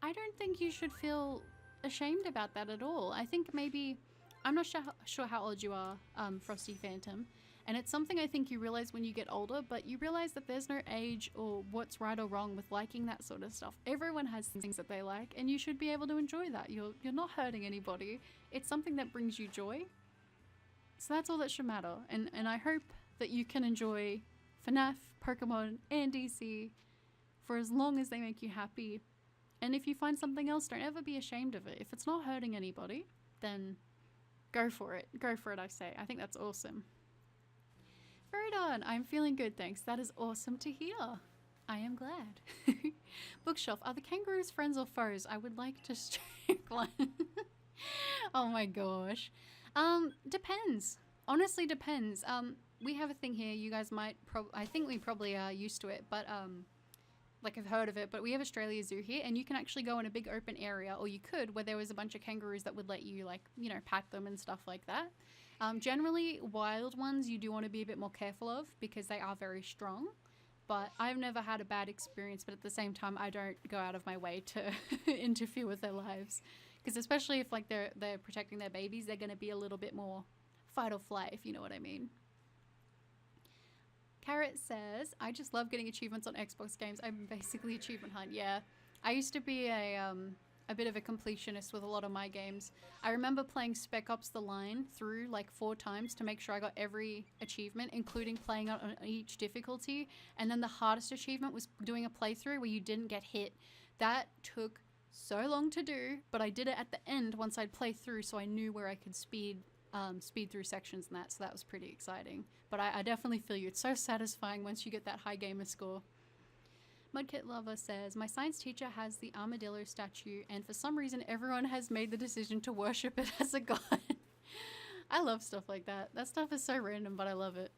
I don't think you should feel ashamed about that at all. I think maybe I'm not sure how old you are, Frosty Phantom, and it's something I think you realize when you get older, but you realize that there's no age or what's right or wrong with liking that sort of stuff. Everyone has things that they like, and you should be able to enjoy that. You're not hurting anybody. It's something that brings you joy. So that's all that should matter. And I hope that you can enjoy FNAF, Pokemon, and DC for as long as they make you happy. And if you find something else, don't ever be ashamed of it. If it's not hurting anybody, then go for it. Go for it, I say. I think that's awesome. Very done. I'm feeling good, thanks. That is awesome to hear. I am glad. Bookshelf. Are the kangaroos friends or foes? I would like to strike one. Oh my gosh. Depends. Honestly, depends. We have a thing here. You guys might I think we probably are used to it, but like I've heard of it, but we have Australia Zoo here, and you can actually go in a big open area, or you could, where there was a bunch of kangaroos that would let you, like, you know, pat them and stuff like that. Generally, wild ones you do want to be a bit more careful of because they are very strong, but I've never had a bad experience, but at the same time, I don't go out of my way to interfere with their lives, because especially if, like, they're protecting their babies, they're going to be a little bit more fight or flight, if you know what I mean. Carrot says, I just love getting achievements on Xbox games. I'm basically achievement hunt. Yeah, I used to be a bit of a completionist with a lot of my games. I remember playing Spec Ops The Line through like 4 times to make sure I got every achievement, including playing on each difficulty. And then the hardest achievement was doing a playthrough where you didn't get hit. That took so long to do, but I did it at the end once I'd play through, so I knew where I could speed through sections and that, so that was pretty exciting. But I definitely feel you. It's so satisfying once you get that high gamer score. Mudkit Lover says, my science teacher has the armadillo statue, and for some reason everyone has made the decision to worship it as a god. I love stuff like that. That stuff is so random, but I love it.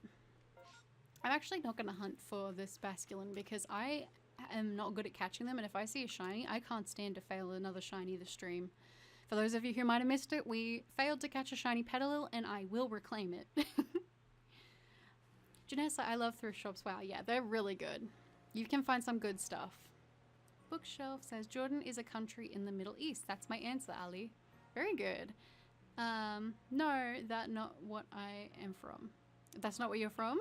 I'm actually not going to hunt for this basculin because I am not good at catching them, and if I see a shiny, I can't stand to fail another shiny this stream. For those of you who might have missed it, we failed to catch a shiny Petalil, and I will reclaim it. Janessa, I love thrift shops. Wow, yeah, they're really good. You can find some good stuff. Bookshelf says, Jordan is a country in the Middle East. That's my answer, Ali. Very good. No, that's not what I am from. That's not where you're from?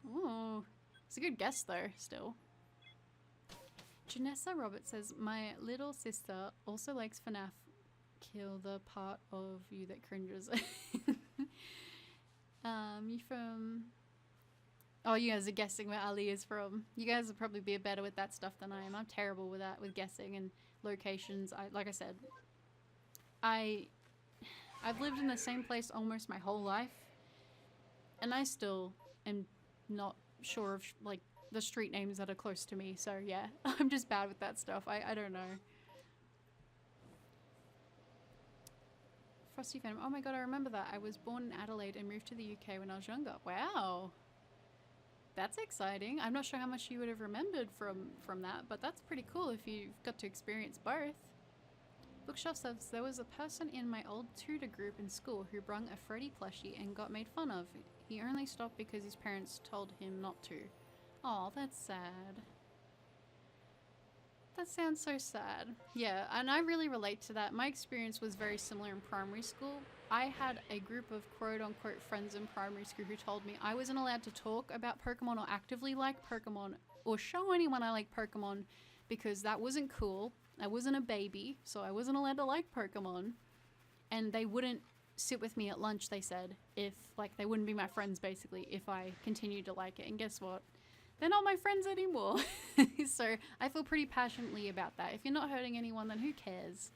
Oh, it's a good guess, though, still. Janessa Roberts says, my little sister also likes FNAF. Kill the part of you that cringes. You from... Oh, you guys are guessing where Ali is from. You guys would probably be better with that stuff than I am. I'm terrible with that, with guessing and locations. Like I said, I've lived in the same place almost my whole life, and I still am not sure of like the street names that are close to me. So yeah, I'm just bad with that stuff. I don't know. Frosty Phantom. Oh my god, I remember that. I was born in Adelaide and moved to the UK when I was younger. Wow. That's exciting. I'm not sure how much you would have remembered from that, but that's pretty cool if you've got to experience both. Bookshelf says, there was a person in my old tutor group in school who brung a Freddy plushie and got made fun of. He only stopped because his parents told him not to. Oh, that's sad. That sounds so sad. Yeah, and I really relate to that. My experience was very similar in primary school. I had a group of quote-unquote friends in primary school who told me I wasn't allowed to talk about Pokemon or actively like Pokemon or show anyone I like Pokemon because that wasn't cool. I wasn't a baby, so I wasn't allowed to like Pokemon. And they wouldn't sit with me at lunch, they said, if, like, they wouldn't be my friends, basically, if I continued to like it. And guess what? They're not my friends anymore. So I feel pretty passionately about that. If you're not hurting anyone, then who cares?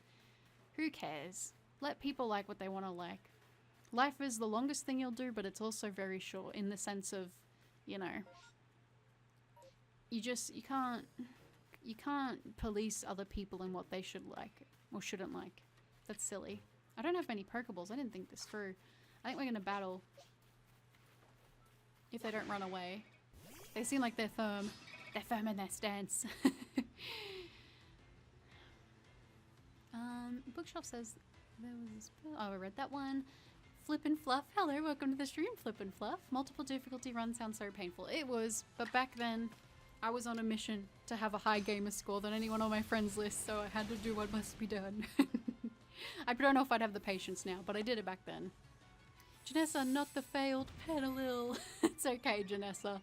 Who cares? Let people like what they want to like. Life is the longest thing you'll do, but it's also very short in the sense of, you know, you can't police other people and what they should like or shouldn't like. That's silly. I don't have many Pokeballs. I didn't think this through. I think we're going to battle if they don't run away. They seem like they're firm. They're firm in their stance. Bookshelf says there was... Oh, I read that one. Flip and Fluff. Hello, welcome to the stream, Flip and Fluff. Multiple difficulty runs sound so painful. It was, but back then I was on a mission to have a high gamer score than anyone on my friends list, so I had to do what must be done. I don't know if I'd have the patience now, but I did it back then. Janessa, not the failed pedalil. It's okay, Janessa.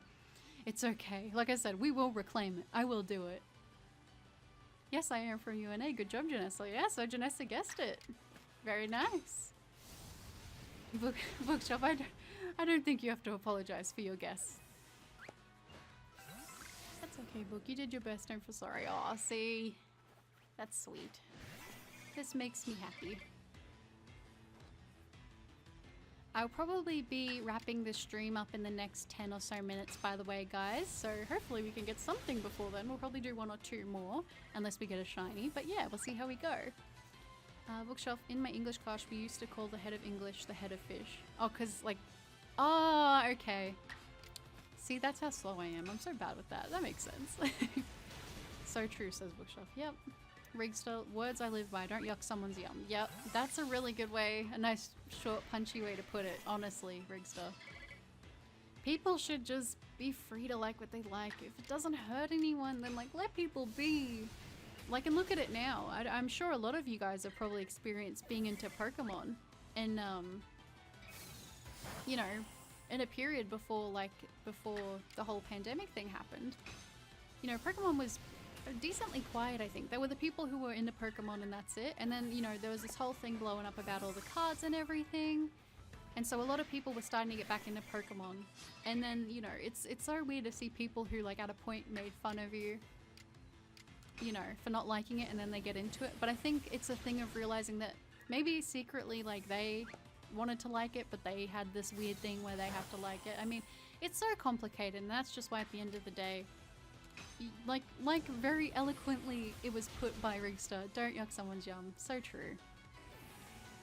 It's okay. Like I said, we will reclaim it. I will do it. Yes, I am from UNA. Good job, Janessa. Yeah, so Janessa guessed it. Very nice. Bookshop, I don't think you have to apologize for your guess. That's okay, Book. You did your best. Don't feel sorry. Aw, see? That's sweet. This makes me happy. I'll probably be wrapping this stream up in the next 10 or so minutes, by the way, guys. So hopefully we can get something before then. We'll probably do 1 or 2 more, unless we get a shiny. But yeah, we'll see how we go. Bookshelf, in my English class, we used to call the head of English the head of fish. Oh, because like... Oh, okay. See, that's how slow I am. I'm so bad with that. That makes sense. So true, says Bookshelf. Yep. Rigster, words I live by. Don't yuck someone's yum. Yep, that's a really good way. A nice, short, punchy way to put it. Honestly, Rigster. People should just be free to like what they like. If it doesn't hurt anyone, then like let people be. Like, and look at it now. I'm sure a lot of you guys have probably experienced being into Pokemon. And, you know, in a period before the whole pandemic thing happened, you know, Pokemon was decently quiet, I think. There were the people who were into Pokemon and that's it. And then, you know, there was this whole thing blowing up about all the cards and everything. And so a lot of people were starting to get back into Pokemon. And then, you know, it's so weird to see people who, like, at a point made fun of you, you know, for not liking it, and then they get into it. But I think it's a thing of realizing that maybe secretly, like, they wanted to like it, but they had this weird thing where they have to like it. I mean, it's so complicated, and that's just why at the end of the day, like very eloquently it was put by Rigster, don't yuck someone's yum. So true.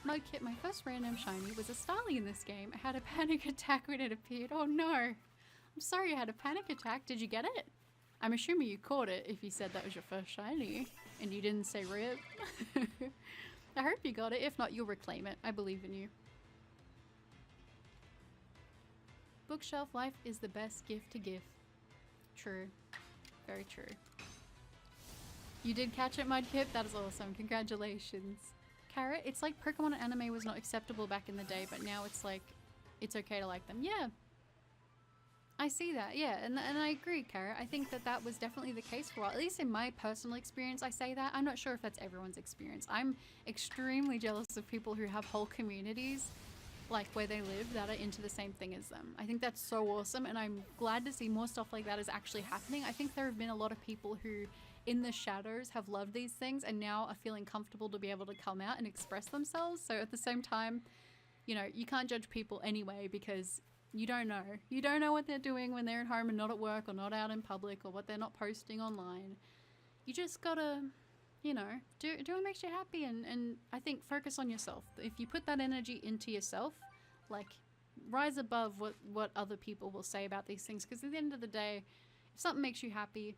Mudkip, my first random shiny was a Starly in this game. I had a panic attack when it appeared. Oh no. I'm sorry you had a panic attack. Did you get it? I'm assuming you caught it if you said that was your first shiny and you didn't say rip. I hope you got it. If not, you'll reclaim it. I believe in you. Bookshelf, life is the best gift to give. True. Very true. You did catch it, Mudkip? That is awesome. Congratulations. Carrot, it's like Pokemon anime was not acceptable back in the day, but now it's like, it's okay to like them. Yeah. I see that, yeah, and I agree, Carrot. I think that that was definitely the case for a while. At least in my personal experience, I say that. I'm not sure if that's everyone's experience. I'm extremely jealous of people who have whole communities, like where they live, that are into the same thing as them. I think that's so awesome, and I'm glad to see more stuff like that is actually happening. I think there have been a lot of people who, in the shadows, have loved these things and now are feeling comfortable to be able to come out and express themselves. So at the same time, you know, you can't judge people anyway because you don't know. You don't know what they're doing when they're at home and not at work or not out in public, or what they're not posting online. You just gotta, you know, do what makes you happy, and I think focus on yourself. If you put that energy into yourself, like, rise above what other people will say about these things, because at the end of the day, if something makes you happy,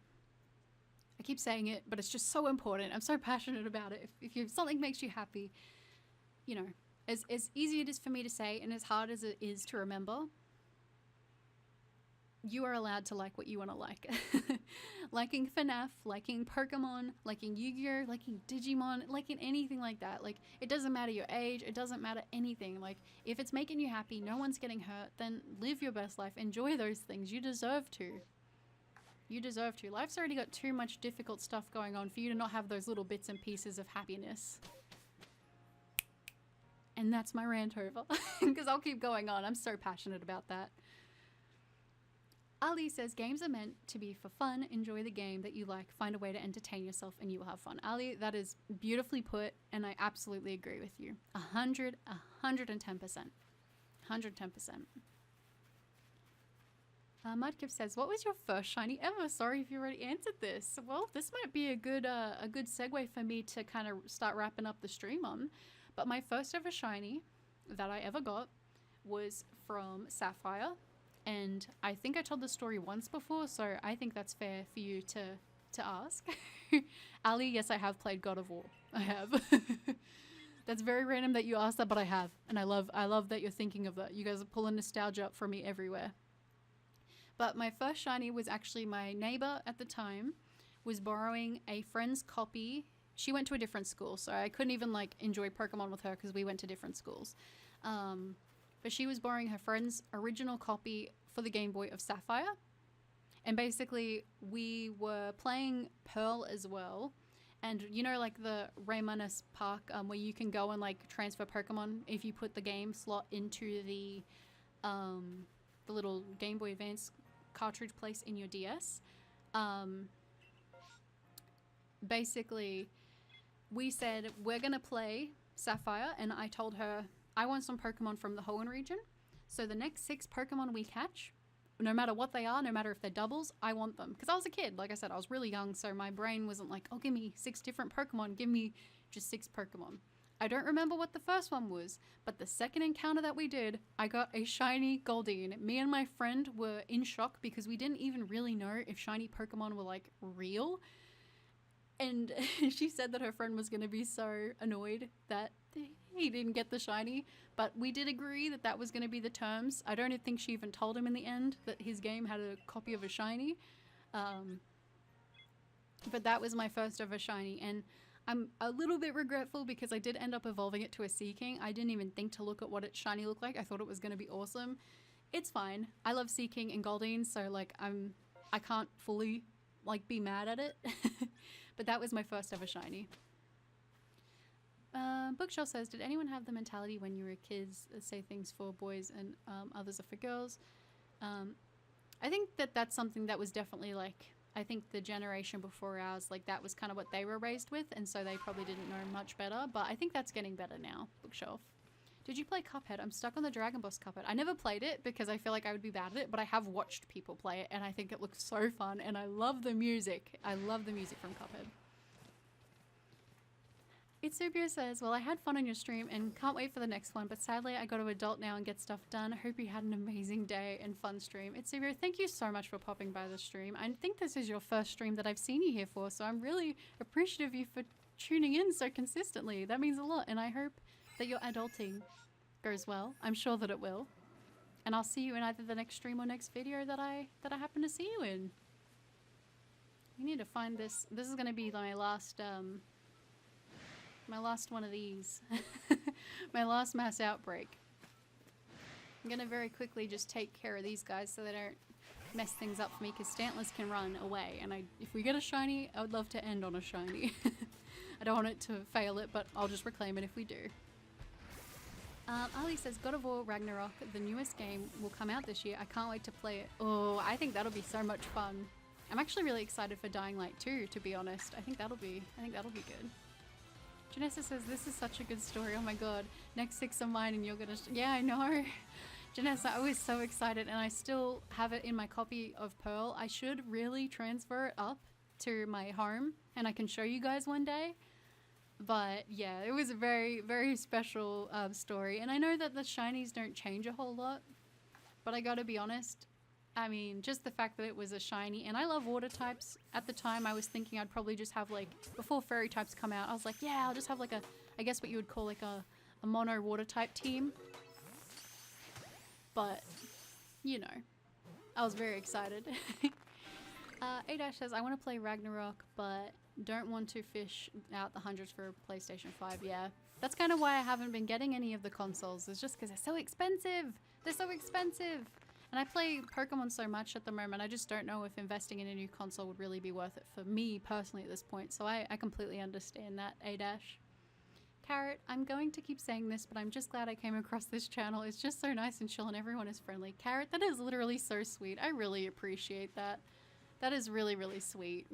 I keep saying it, but it's just so important. I'm so passionate about it. If something makes you happy, you know, as easy it is for me to say and as hard as it is to remember, you are allowed to like what you want to like. Liking FNAF, liking Pokemon, liking Yu-Gi-Oh, liking Digimon, liking anything like that. Like, it doesn't matter your age, it doesn't matter anything. Like, if it's making you happy, no one's getting hurt, then live your best life. Enjoy those things. You deserve to. You deserve to. Life's already got too much difficult stuff going on for you to not have those little bits and pieces of happiness. And that's my rant over. Because I'll keep going on. I'm so passionate about that. Ali says, games are meant to be for fun. Enjoy the game that you like. Find a way to entertain yourself and you will have fun. Ali, that is beautifully put, and I absolutely agree with you. 110%. 110%. Mudkip says, what was your first shiny ever? Sorry if you already answered this. Well, this might be a good segue for me to kind of start wrapping up the stream on. But my first ever shiny that I ever got was from Sapphire. And I think I told the story once before, so I think that's fair for you to ask. Ali, yes, I have played God of War. I have. That's very random that you asked that, but I have. And I love that you're thinking of that. You guys are pulling nostalgia up for me everywhere. But my first shiny was actually my neighbor at the time was borrowing a friend's copy she went to a different school, so I couldn't even like enjoy Pokemon with her because we went to different schools. But she was borrowing her friend's original copy for the Game Boy of Sapphire. And basically, we were playing Pearl as well. And you know, like the Raymanis Park, where you can go and like transfer Pokemon if you put the game slot into the little Game Boy Advance cartridge place in your DS. Basically, we said we're gonna play Sapphire, and I told her I want some Pokemon from the Hoenn region. So the next 6 Pokemon we catch, no matter what they are, no matter if they're doubles, I want them. Because I was a kid, like I said, I was really young, so my brain wasn't like, oh, give me 6 different Pokemon, give me just 6 Pokemon. I don't remember what the first one was, but the second encounter that we did, I got a shiny Goldeen. Me and my friend were in shock because we didn't even really know if shiny Pokemon were like real. And she said that her friend was going to be so annoyed that he didn't get the shiny, but we did agree that that was going to be the terms. I don't think she even told him in the end that his game had a copy of a shiny. But that was my first ever shiny, and I'm a little bit regretful because I did end up evolving it to a Seaking. I didn't even think to look at what its shiny looked like. I thought it was going to be awesome. It's fine. I love Seaking and Goldeen, so like I can't fully like be mad at it. But that was my first ever shiny. Bookshelf says, did anyone have the mentality when you were kids that say things for boys and others are for girls? I think that that's something that was definitely like, I think the generation before ours, like that was kind of what they were raised with, and so they probably didn't know much better, but I think that's getting better now. Bookshelf. Did you play Cuphead? I'm stuck on the Dragon Boss Cuphead. I never played it because I feel like I would be bad at it, but I have watched people play it, and I think it looks so fun, and I love the music. I love the music from Cuphead. Itsubio says, well, I had fun on your stream and can't wait for the next one, but sadly I got to adult now and get stuff done. Hope you had an amazing day and fun stream. Itsubio, thank you so much for popping by the stream. I think this is your first stream that I've seen you here for, so I'm really appreciative of you for tuning in so consistently. That means a lot, and I hope that your adulting goes well. I'm sure that it will. And I'll see you in either the next stream or next video that I happen to see you in. We need to find this. This is going to be my last one of these. My last mass outbreak. I'm gonna very quickly just take care of these guys so they don't mess things up for me, because Stantlers can run away, and if we get a shiny, I would love to end on a shiny. I don't want it to fail it, but I'll just reclaim it if we do. Ali says, God of War Ragnarok, the newest game, will come out this year. I can't wait to play it. Oh, I think that'll be so much fun. I'm actually really excited for Dying Light 2, to be honest. I think that'll be good. Janessa says, this is such a good story. Oh my god. Next 6 are mine and you're gonna... Yeah, I know. Janessa, I was so excited, and I still have it in my copy of Pearl. I should really transfer it up to my home, and I can show you guys one day. But yeah, it was a very, very special story. And I know that the shinies don't change a whole lot, but I gotta be honest, I mean, just the fact that it was a shiny, and I love water types. At the time, I was thinking I'd probably just have like, before fairy types come out, I was like, yeah, I'll just have like a, I guess what you would call like a mono water type team. But, you know, I was very excited. A-Dash says, I want to play Ragnarok, but don't want to fish out the hundreds for PlayStation 5. Yeah, that's kind of why I haven't been getting any of the consoles. It's just because they're so expensive. They're so expensive. And I play Pokemon so much at the moment, I just don't know if investing in a new console would really be worth it for me personally at this point. So I completely understand that, A-Dash. Carrot, I'm going to keep saying this, but I'm just glad I came across this channel. It's just so nice and chill and everyone is friendly. Carrot, that is literally so sweet. I really appreciate that. That is really, really sweet.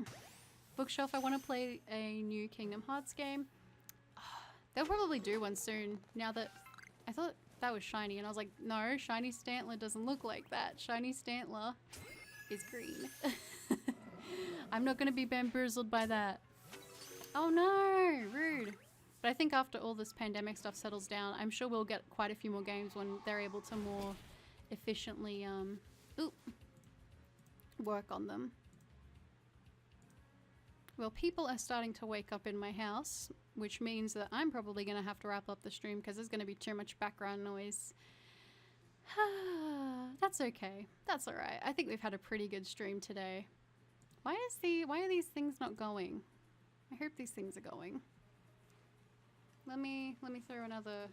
Bookshelf, I want to play a new Kingdom Hearts game. They'll probably do one soon, now that... I thought that was shiny, and I was like, no, shiny Stantler doesn't look like that. Shiny Stantler is green. I'm not going to be bamboozled by that. Oh no, rude. But I think after all this pandemic stuff settles down, I'm sure we'll get quite a few more games when they're able to more efficiently work on them. Well, people are starting to wake up in my house, which means that I'm probably going to have to wrap up the stream because there's going to be too much background noise. That's okay. That's alright. I think we've had a pretty good stream today. Why are these things not going? I hope these things are going. Let me throw another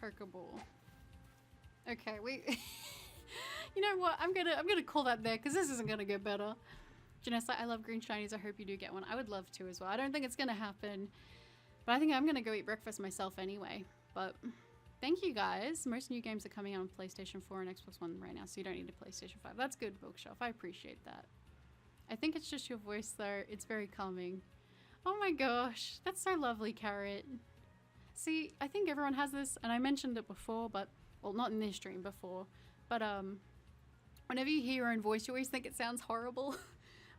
Pokeball. Okay, we you know what? I'm gonna call that there because this isn't gonna get better. Janessa, I love green shinies. I hope you do get one. I would love to as well. I don't think it's gonna happen, but I think I'm gonna go eat breakfast myself anyway. But thank you guys. Most new games are coming out on PlayStation 4 and Xbox One right now, so you don't need a PlayStation 5. That's good, Bookshelf. I appreciate that. I think it's just your voice though. It's very calming. Oh my gosh, that's so lovely, Carrot. See, I think everyone has this, and I mentioned it before, but, well, not in this stream before, but whenever you hear your own voice, you always think it sounds horrible.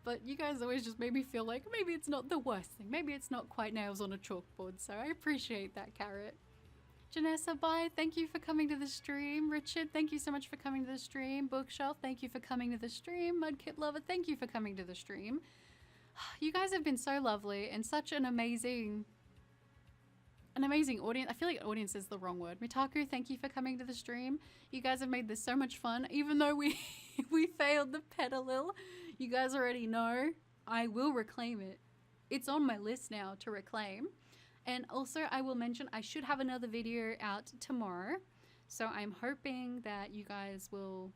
But you guys always just made me feel like maybe it's not the worst thing. Maybe it's not quite nails on a chalkboard, so I appreciate that, Carrot. Janessa, bye. Thank you for coming to the stream. Richard, thank you so much for coming to the stream. Bookshelf, thank you for coming to the stream. Mudkit Lover, thank you for coming to the stream. You guys have been so lovely and such an amazing audience. I feel like audience is the wrong word. Mitaku, thank you for coming to the stream. You guys have made this so much fun, even though we failed the pedalil. You guys already know I will reclaim it. It's on my list now to reclaim. And also I will mention I should have another video out tomorrow. So I'm hoping that you guys will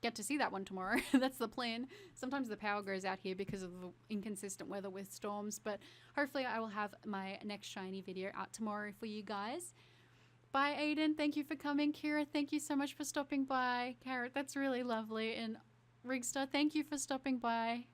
get to see that one tomorrow. That's the plan. Sometimes the power goes out here because of the inconsistent weather with storms, but hopefully I will have my next shiny video out tomorrow for you guys. Bye, Aiden. Thank you for coming. Kira, thank you so much for stopping by. Carrot, that's really lovely. And Rigstar, thank you for stopping by.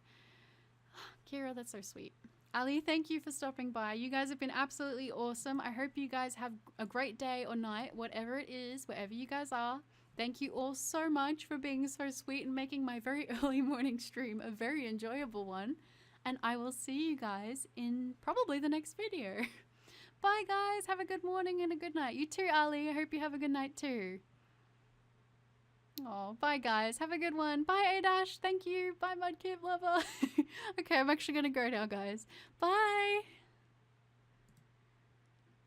Kira, that's so sweet. Ali, thank you for stopping by. You guys have been absolutely awesome. I hope you guys have a great day or night, whatever it is, wherever you guys are. Thank you all so much for being so sweet and making my very early morning stream a very enjoyable one. And I will see you guys in probably the next video. Bye guys, have a good morning and a good night. You too, Ali. I hope you have a good night too. Oh, bye guys. Have a good one. Bye, Adash. Thank you. Bye, Mudkip Lover. Okay, I'm actually gonna go now, guys. Bye.